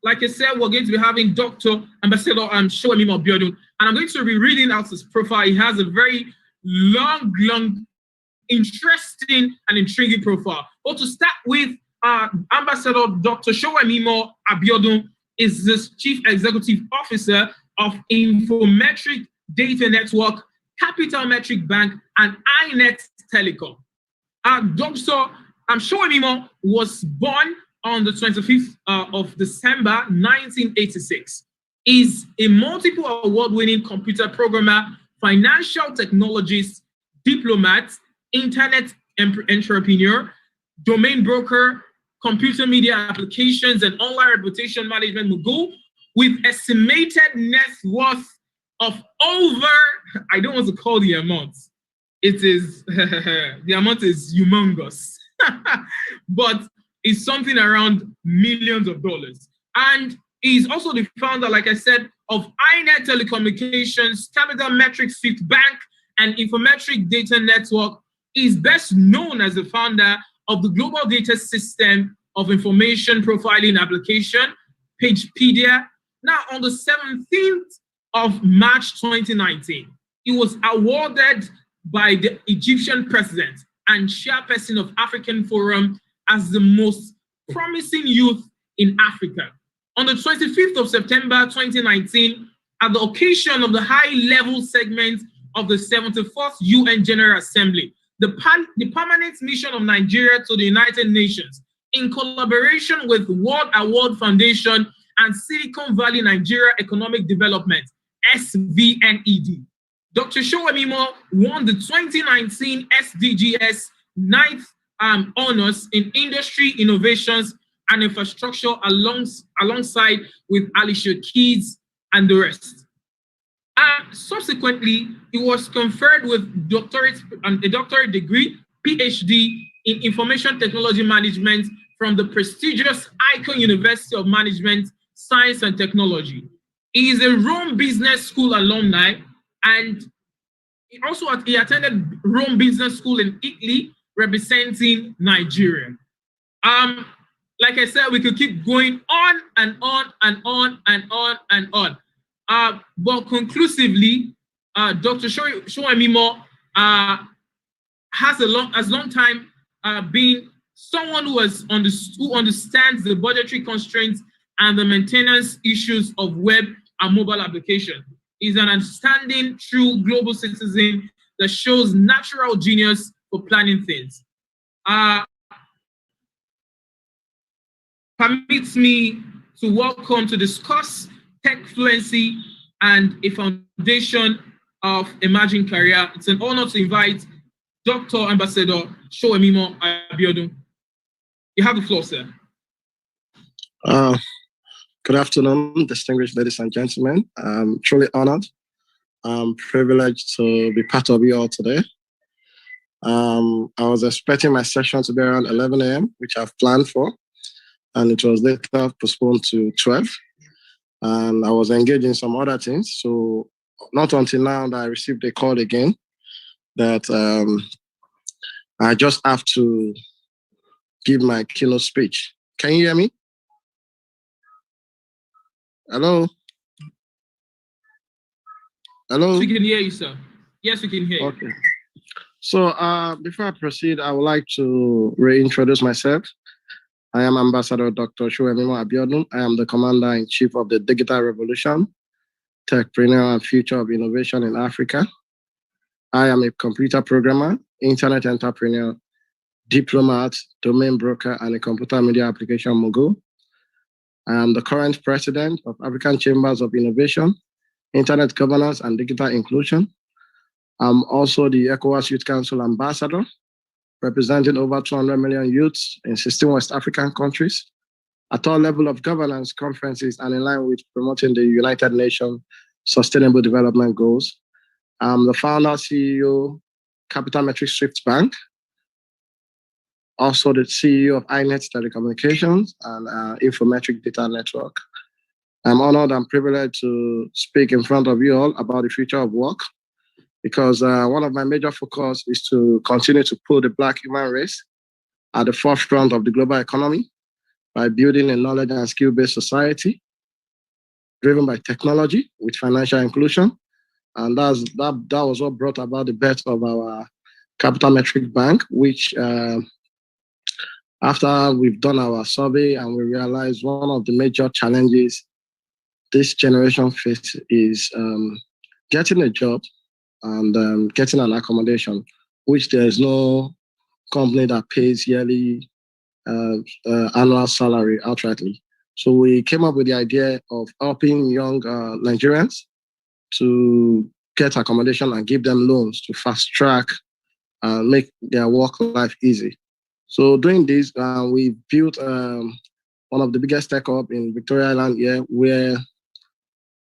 Like I said, we're going to be having Dr. Ambassador Showemimo Abiodun, and I'm going to be reading out his profile. He has a very long, interesting and intriguing profile. But to start with, Ambassador Dr. Showemimo Abiodun is the Chief Executive Officer of Infometric Data Network, Capital Metric Bank, and iNet Telecom. Dr. Showemimo was born on the 25th of December 1986. Is a multiple award-winning computer programmer, financial technologist, diplomat, internet entrepreneur, domain broker, computer media applications, and online reputation management mogul with estimated net worth of over, I don't want to call the amount. It is, the amount is humongous, but it's something around millions of dollars. And he's also the founder, like I said, of iNet Telecommunications, Capital Metrics Fifth Bank, and Infometric Data Network. He's best known as the founder of the Global Data System of Information Profiling Application, Pagepedia. Now, on the 17th of March 2019, he was awarded by the Egyptian president and chairperson of African Forum as the most promising youth in Africa. On the 25th of September 2019, at the occasion of the high-level segment of the 74th UN General Assembly, the permanent mission of Nigeria to the United Nations, in collaboration with World Award Foundation and Silicon Valley Nigeria Economic Development, SVNED. Dr. Showemimo won the 2019 SDGs 9th honors in industry innovations and infrastructure alongside with Alicia Keys and the rest. Subsequently, he was conferred with a doctorate degree, PhD in Information Technology Management from the prestigious Icon University of Management, Science and Technology. He is a Rome Business School alumni, and he attended Rome Business School in Italy, representing Nigeria. Like I said, we could keep going on and on and on and on and on. But conclusively, Dr. Showemimo has long time been someone who understands the budgetary constraints and the maintenance issues of web and mobile application. He's an understanding, true global citizen that shows natural genius for planning things. Permits me to welcome to discuss tech fluency and a foundation of emerging career. It's an honor to invite Dr. Ambassador Showemimo Abiodun. You have the floor, sir. Good afternoon, distinguished ladies and gentlemen. I'm truly honored. I'm privileged to be part of you all today. I was expecting my session to be around 11 a.m., which I've planned for, and it was later postponed to 12. And I was engaged in some other things. So not until now that I received a call again that I just have to give my keynote speech. Can you hear me? Hello? Hello? We can hear you, sir. Yes, we can hear you. Okay. So before I proceed, I would like to reintroduce myself. I am Ambassador Dr. Showemimo Abiodun. I am the Commander-in-Chief of the Digital Revolution, Techpreneur and Future of Innovation in Africa. I am a computer programmer, internet entrepreneur, diplomat, domain broker, and a computer media application mogul. I am the current president of African Chambers of Innovation, Internet Governance, and Digital Inclusion. I'm also the ECOWAS Youth Council ambassador, representing over 200 million youths in 16 West African countries at all levels of governance, conferences, and in line with promoting the United Nations Sustainable Development Goals. I'm the founder, CEO, Capital Metrics Swift Bank, also the CEO of iNet Telecommunications and Infometric Data Network. I'm honored and privileged to speak in front of you all about the future of work, because one of my major focus is to continue to put the Black human race at the forefront of the global economy by building a knowledge and skill-based society driven by technology with financial inclusion. And that was what brought about the birth of our Capital Metric Bank, which after we've done our survey and we realized one of the major challenges this generation faces is getting a job and getting an accommodation, which there is no company that pays yearly annual salary outrightly. So we came up with the idea of helping young Nigerians to get accommodation and give them loans to fast track and make their work life easy. So doing this, we built one of the biggest tech hub in Victoria Island here, where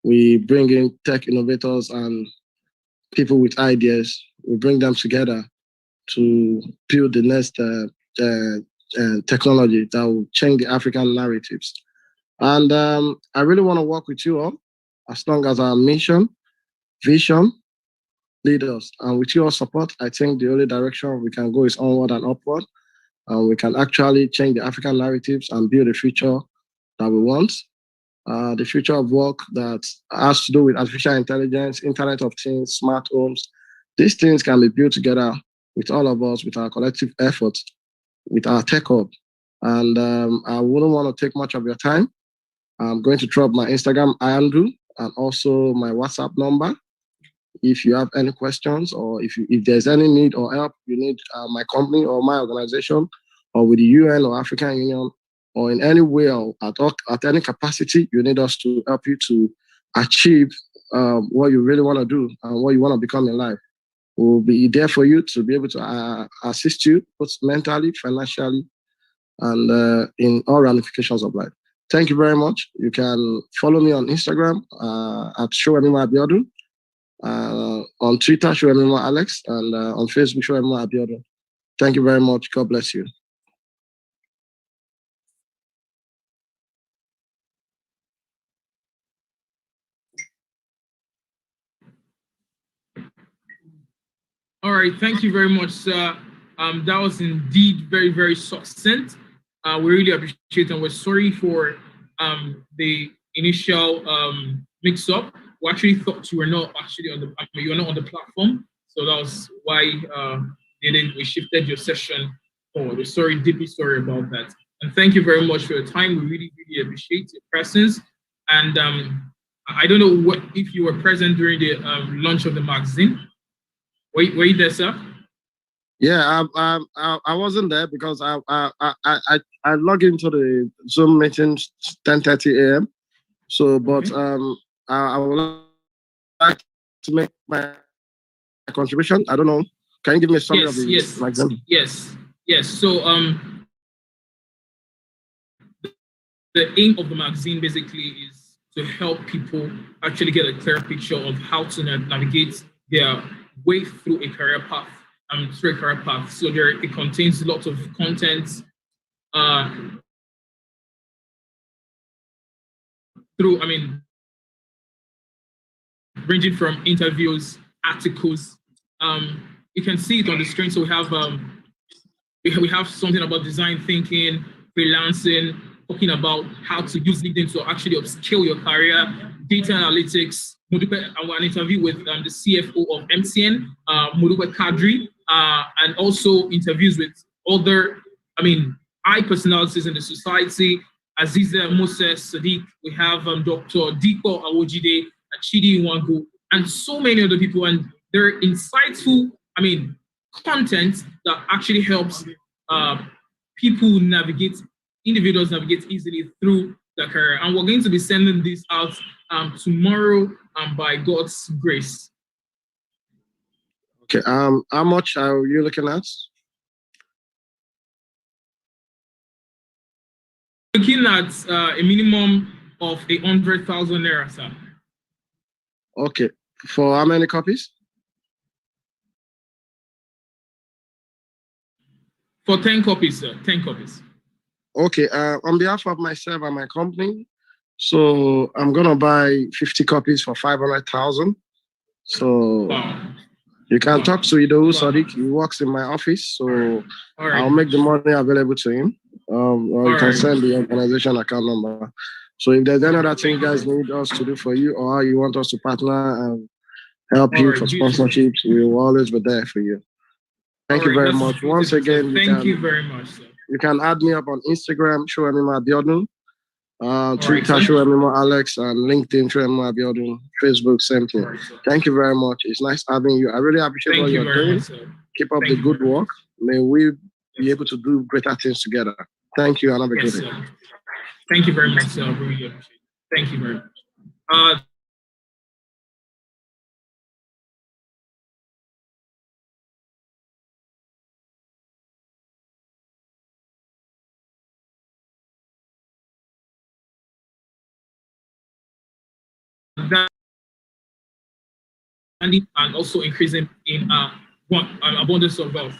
we bring in tech innovators and people with ideas. We bring them together to build the next technology that will change the African narratives. And I really want to work with you all as long as our mission, vision, lead us. And with your support, I think the only direction we can go is onward and upward. We can actually change the African narratives and build a future that we want. The future of work that has to do with artificial intelligence, Internet of Things, smart homes. These things can be built together with all of us, with our collective effort, with our tech hub. And I wouldn't want to take much of your time. I'm going to drop my Instagram handle and also my WhatsApp number. If you have any questions, or if there's any need or help you need my company or my organization, or with the UN or African Union, or in any way or at any capacity you need us to help you to achieve what you really want to do and what you want to become in life, we'll be there for you to be able to assist you both mentally, financially, and in all ramifications of life. Thank you very much. You can follow me on Instagram at Showemima Abiodun, on Twitter, Showemima Alex, and on Facebook, Showemima Abiodun. Thank you very much. God bless you. All right, thank you very much, sir. That was indeed very, very succinct. We really appreciate it, and we're sorry for the initial mix-up. We actually thought you were not actually on the you were not on the platform, so that was why we shifted your session forward. We're deeply sorry about that. And thank you very much for your time. We really, really appreciate your presence. And I don't know if you were present during the launch of the magazine. Were you there, sir? Yeah, I wasn't there because I logged into the Zoom meeting 10:30 a.m. So, but I would like to make my contribution. I don't know. Can you give me a summary of the magazine? Yes. So the aim of the magazine basically is to help people actually get a clear picture of how to navigate their way through a career path. So it contains lots of content ranging from interviews, articles. You can see it on the screen. So we have something about design thinking, freelancing, talking about how to use LinkedIn to actually upscale your career, data analytics, an interview with the CFO of MTN, Modupe Kadri, and also interviews with other, high personalities in the society, Aziza Moses Sadiq, we have Dr. Diko Awojide, Chidi Nwangu, and so many other people. And they're insightful, content that actually helps individuals navigate easily through their career. And we're going to be sending this out tomorrow by God's grace. Okay, how much are you looking at? Looking at a minimum of 100,000 naira, sir. Okay, for how many copies? For 10 copies, sir. 10 copies. Okay, on behalf of myself and my company, so I'm gonna buy 50 copies for 500,000. So wow. You can talk to Ido Sadiq. He works in my office, so I'll make the money available to him. Or you can send the organization account number. So if there's any other thing you guys need us to do for you, or you want us to partner and help you for sponsorships, we will always be there for you. Thank you very much. Once again, thank you very much, sir. You can add me up on Instagram, Showemima Abiodun, Twitter, Showemima Alex, and LinkedIn, Showemima Abiodun, Facebook, same thing. Thank you very much. It's nice having you. I really appreciate what you're doing. Keep up the good work. May we be able to do greater things together. Thank you, and have a good day. Thank you very much, sir. I really appreciate it. Thank you very much. And also increasing in abundance of wealth.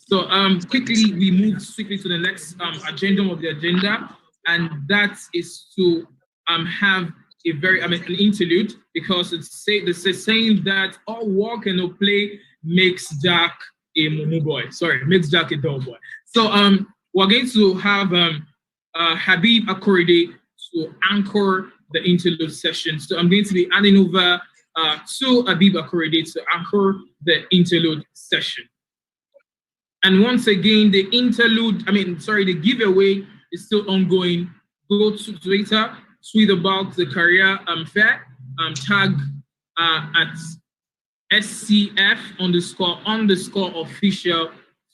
So quickly we move swiftly to the next agenda of the agenda, and that is to have a very an interlude, because it's saying that all work and no play makes Jack a mumu boy. Sorry, makes Jack a dull boy. So we're going to have Habib Akorede to anchor the interlude session. So I'm going to be handing over to Abib Akorede to anchor the interlude session. And once again, the giveaway is still ongoing. Go to Twitter, tweet about the career fair, tag at SCF_official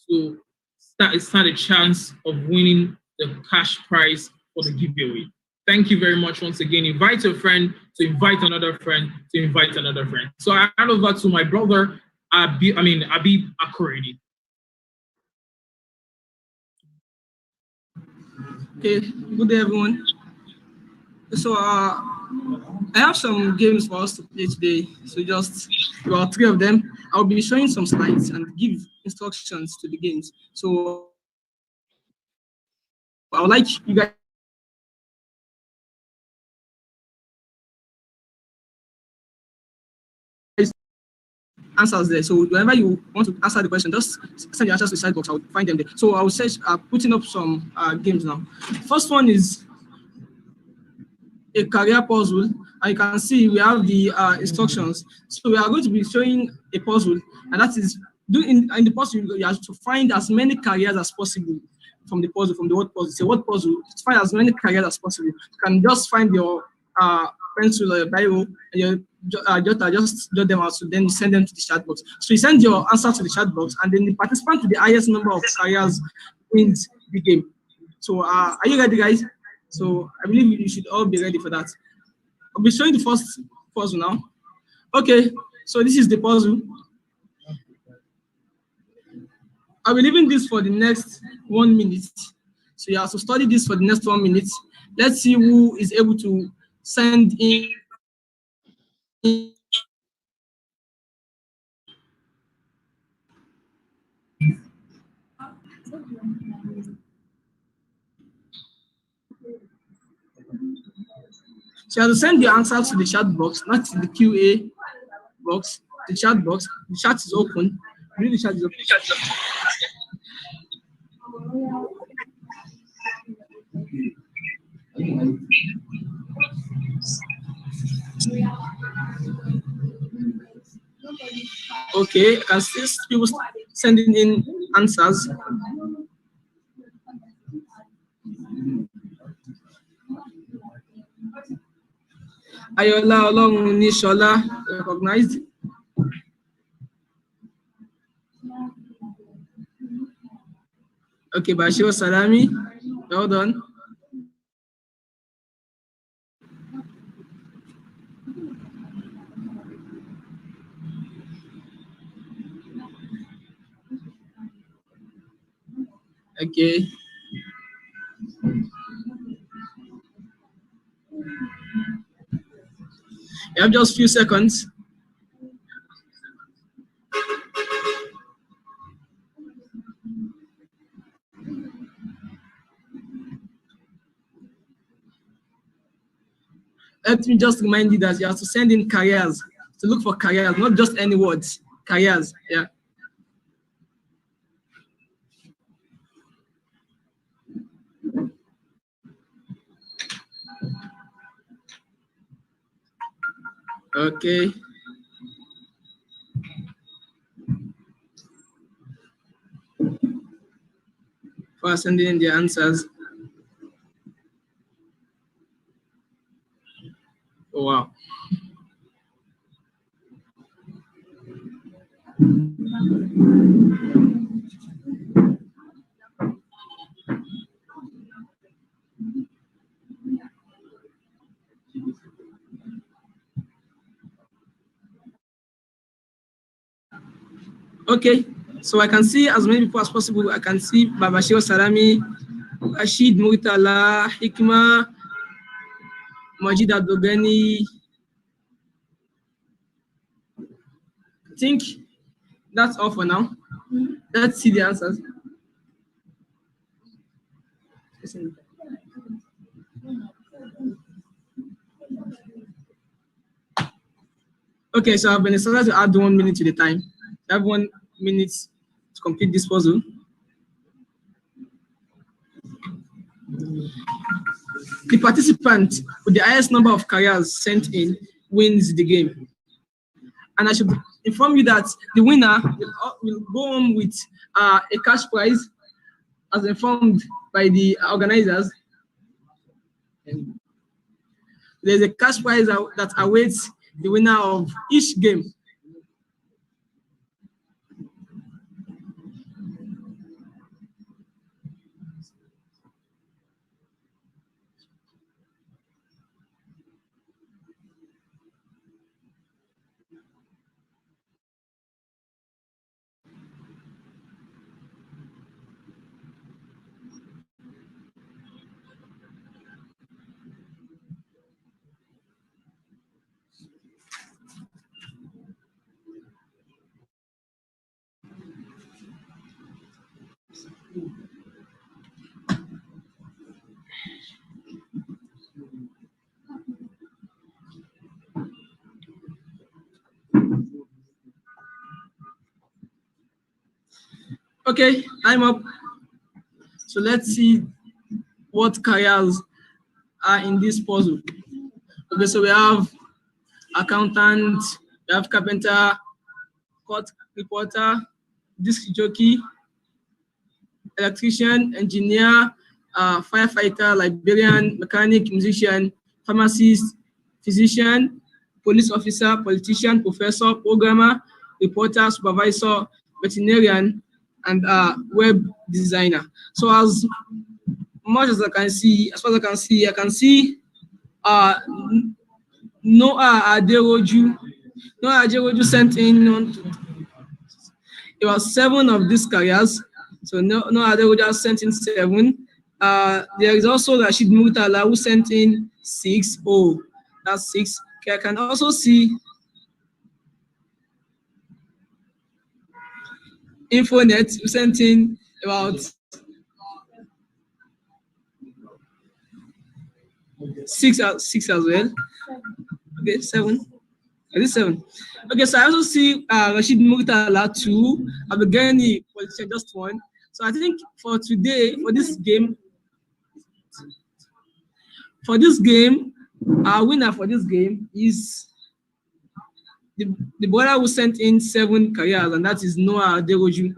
to start a chance of winning the cash prize for the giveaway. Thank you very much once again. Invite a friend to invite another friend to invite another friend. So I hand over to my brother, Abib Akorede. Okay, good day everyone. So I have some games for us to play today. So just about 3 of them. I'll be showing some slides and give instructions to the games. So I would like you guys answers there. So whenever you want to answer the question, just send your answers to the side box. I'll find them there. So I will search putting up some games now. First one is a career puzzle, and you can see we have the instructions. So we are going to be showing a puzzle, and that is in the puzzle you have to find as many careers as possible from the puzzle, from the word puzzle. It's a word puzzle. To find as many careers as possible. You can just find your pencil or your bio, and just jot them out, so then you send them to the chat box. So you send your answer to the chat box, and then the participant with the highest number of careers wins the game. So are you ready, guys? So I believe you should all be ready for that. I'll be showing the first puzzle now. Okay, so this is the puzzle. I'll be leaving this for the next 1 minute. So you have to study this for the next 1 minute. Let's see who is able to send in. So you have to send your answers to the chat box, not to the QA box, the chat box. The chat is open. Really, the chat is open. Okay, I can see people sending in answers. Ayola Olorun Nishola recognized. Okay, Bashir Salami, well done. Okay. You have just a few seconds. Let me just remind you that you have to send in careers, to look for careers, not just any words, careers, yeah. Okay. For sending in the answers. Oh, wow. Okay, so I can see as many people as possible. I can see Babashir Salami, Rashid Muritala, Hikma, Majid Adogani. I think that's all for now. Let's see the answers. Okay, so I've been instructed to add 1 minute to the time. I have 1 minute to complete this puzzle. The participant with the highest number of careers sent in wins the game. And I should inform you that the winner will go home with a cash prize as informed by the organizers. And there's a cash prize that awaits the winner of each game. Okay, time up. So let's see what careers are in this puzzle. Okay, so we have accountant, we have carpenter, court reporter, disc jockey, electrician, engineer, firefighter, librarian, mechanic, musician, pharmacist, physician, police officer, politician, professor, programmer, reporter, supervisor, veterinarian, and web designer. So as much as I can see, as far as I can see Noah Aderoju. Noah Aderoju sent in about 7 of these careers. So Noah Aderoju sent in 7. There is also Rashid Murtala who sent in 6. Oh, that's 6. Okay, I can also see Infonet who sent in about 6 as well. Okay, 7. Is it 7? Okay, so I also see Rashid Murtala 2, Abegani politician just 1. So I think for today, for this game, our winner for this game is the brother who sent in 7 careers, and that is Noah Aderoju.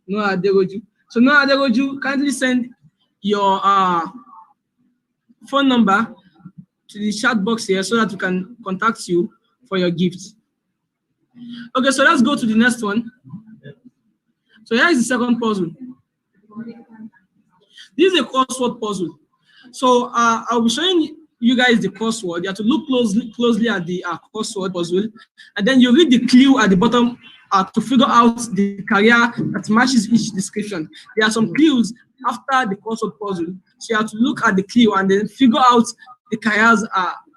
Noah Aderoju. So Noah Aderoju, kindly send your phone number to the chat box here so that we can contact you for your gift. Okay, so let's go to the next one. So here is the second puzzle. This is a crossword puzzle. So I'll be showing you guys the crossword. You have to look closely at the crossword puzzle, and then you read the clue at the bottom to figure out the career that matches each description. There are some clues after the crossword puzzle, so you have to look at the clue and then figure out the careers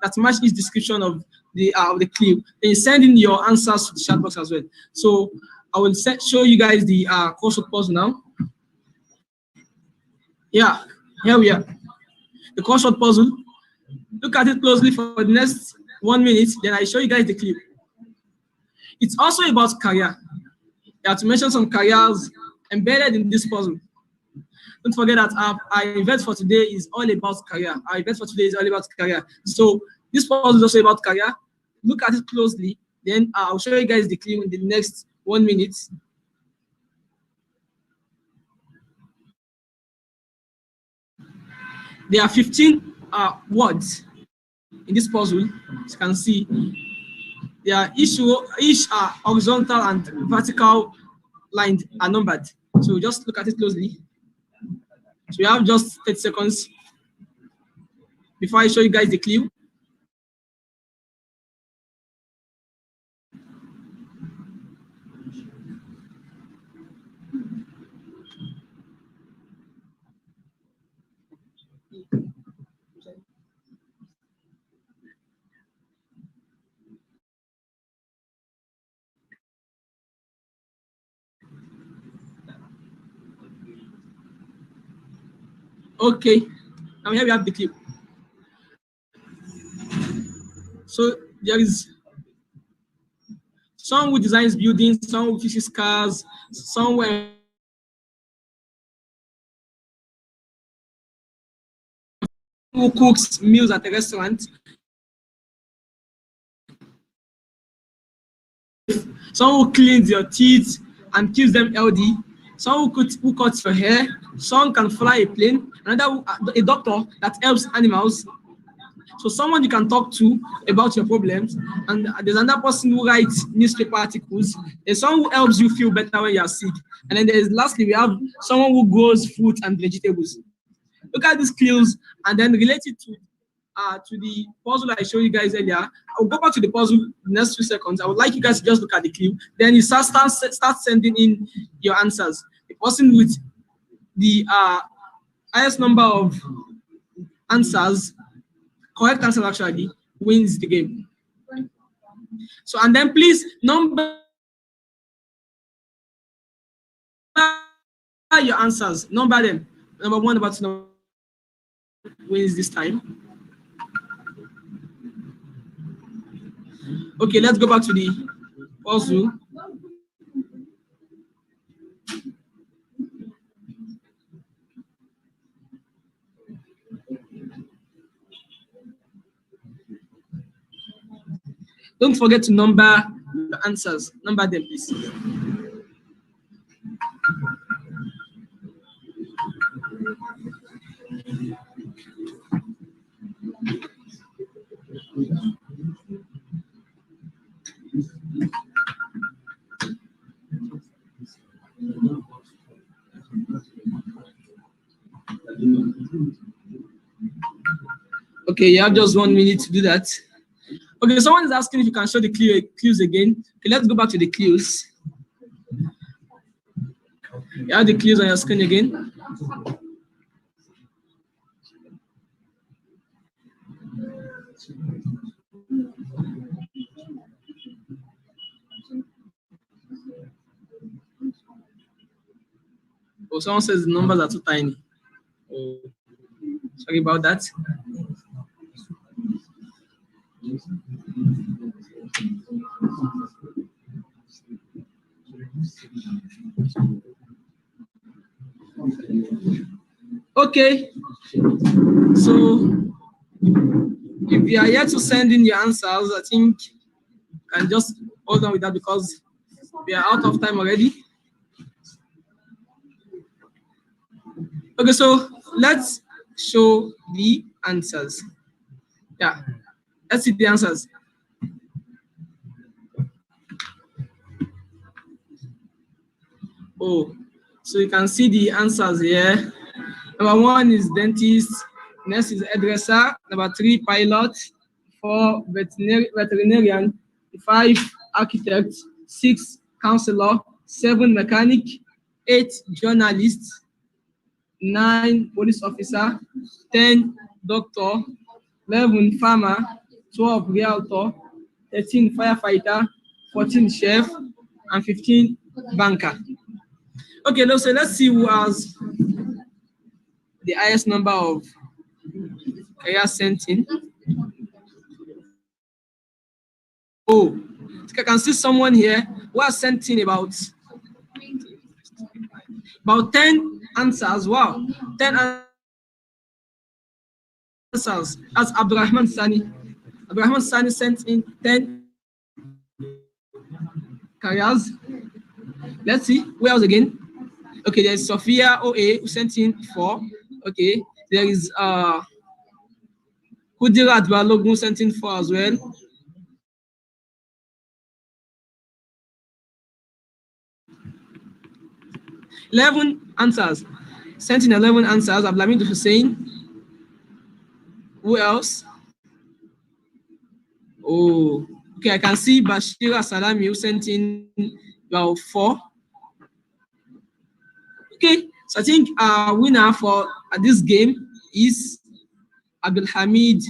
that match each description of the clue. Then you send in your answers to the chat box as well. So I will show you guys the crossword puzzle now. Yeah, here we are. The crossword puzzle. Look at it closely for the next 1 minute, then I show you guys the clip. It's also about career. You have to mention some careers embedded in this puzzle. Don't forget that our event for today is all about career. Our event for today is all about career. So this puzzle is also about career. Look at it closely, then I'll show you guys the clip in the next 1 minute. There are 15 words in this puzzle. As you can see, they are each horizontal and vertical lines are numbered. So just look at it closely. So we have just 30 seconds before I show you guys the clue. Okay, now here we have the clip. So there is someone who designs buildings, someone who fixes cars, someone who cooks meals at a restaurant, someone who cleans your teeth and keeps them healthy, someone who cuts your hair, someone can fly a plane, another a doctor that helps animals. So someone you can talk to about your problems, and there's another person who writes newspaper articles. There's someone who helps you feel better when you are sick, and then lastly we have someone who grows fruit and vegetables. Look at these clues and then relate it to the puzzle I showed you guys earlier. I'll go back to the puzzle in the next few seconds. I would like you guys to just look at the clue. Then you start sending in your answers. The person with the highest number of answers, correct answers actually, wins the game. So, and then please number your answers. Number them. Number 1, number 2, wins this time. Okay, let's go back to the puzzle. Don't forget to number the answers. Number them, please. Okay, you have just 1 minute to do that. Okay, someone is asking if you can show the clues again. Okay, let's go back to the clues. You have the clues on your screen again. Oh, someone says the numbers are too tiny. Oh, sorry about that. Okay, so if you are yet to send in your answers, I think you can just hold on with that because we are out of time already. Okay, so let's show the answers. Yeah, let's see the answers. Oh, so you can see the answers here. Number 1 is dentist. Next is hairdresser. Number 3, pilot. 4, veterinarian. 5, architect. 6, counselor. 7, mechanic. 8, journalist. 9, police officer. 10, doctor. 11, farmer. 12, realtor. 13, firefighter. 14, chef. And 15, banker. Okay, so let's see who has the highest number of careers sent in. Oh, I can see someone here who has sent in about 10 answers. Wow, 10 answers. That's Abdurrahman Sani. Abdurrahman Sani sent in 10 careers. Let's see, who else again? Okay, there's Sophia OA who sent in 4. Okay, there is Kudira Adbalogun who sent in 4 as well. Eleven answers. Sent in 11 answers. Abdulhamid Hussein. Who else? Oh, okay, I can see Bashira Salami who sent in about 4. Okay, so I think our winner for this game is Abdulhamid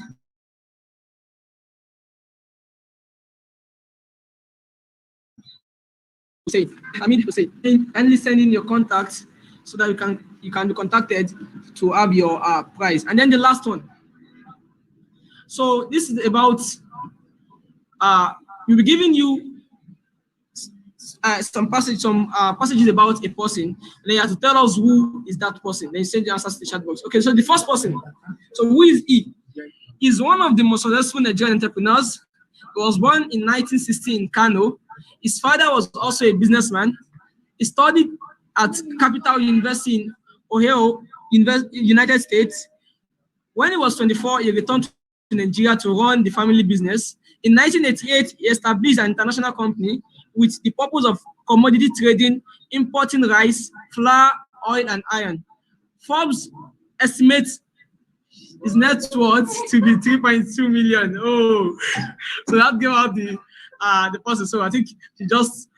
Hussein. Hamid Hussein. Kindly send in your contacts so that you can be contacted to have your prize. And then the last one. So this is about we'll be giving you some passages about a person, and then you have to tell us who is that person. Then you send the answers to the chat box. Okay, so the first person. So who is he? He's one of the most successful Nigerian entrepreneurs. He was born in 1960 in Kano, His father was also a businessman. He studied at Capital University in Ohio, United States. When he was 24, he returned to Nigeria to run the family business. In 1988, he established an international company with the purpose of commodity trading, importing rice, flour, oil, and iron. Forbes estimates his net worth to be 3.2 million. Oh, so that gave out the person. So I think he just,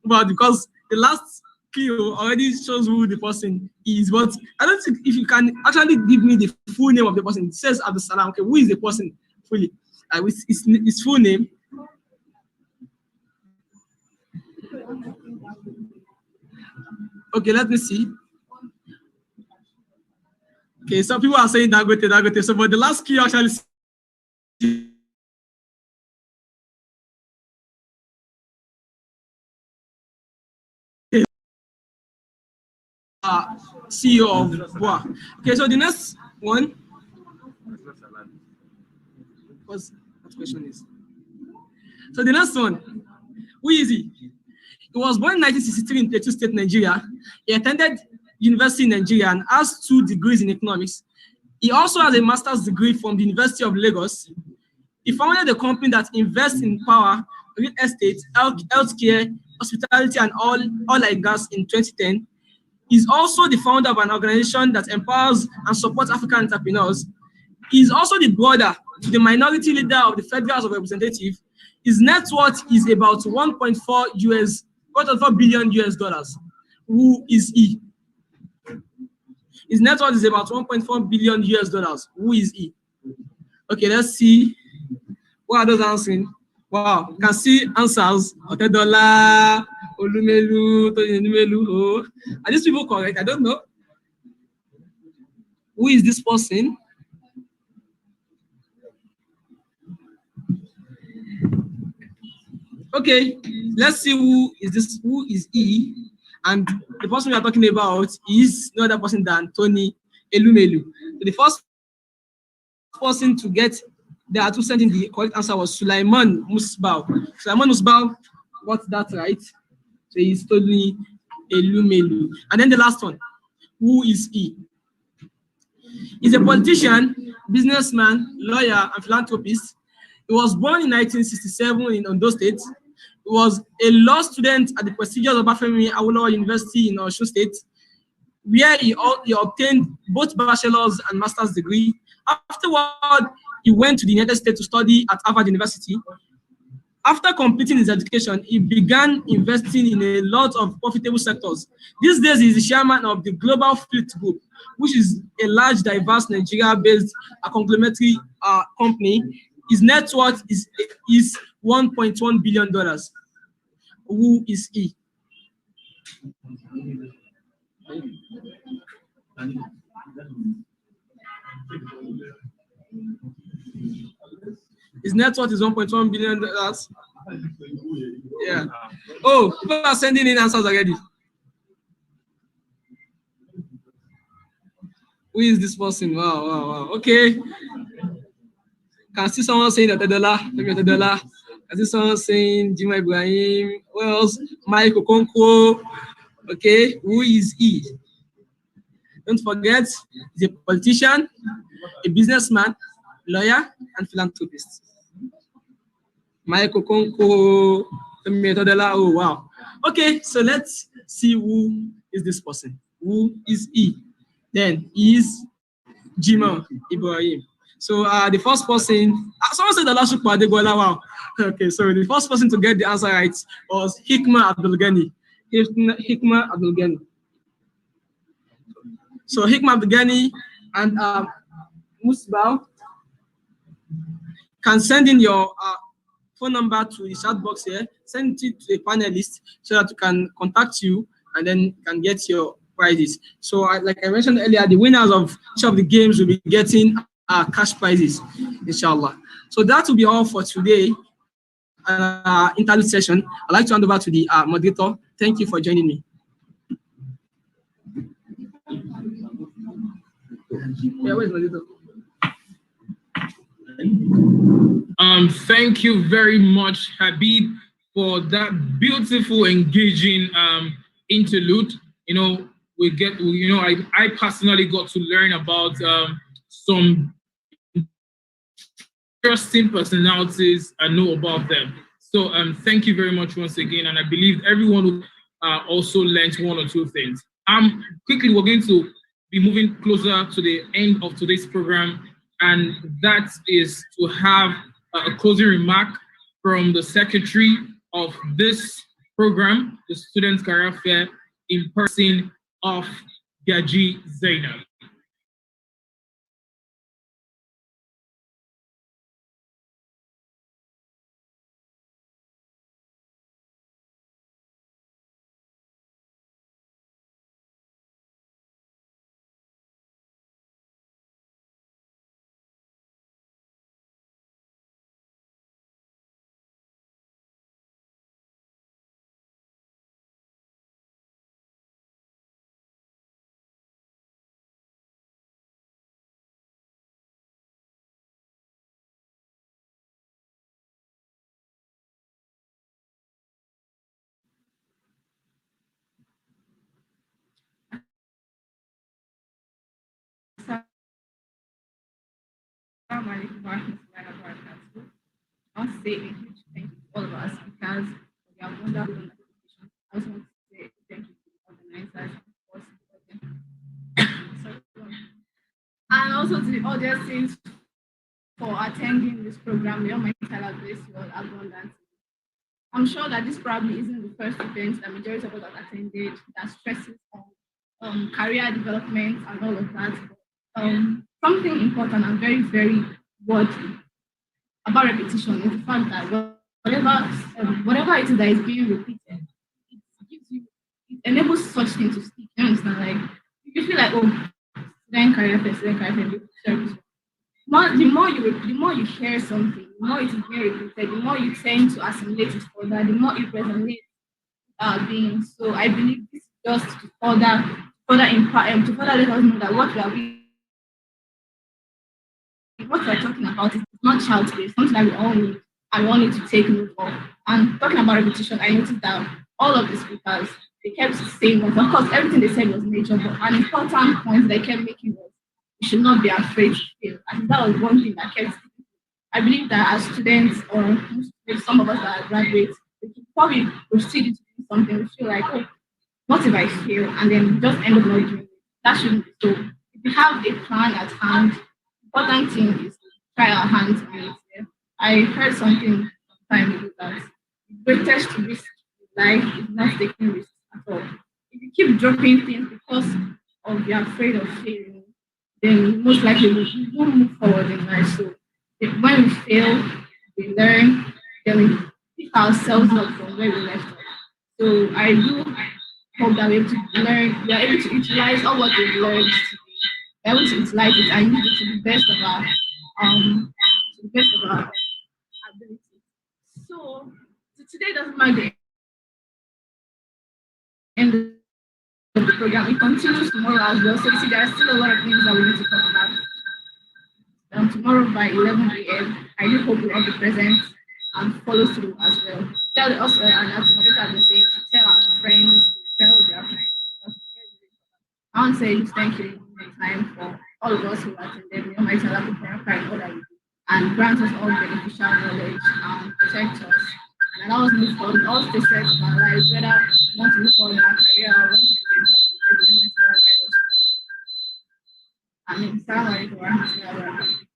well, because the last clue already shows who the person is. But I don't think if you can actually give me the full name of the person. It says Abdul Salam. Okay, who is the person fully? With his full name. Okay, let me see. Okay, some people are saying Dagote. So, but the last key actually CEO of Boa. Okay, so the next one. What question is? So the next one, who is he? He was born in 1963 in Plateau State, Nigeria. He attended university in Nigeria and has 2 degrees in economics. He also has a master's degree from the University of Lagos. He founded a company that invests in power, real estate, healthcare, hospitality, and oil and gas in 2010. He's also the founder of an organization that empowers and supports African entrepreneurs. He's also the brother to the minority leader of the Federal House of Representatives. His net worth is about 1.4 billion US dollars. Who is he? His net worth is about 1.4 billion US dollars. Who is he? Okay, let's see. What are those answering? Wow, you can see answers. Otedola, Olumelu, Toyinumelu. Oh, are these people correct? I don't know. Who is this person? Okay, let's see who is this. Who is he? And the person we are talking about is no other person than Tony Elumelu. So the first person to get the two sent in the correct answer was Sulaiman Musbau. Sulaiman Musbau got that right. So he's Tony Elumelu. And then the last one, who is he? He's a politician, businessman, lawyer, and philanthropist. He was born in 1967 in Ondo State. He was a law student at the prestigious Obafemi Awolowo University in Osun State, where he obtained both bachelor's and master's degree. Afterward, he went to the United States to study at Harvard University. After completing his education, he began investing in a lot of profitable sectors. These days, he is the chairman of the Global Fleet Group, which is a large, diverse Nigeria-based conglomerate company. His net worth is $1.1 billion. Who is he? His net worth is $1.1 billion. Yeah. Oh, people are sending in answers already. Who is this person? Wow. Okay. Can see someone saying Otedola. Can see someone saying Jima Ibrahim. Who else? Mike Okonkwo. Okay. Who is he? Don't forget, he's a politician, a businessman, lawyer, and philanthropist. Mike Okonkwo. Oh, wow. Okay, so let's see who is this person. Who is he? Then he is Jima Ibrahim. So the first person, someone said the last Adegbola. Wow. Okay, so the first person to get the answer right was Hikma Abdulgani. Hikma Abdulgani. So Hikma Abdulgani and Musbau can send in your phone number to the chat box here. Send it to a panelist so that we can contact you and then you can get your prizes. So like I mentioned earlier, the winners of each of the games will be getting cash prizes, inshallah. So that will be all for today. Interlude session. I'd like to hand over to the moderator. Thank you for joining me. Yeah, where's moderator? Thank you very much, Habib, for that beautiful, engaging interlude. I personally got to learn about some interesting personalities and know about them. So thank you very much once again, and I believe everyone who also learned one or two things. Quickly, we're going to be moving closer to the end of today's program, and that is to have a closing remark from the secretary of this program, the Students Career Fair, in person of Gaji Zainab. I want to say a huge thank you to all of us because we have wonderful application. I also want to say thank you to the organizers, of course, and also to the audiences for attending this program. May Almighty Allah bless you all abundantly. I'm sure that this probably isn't the first event that majority of us have attended that stresses on career development and all of that. Something important and very, very worthy about repetition is the fact that whatever it is that is being repeated, it enables such things to stick. You understand? Like, you feel like, oh, student career fair, the more you hear something, the more it is being repeated, the more you tend to assimilate it further, the more it resonates being. So I believe this is just to further impact to further let us know that what we're talking about is not child's play, something that we all need and we all need to take note of. And talking about repetition, I noticed that all of the speakers, they kept saying that, of course, everything they said was major, but an important point they kept making was you should not be afraid to fail. And that was one thing that kept. I believe that as students or some of us that are graduates, we can probably proceed to do something. We feel like, oh, what if I fail? And then just end up not doing it. That shouldn't be so. If we have a plan at hand, the important thing is to try our hands on it. Yeah? I heard something some time ago that the greatest risk in life is not taking risks at all. If you keep dropping things because of you're afraid of failing, then most likely we won't move forward in life. So when we fail, we learn, then we pick ourselves up from where we left off. So I do hope that we're able to learn, we are able to utilize all what we've learned today. We're able to utilize it and use it to the best of our ability. So today doesn't mark the end of the program. It continues tomorrow as well. So you see, there are still a lot of things that we need to talk about. Tomorrow by 11 a.m. I do hope you all be present and follow through as well. Tell us, and as Moderator has been saying, to tell our friends, to tell their friends. I want to say thank you for the time for all of us who attended. May Almighty Allah prepare and all that we do, and grant us all beneficial knowledge and protect us. And allow us to move forward in all stages of our lives, whether we want to move forward in our career or want to be in touch with us. May Almighty Allah guide us. Amen. Assalamu alaikum wa rahmatullahi wa barakatuh.